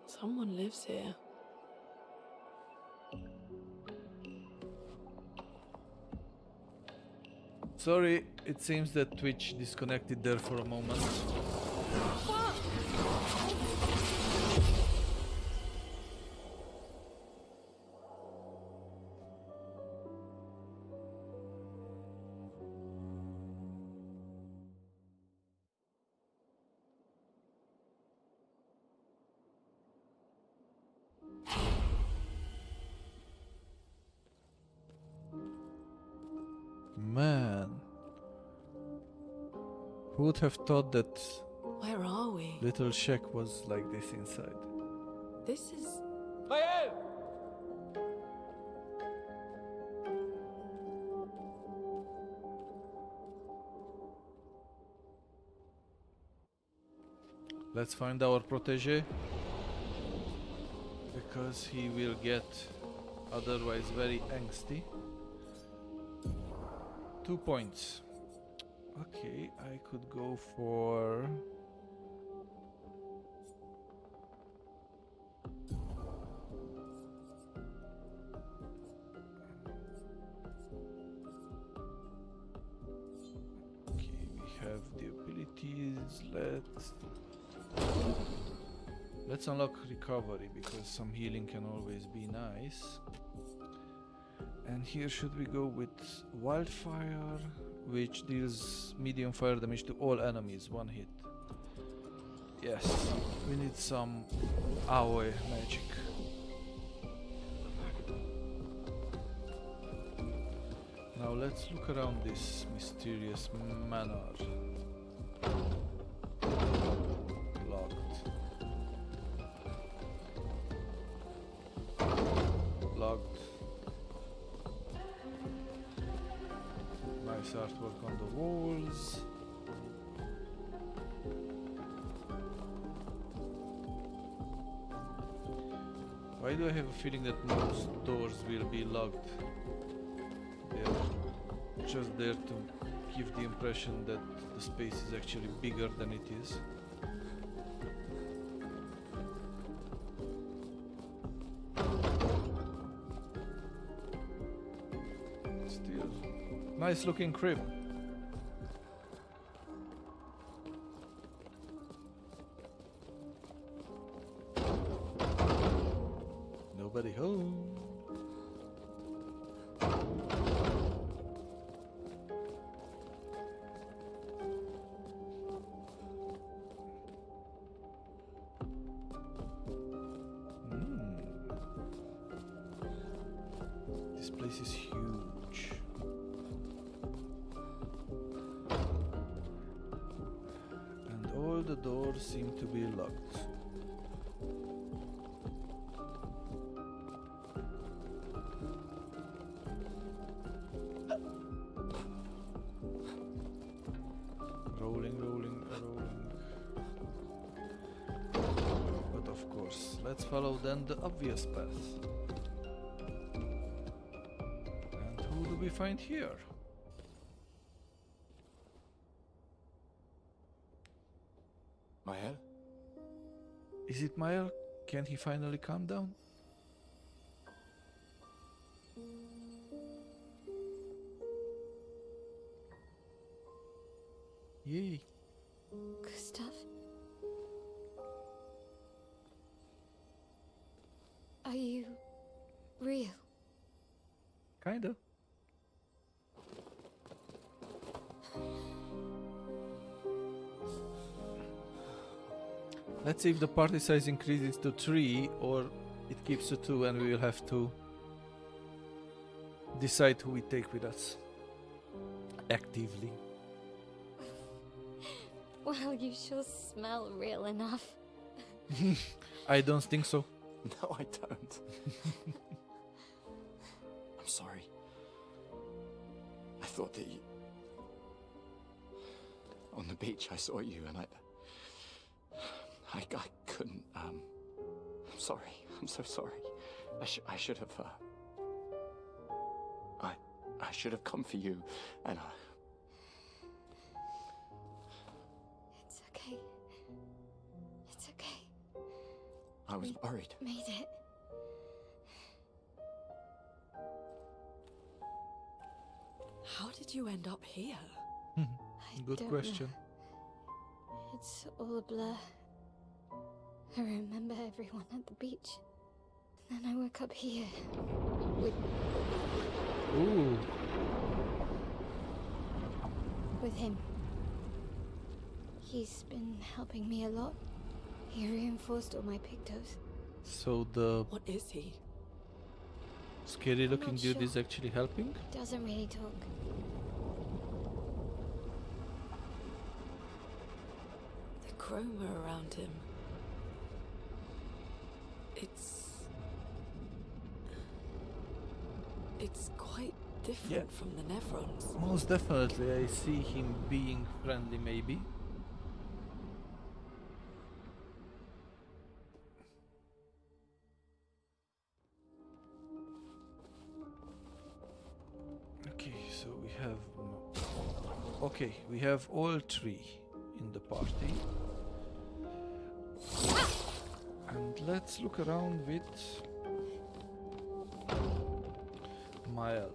Someone lives here. Sorry, it seems that Twitch disconnected there for a moment. Man, who would have thought that Where are we? little shack was like this inside? This is... Mael! Let's find our protege, because he will get otherwise very angsty. 2 points. Okay, I could go for... Okay, we have the abilities. Let's unlock recovery, because some healing can always be nice. And here should we go with wildfire, which deals medium fire damage to all enemies, 1 hit. Yes, we need some AoE magic. Now let's look around this mysterious manor. Locked. Locked. Nice artwork on the walls. Why do I have a feeling that most doors will be locked? They're just there to give the impression that the space is actually bigger than it is. Still, nice looking crib. Nobody home. This place is huge. And all the doors seem to be locked. Rolling, rolling, rolling. But of course, let's follow then the obvious path. And who do we find here? Mael? Is it Mael? Can he finally calm down? Yay. Gustav? Are you real? Kinda. Let's see if the party size increases to 3 or it keeps to 2 and we will have to decide who we take with us. Actively. Well, you sure smell real enough. I don't think so. No, I don't. I'm sorry. I thought that you... On the beach, I saw you and I couldn't, I'm sorry. I'm so sorry. I should have, I should have come for you, and It's okay. It's okay. I was worried. Made it. How did you end up here? Good don't question. know. It's all a blur. I remember everyone at the beach. Then I woke up here. Ooh. With him. He's been helping me a lot. He reinforced all my pictos. So the What is he? scary looking not dude sure. is actually helping? Doesn't really talk. The chroma around him. It's quite different from the Nevrons. Most definitely, I see him being friendly, maybe. Okay, so we have... Okay, we have all 3 in the party. And let's look around with... Mile.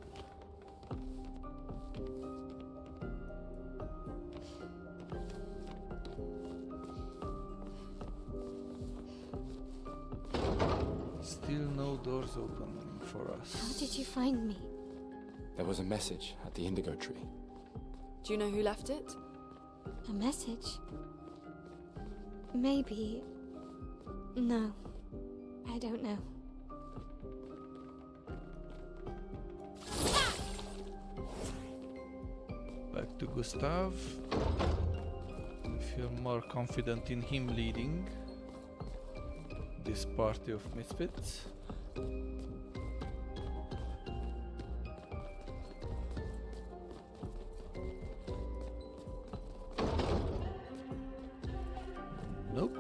Still no doors open for us. How did you find me? There was a message at the indigo tree. Do you know who left it? A message? Maybe. No. I don't know. Back to Gustav. If you're more confident in him leading this party of misfits. Nope.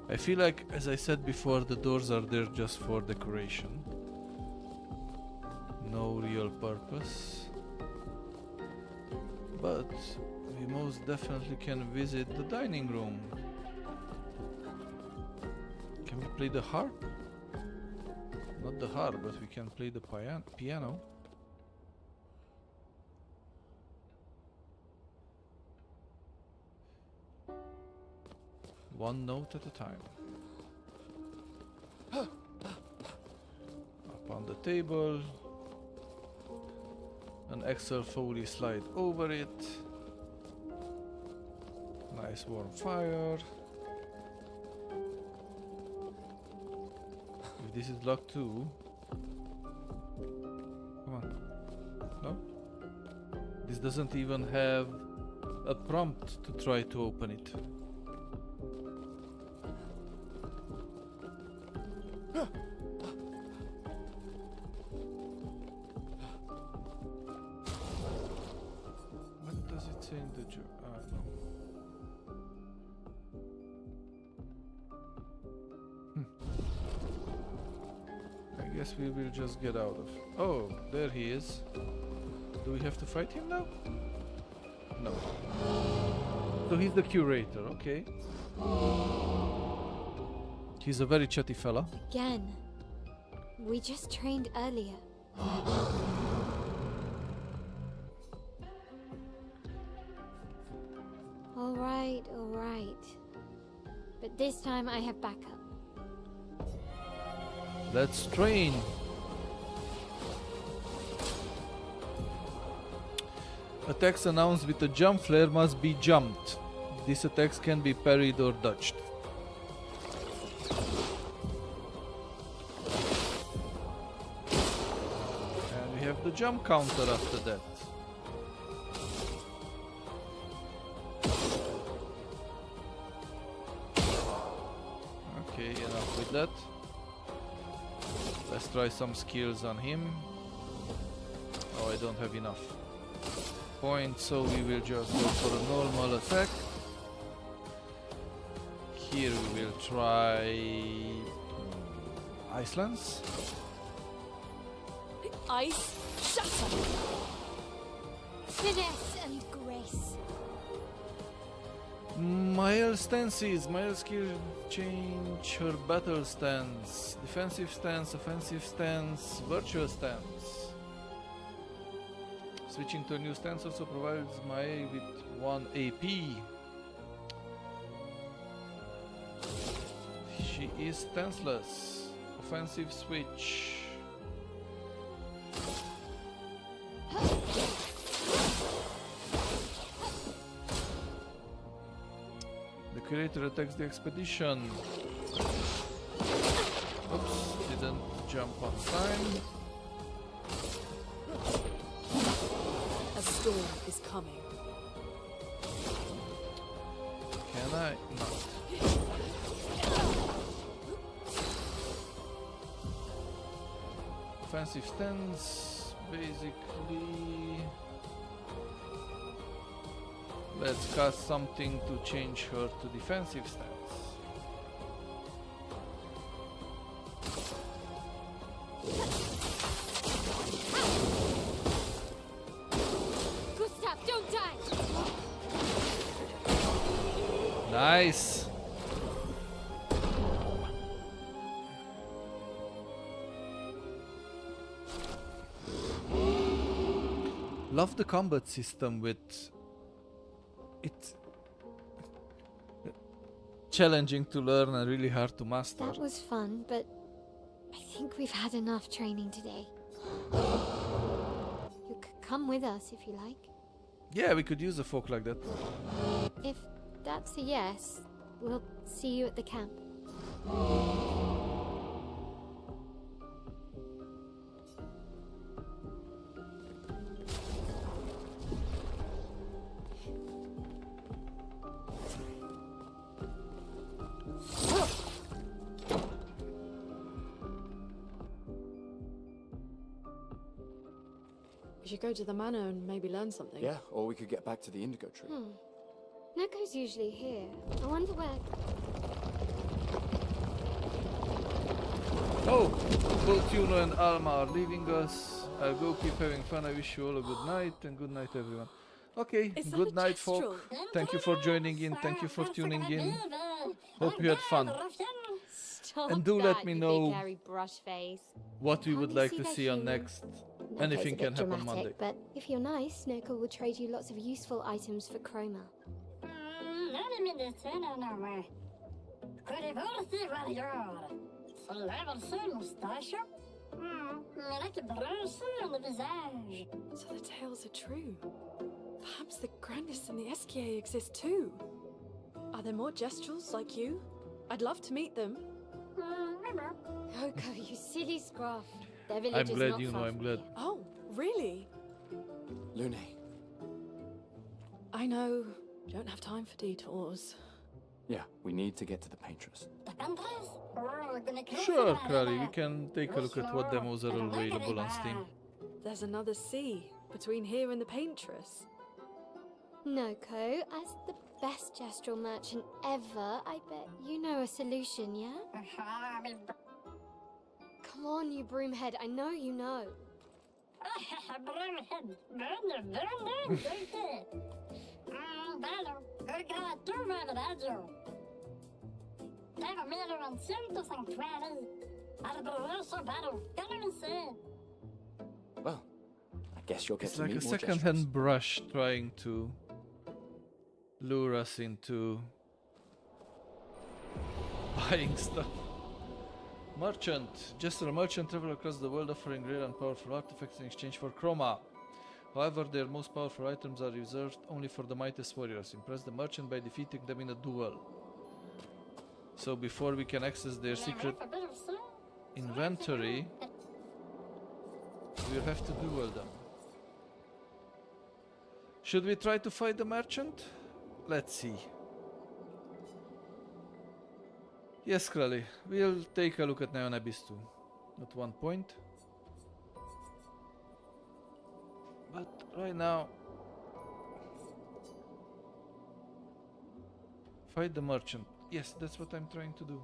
I feel like, as I said before, the doors are there just for decoration. No real purpose. But we most definitely can visit the dining room. Can we play the harp? Not the harp, but we can play the piano. One note at a time. Up on the table. An Excel Foley slide over it. Nice warm fire. If this is locked too. Come on. No? This doesn't even have a prompt to try to open it. What does it say in the job? No. I guess we will just get out of. Oh, there he is. Do we have to fight him now? No. So he's the curator, okay. He's a very chatty fella. Again. We just trained earlier. right. But this time I have backup. Let's train. Attacks announced with a jump flare must be jumped. These attacks can be parried or dodged. And we have the jump counter after that. Okay, enough with that. Let's try some skills on him. Oh, I don't have enough points, so we will just go for a normal attack. Here we will try Ice Lance. Ice shatter. Finesse and grace. Mael stances. Mael skill change her battle stance. Defensive stance, offensive stance, virtual stance. Switching to a new stance also provides Mael with 1 AP. She is stanceless. Offensive switch. The curator attacks the expedition. Oops, didn't jump on time. A storm is coming. Can I? Not. Offensive stance, basically. Let's cast something to change her to defensive stance. Gustav, don't die! Nice! Love the combat system with it. Challenging to learn and really hard to master. That was fun, but I think we've had enough training today. You could come with us if you like. Yeah, we could use a folk like that. If that's a yes, we'll see you at the camp. We should go to the manor and maybe learn something. Yeah, or we could get back to the indigo tree. Neko's usually here. I wonder where... Oh! Both Juno and Alma are leaving us. I'll go keep having fun. I wish you all a good night and good night everyone. Okay, Is that good a night kestrel? folk. Thank you for joining in. Thank you for tuning in. Hope you had fun. Stop And do that, let me you know big hairy brush face. what we would like to their see on humour. next. Neko's Anything a bit can happen dramatic, Monday. But if you're nice, Neko will trade you lots of useful items for chroma. So the tales are true. Perhaps the Grandis and the SKA exist too. Are there more Gestrels like you? I'd love to meet them. Oko, you silly scruff. Their village I'm is glad not you know, far I'm from glad. here. Oh, really? Lune, I know. Don't have time for detours. yeah, we need to get to the paintress. Sure, Crowley, we can take a look at what demos are available on Steam. There's another sea between here and the paintress. Noko, as the best gestural merchant ever, I bet you know a solution, yeah? Come on, you broomhead, I know you know. Well, I guess you'll get It's to like meet a more second-hand brush trying to lure us into buying stuff. Merchant. Just a merchant travel across the world offering rare and powerful artifacts in exchange for chroma. However, their most powerful items are reserved only for the mightiest warriors. Impress the merchant by defeating them in a duel. So before we can access their secret inventory, we'll have to duel them. Should we try to fight the merchant? Let's see. Yes, Krali, we'll take a look at Neon Abyss too, at one point. But right now, fight the merchant. Yes, that's what I'm trying to do.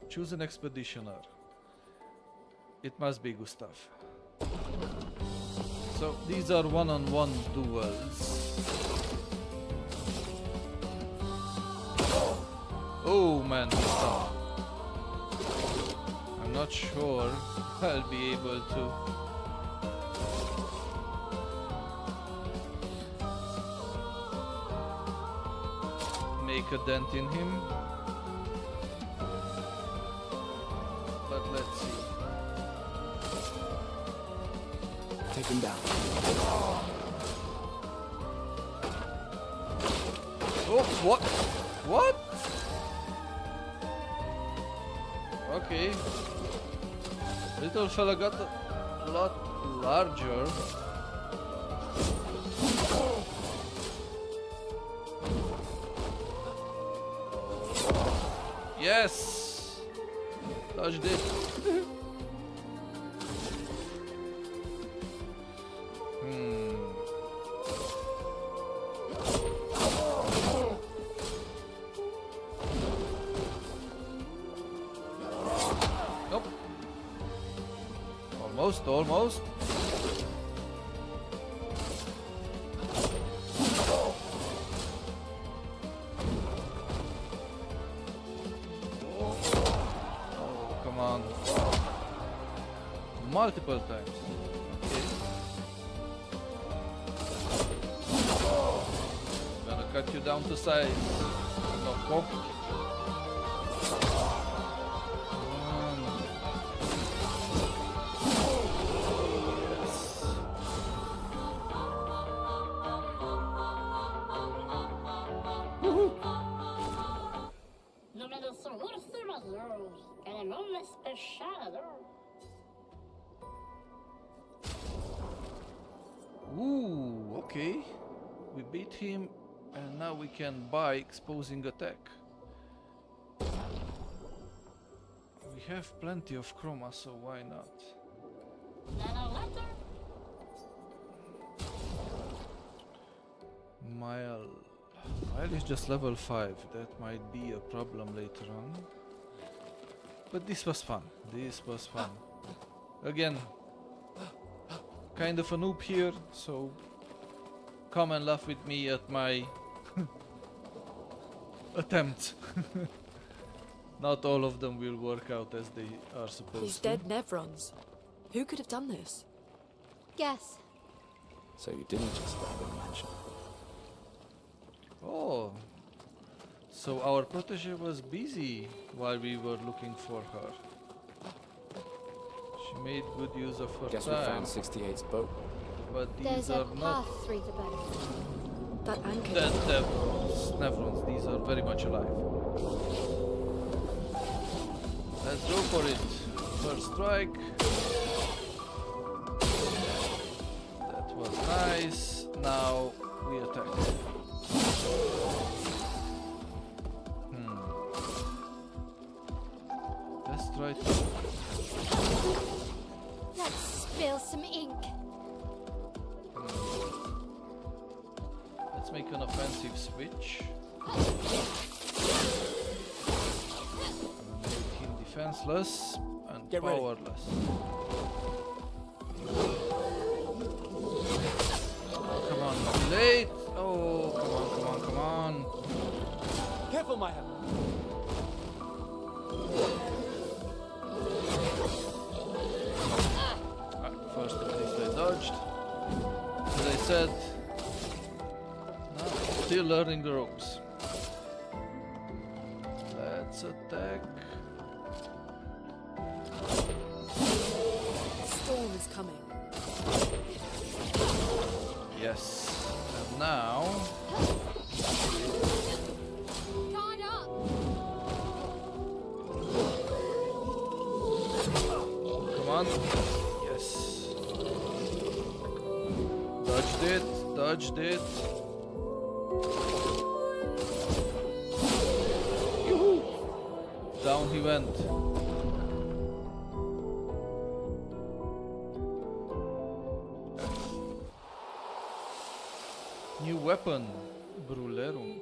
Choose an expeditioner. It must be Gustav. So these are one-on-one duels. Oh man, Gustav. I'm not sure I'll be able to. Make a dent in him. But let's see. Take him down. Oh, what? What? Okay. Little fella got a lot larger. Yes! Dodged it. Nope. Almost. Multiple times. Okay. Gonna cut you down to size. No pop. Ooh, okay. We beat him and now we can buy exposing attack. We have plenty of chroma, so why not? Mile is just level 5. That might be a problem later on. But this was fun. Again, kind of a noob here, so come and laugh with me at my attempt. Not all of them will work out as they are supposed These to. dead Nevrons. Who could have done this? Guess. So you didn't just grab a mansion. Oh, so our protege was busy while we were looking for her. She made good use of her Guess time. we found 68's boat. But these There's are a not path through the boat. That anchor. dead Nevrons. These are very much alive. Let's go for it. First strike. That was nice. Now we attack. Let's try to... Let's spill some ink. Let's make an offensive switch. Make him defenseless and Get ready. powerless. Come on, late! Oh, come on. Careful, Maya. First at least I dodged. As I said, now Still learning the ropes. Let's attack. Storm is coming. Yes. And now. Come on. Yes. Dodged it. Dodged it. Down he went. New weapon, Brulerum.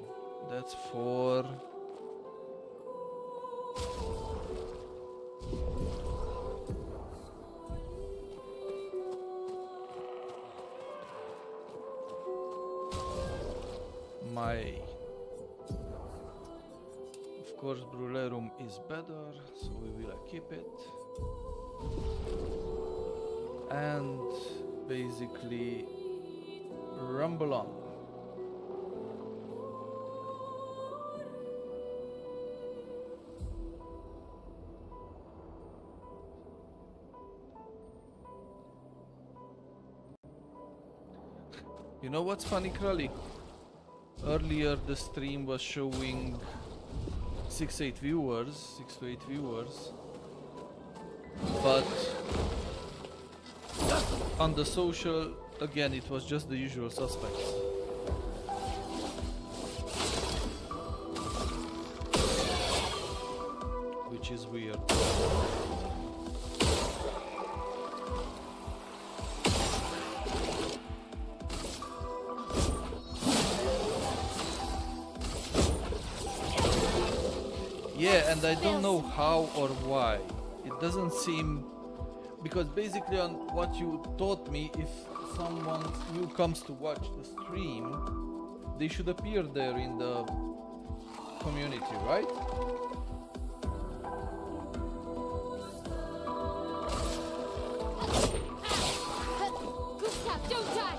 That's for my. Of course, Brulerum is better, so we will keep it. And basically rumble on. You know what's funny, Crowley? Earlier the stream was showing 6 to 8 viewers, but on the social, again, it was just the usual suspects. Which is weird. Yeah, and I don't know how or why. It doesn't seem... Because basically on what you taught me, if someone new comes to watch the stream, they should appear there in the community, right? Gustav, don't die!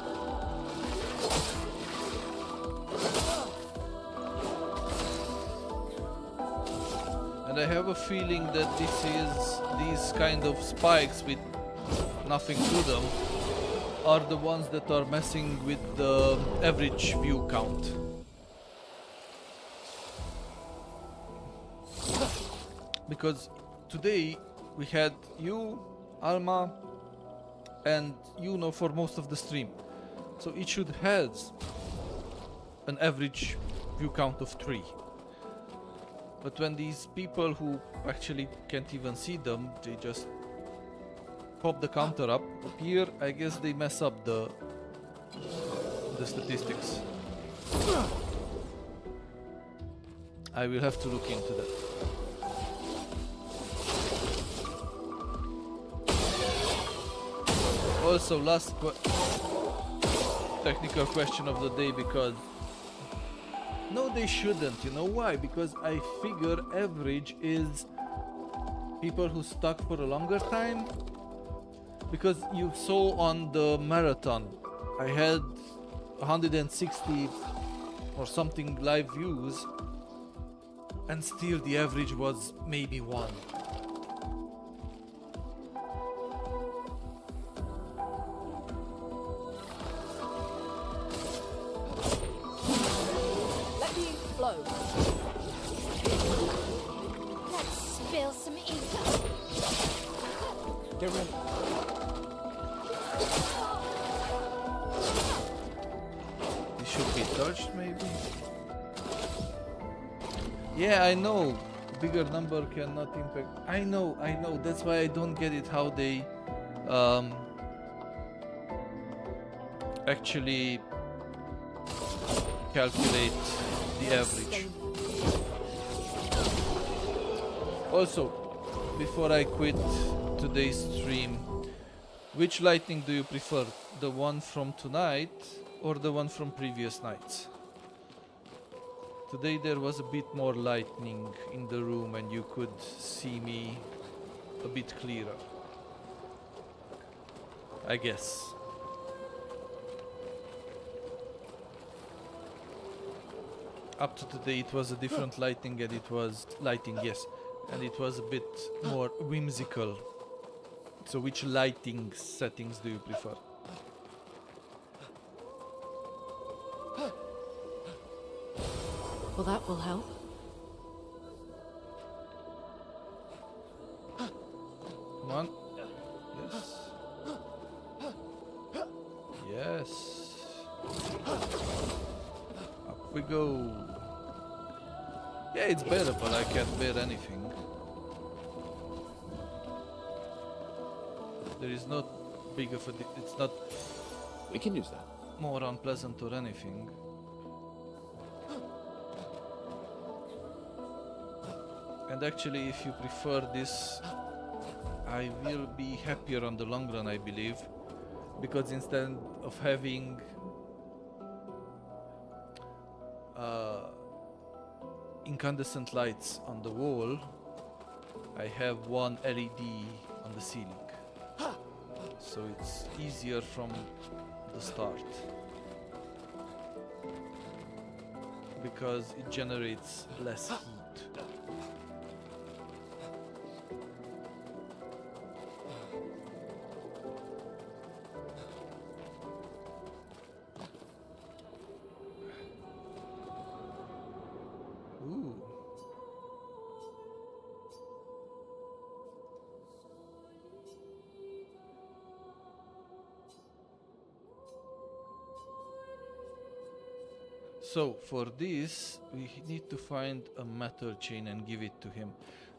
And I have a feeling that these kind of spikes with nothing to them are the ones that are messing with the average view count. Because today we had you, Alma, and Yuno for most of the stream. So it should have an average view count of 3. But when these people who actually can't even see them, they just pop the counter up, appear, I guess they mess up the statistics. I will have to look into that. Also, last technical question of the day, because no, they shouldn't. You know why? Because I figure average is people who stuck for a longer time. Because you saw on the marathon, I had 160 or something live views, and still the average was maybe 1. Let's spill some ink. Get ready. It should be touched, maybe? Yeah, I know. Bigger number cannot impact. I know. That's why I don't get it how they actually calculate the average. Also, before I quit today's stream, which lightning do you prefer? The one from tonight or the one from previous nights? Today there was a bit more lightning in the room and you could see me a bit clearer, I guess. Up to today it was a different lighting, and it was lighting, yes, and it was a bit more whimsical. So which lighting settings do you prefer? Well, that will help. Come on. Yes. Yes. Up we go. Yeah, it's bearable. I can't bear anything. There is not big of a... It's not... We can use that. More unpleasant or anything. And actually, if you prefer this, I will be happier on the long run, I believe. Because instead of having incandescent lights on the wall, I have one LED on the ceiling. So it's easier from the start. Because it generates less heat. Ooh. So for this we need to find a metal chain and give it to him.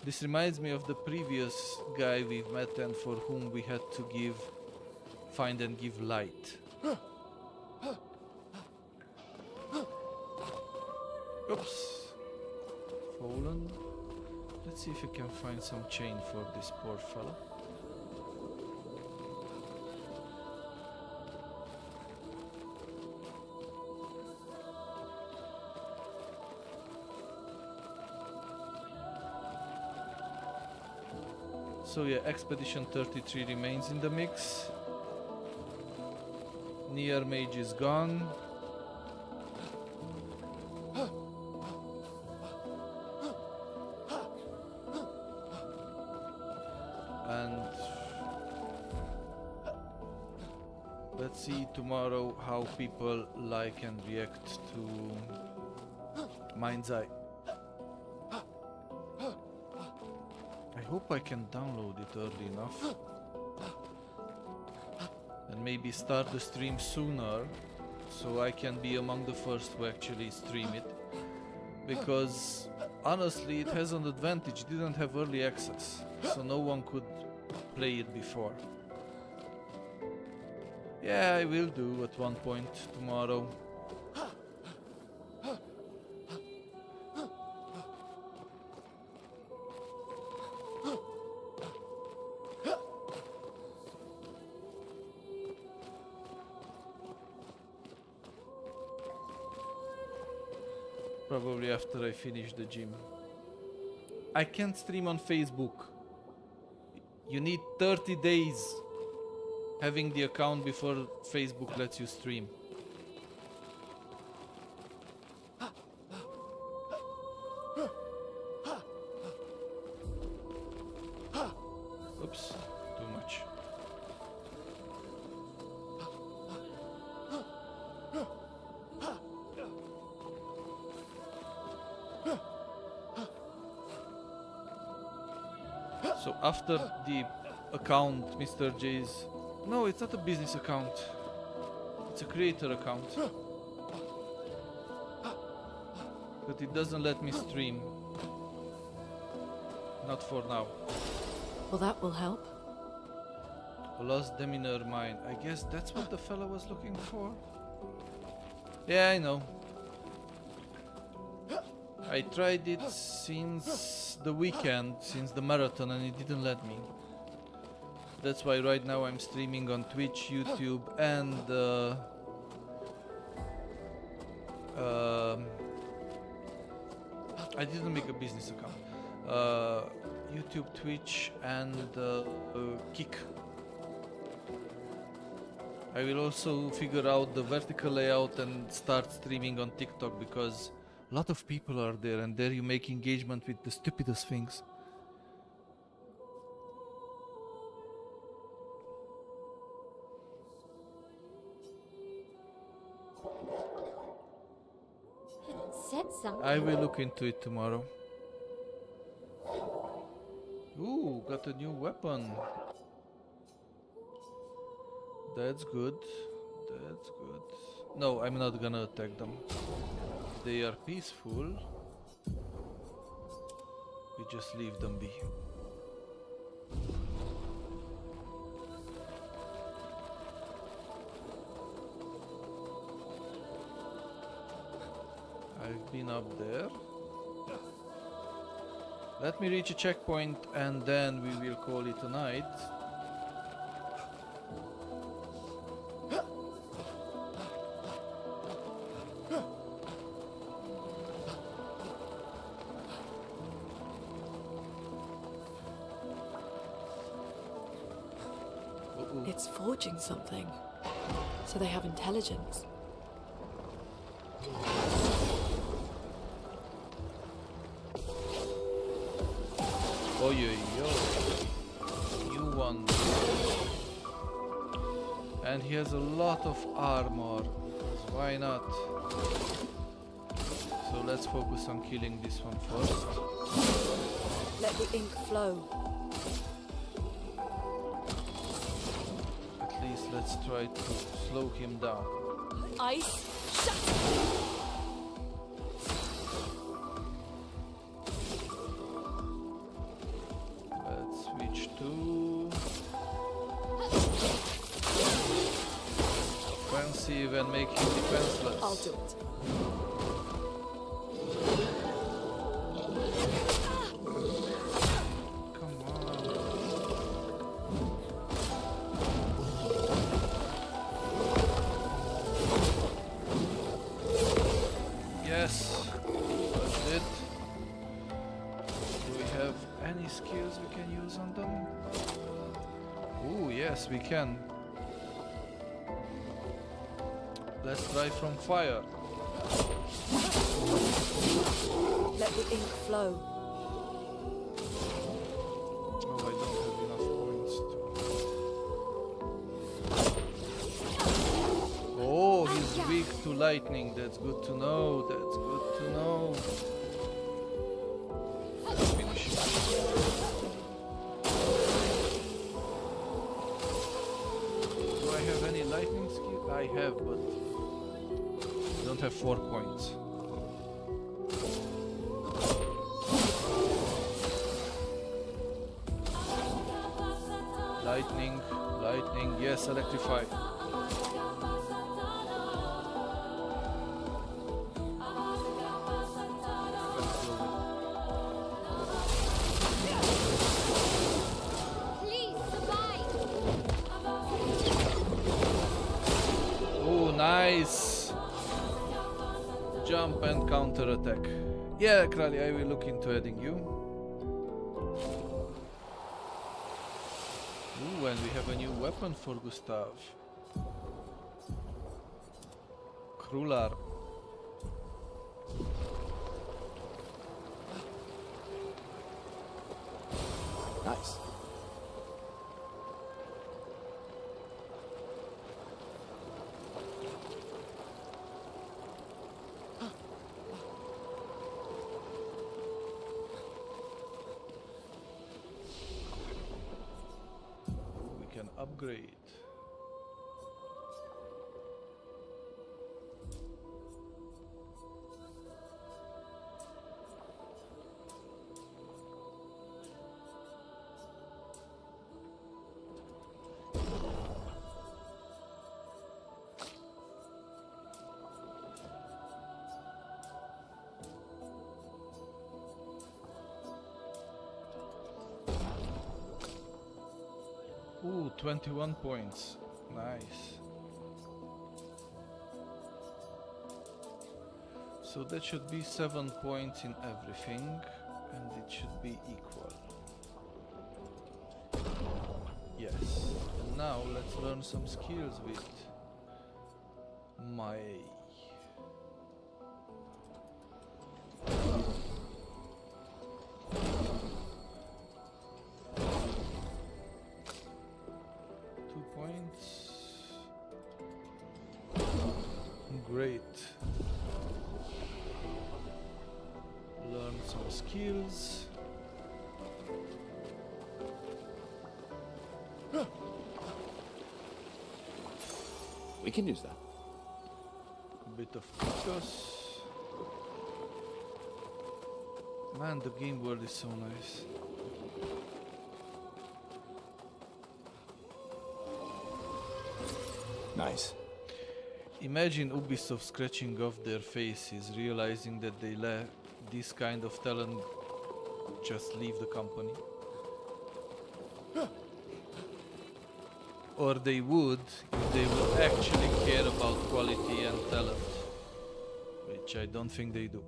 This reminds me of the previous guy we've met and for whom we had to find and give light. Oops. Fallen. Let's see if we can find some chain for this poor fella. So yeah, Expedition 33 remains in the mix. Near Mage is gone. And let's see tomorrow how people like and react to Mind's Eye. I hope I can download it early enough and maybe start the stream sooner so I can be among the first to actually stream it, because honestly it has an advantage. It didn't have early access, so no one could play it before. Yeah, I will do at one point tomorrow. Probably after I finish the gym. I can't stream on Facebook. You need 30 days having the account before Facebook lets you stream. Oops, too much. So after the account, Mr.Jay's... No, it's not a business account. It's a creator account. But it doesn't let me stream. Not for now. Well, that will help. A lost demeanor mine. I guess that's what the fella was looking for. Yeah, I know. I tried it since the weekend, since the marathon, and it didn't let me. That's why right now I'm streaming on Twitch, YouTube, and I didn't make a business account. YouTube, Twitch, and Kick. I will also figure out the vertical layout and start streaming on TikTok, because A lot of people are there, and there you make engagement with the stupidest things. Said something. I will look into it tomorrow. Ooh, got a new weapon. That's good. That's good. No, I'm not gonna attack them. They are peaceful. We just leave them be. I've been up there. Let me reach a checkpoint and then we will call it a night. It's forging something. So they have intelligence. Oh yo yo. New one. And he has a lot of armor. Because why not? So let's focus on killing this one first. Let the ink flow. At least let's try to slow him down. Ice, shut! Let's switch to offensive and make him defenseless. I'll do it. Come on. Yes, that's it. Do we have any skills we can use on them? Ooh, yes, we can. Let's try from fire. Let the ink flow. Oh, I don't have enough points to... Oh, he's weak to lightning. That's good to know. That's good to know. Finish him. Do I have any lightning skill? I have, but I don't have 4 points. Lightning, lightning, yes, electrify. Please survive. Oh, nice! Jump and counter attack. Yeah, Krali, I will look into adding you. Ooh, and we have a new weapon for Gustav. Krular. Nice. We can upgrade. Ooh, 21 points. Nice. So that should be 7 points in everything, and it should be equal. Yes. And now let's learn some skills with my... Great. Learn some skills. We can use that. A bit of focus. Man, the game world is so nice. Nice. Imagine Ubisoft scratching off their faces, realizing that they let this kind of talent just leave the company. Or they would if they would actually care about quality and talent, which I don't think they do.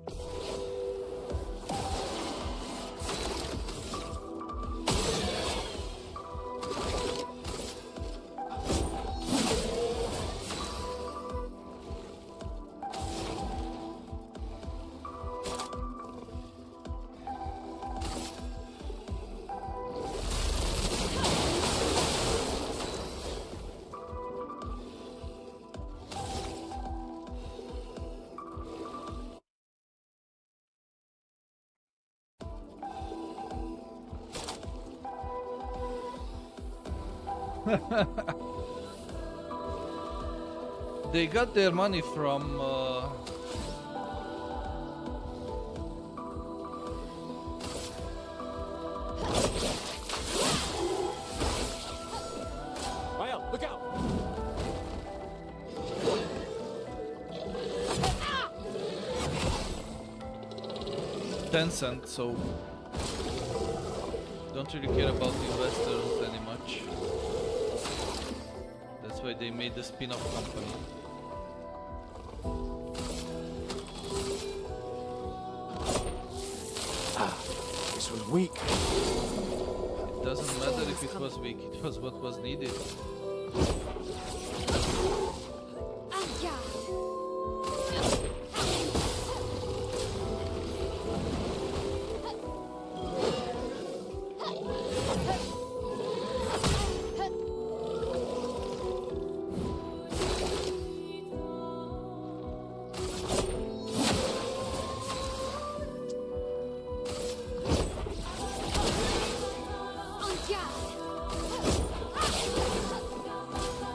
They got their money from Well, look out! Tencent, so don't really care about the investors any much. That's why they made the spin-off company. This was weak. It doesn't matter if it was weak, it was what was needed.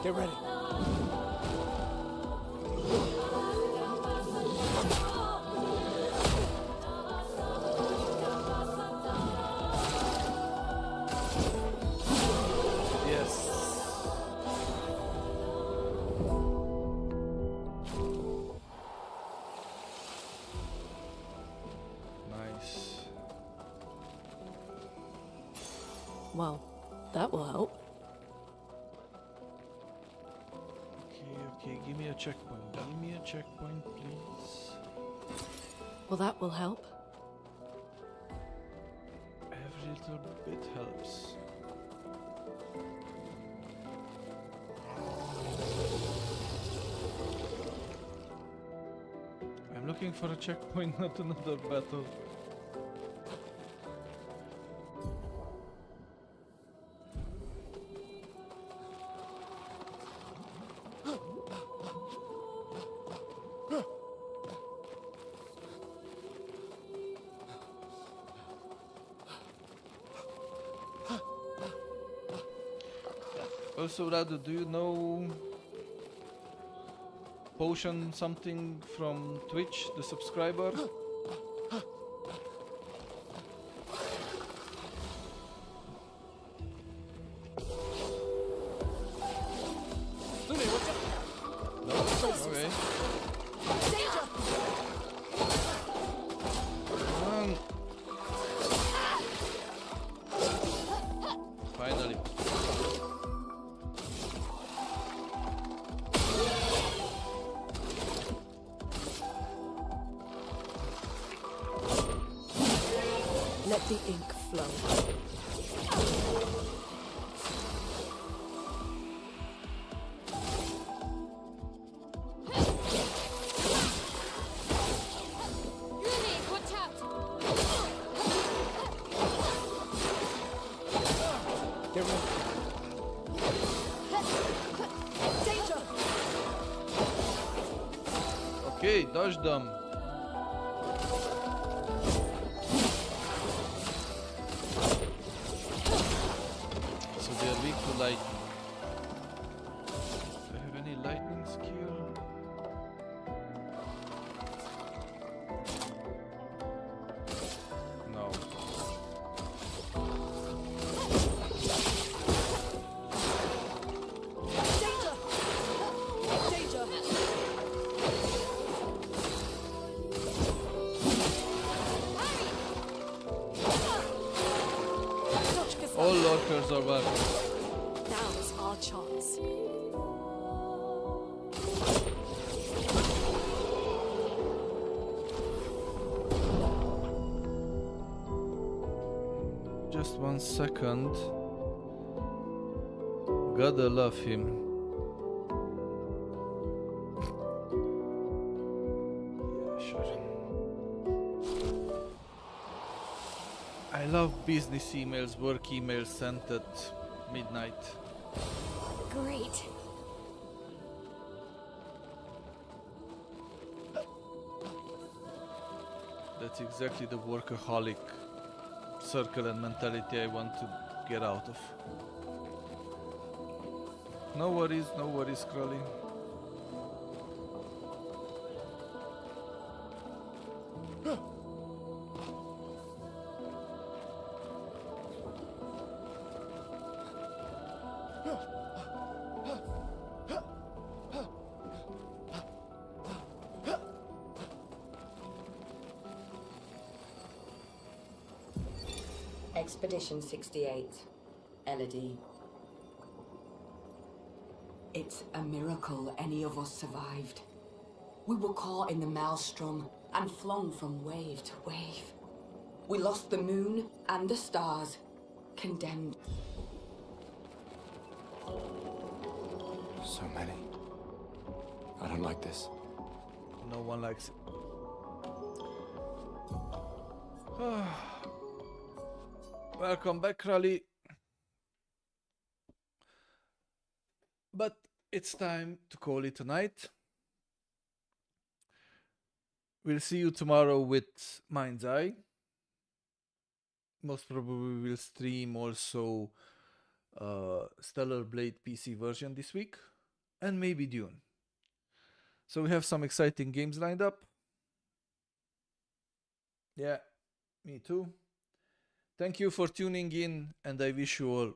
Get ready. Yes. Nice. Well, that will help. Okay, give me a checkpoint. Give me a checkpoint, please. Well, that will help. Every little bit helps. I'm looking for a checkpoint, not another battle. Also, Radu, do you know Potion something from Twitch, the subscriber? Okay. Come on. Finally. Let the ink flow. Get ready. Danger! Dodge them. So they are weak to lightning. Do I have any lightning skill? No. Danger! Danger! All lurkers are welcome. Now's our chance. Just 1 second. Gotta love him. Yeah, sure. I love business emails, work emails sent at midnight. Great. That's exactly the workaholic circle and mentality I want to get out of. No worries, Crowley. Expedition 68, Elodie. It's a miracle any of us survived. We were caught in the maelstrom and flung from wave to wave. We lost the moon and the stars, condemned. So many. I don't like this. No one likes it. Welcome back, Crowley. But it's time to call it a night. We'll see you tomorrow with Mind's Eye. Most probably we'll stream also Stellar Blade PC version this week. And maybe Dune. So we have some exciting games lined up. Yeah, me too. Thank you for tuning in, and I wish you all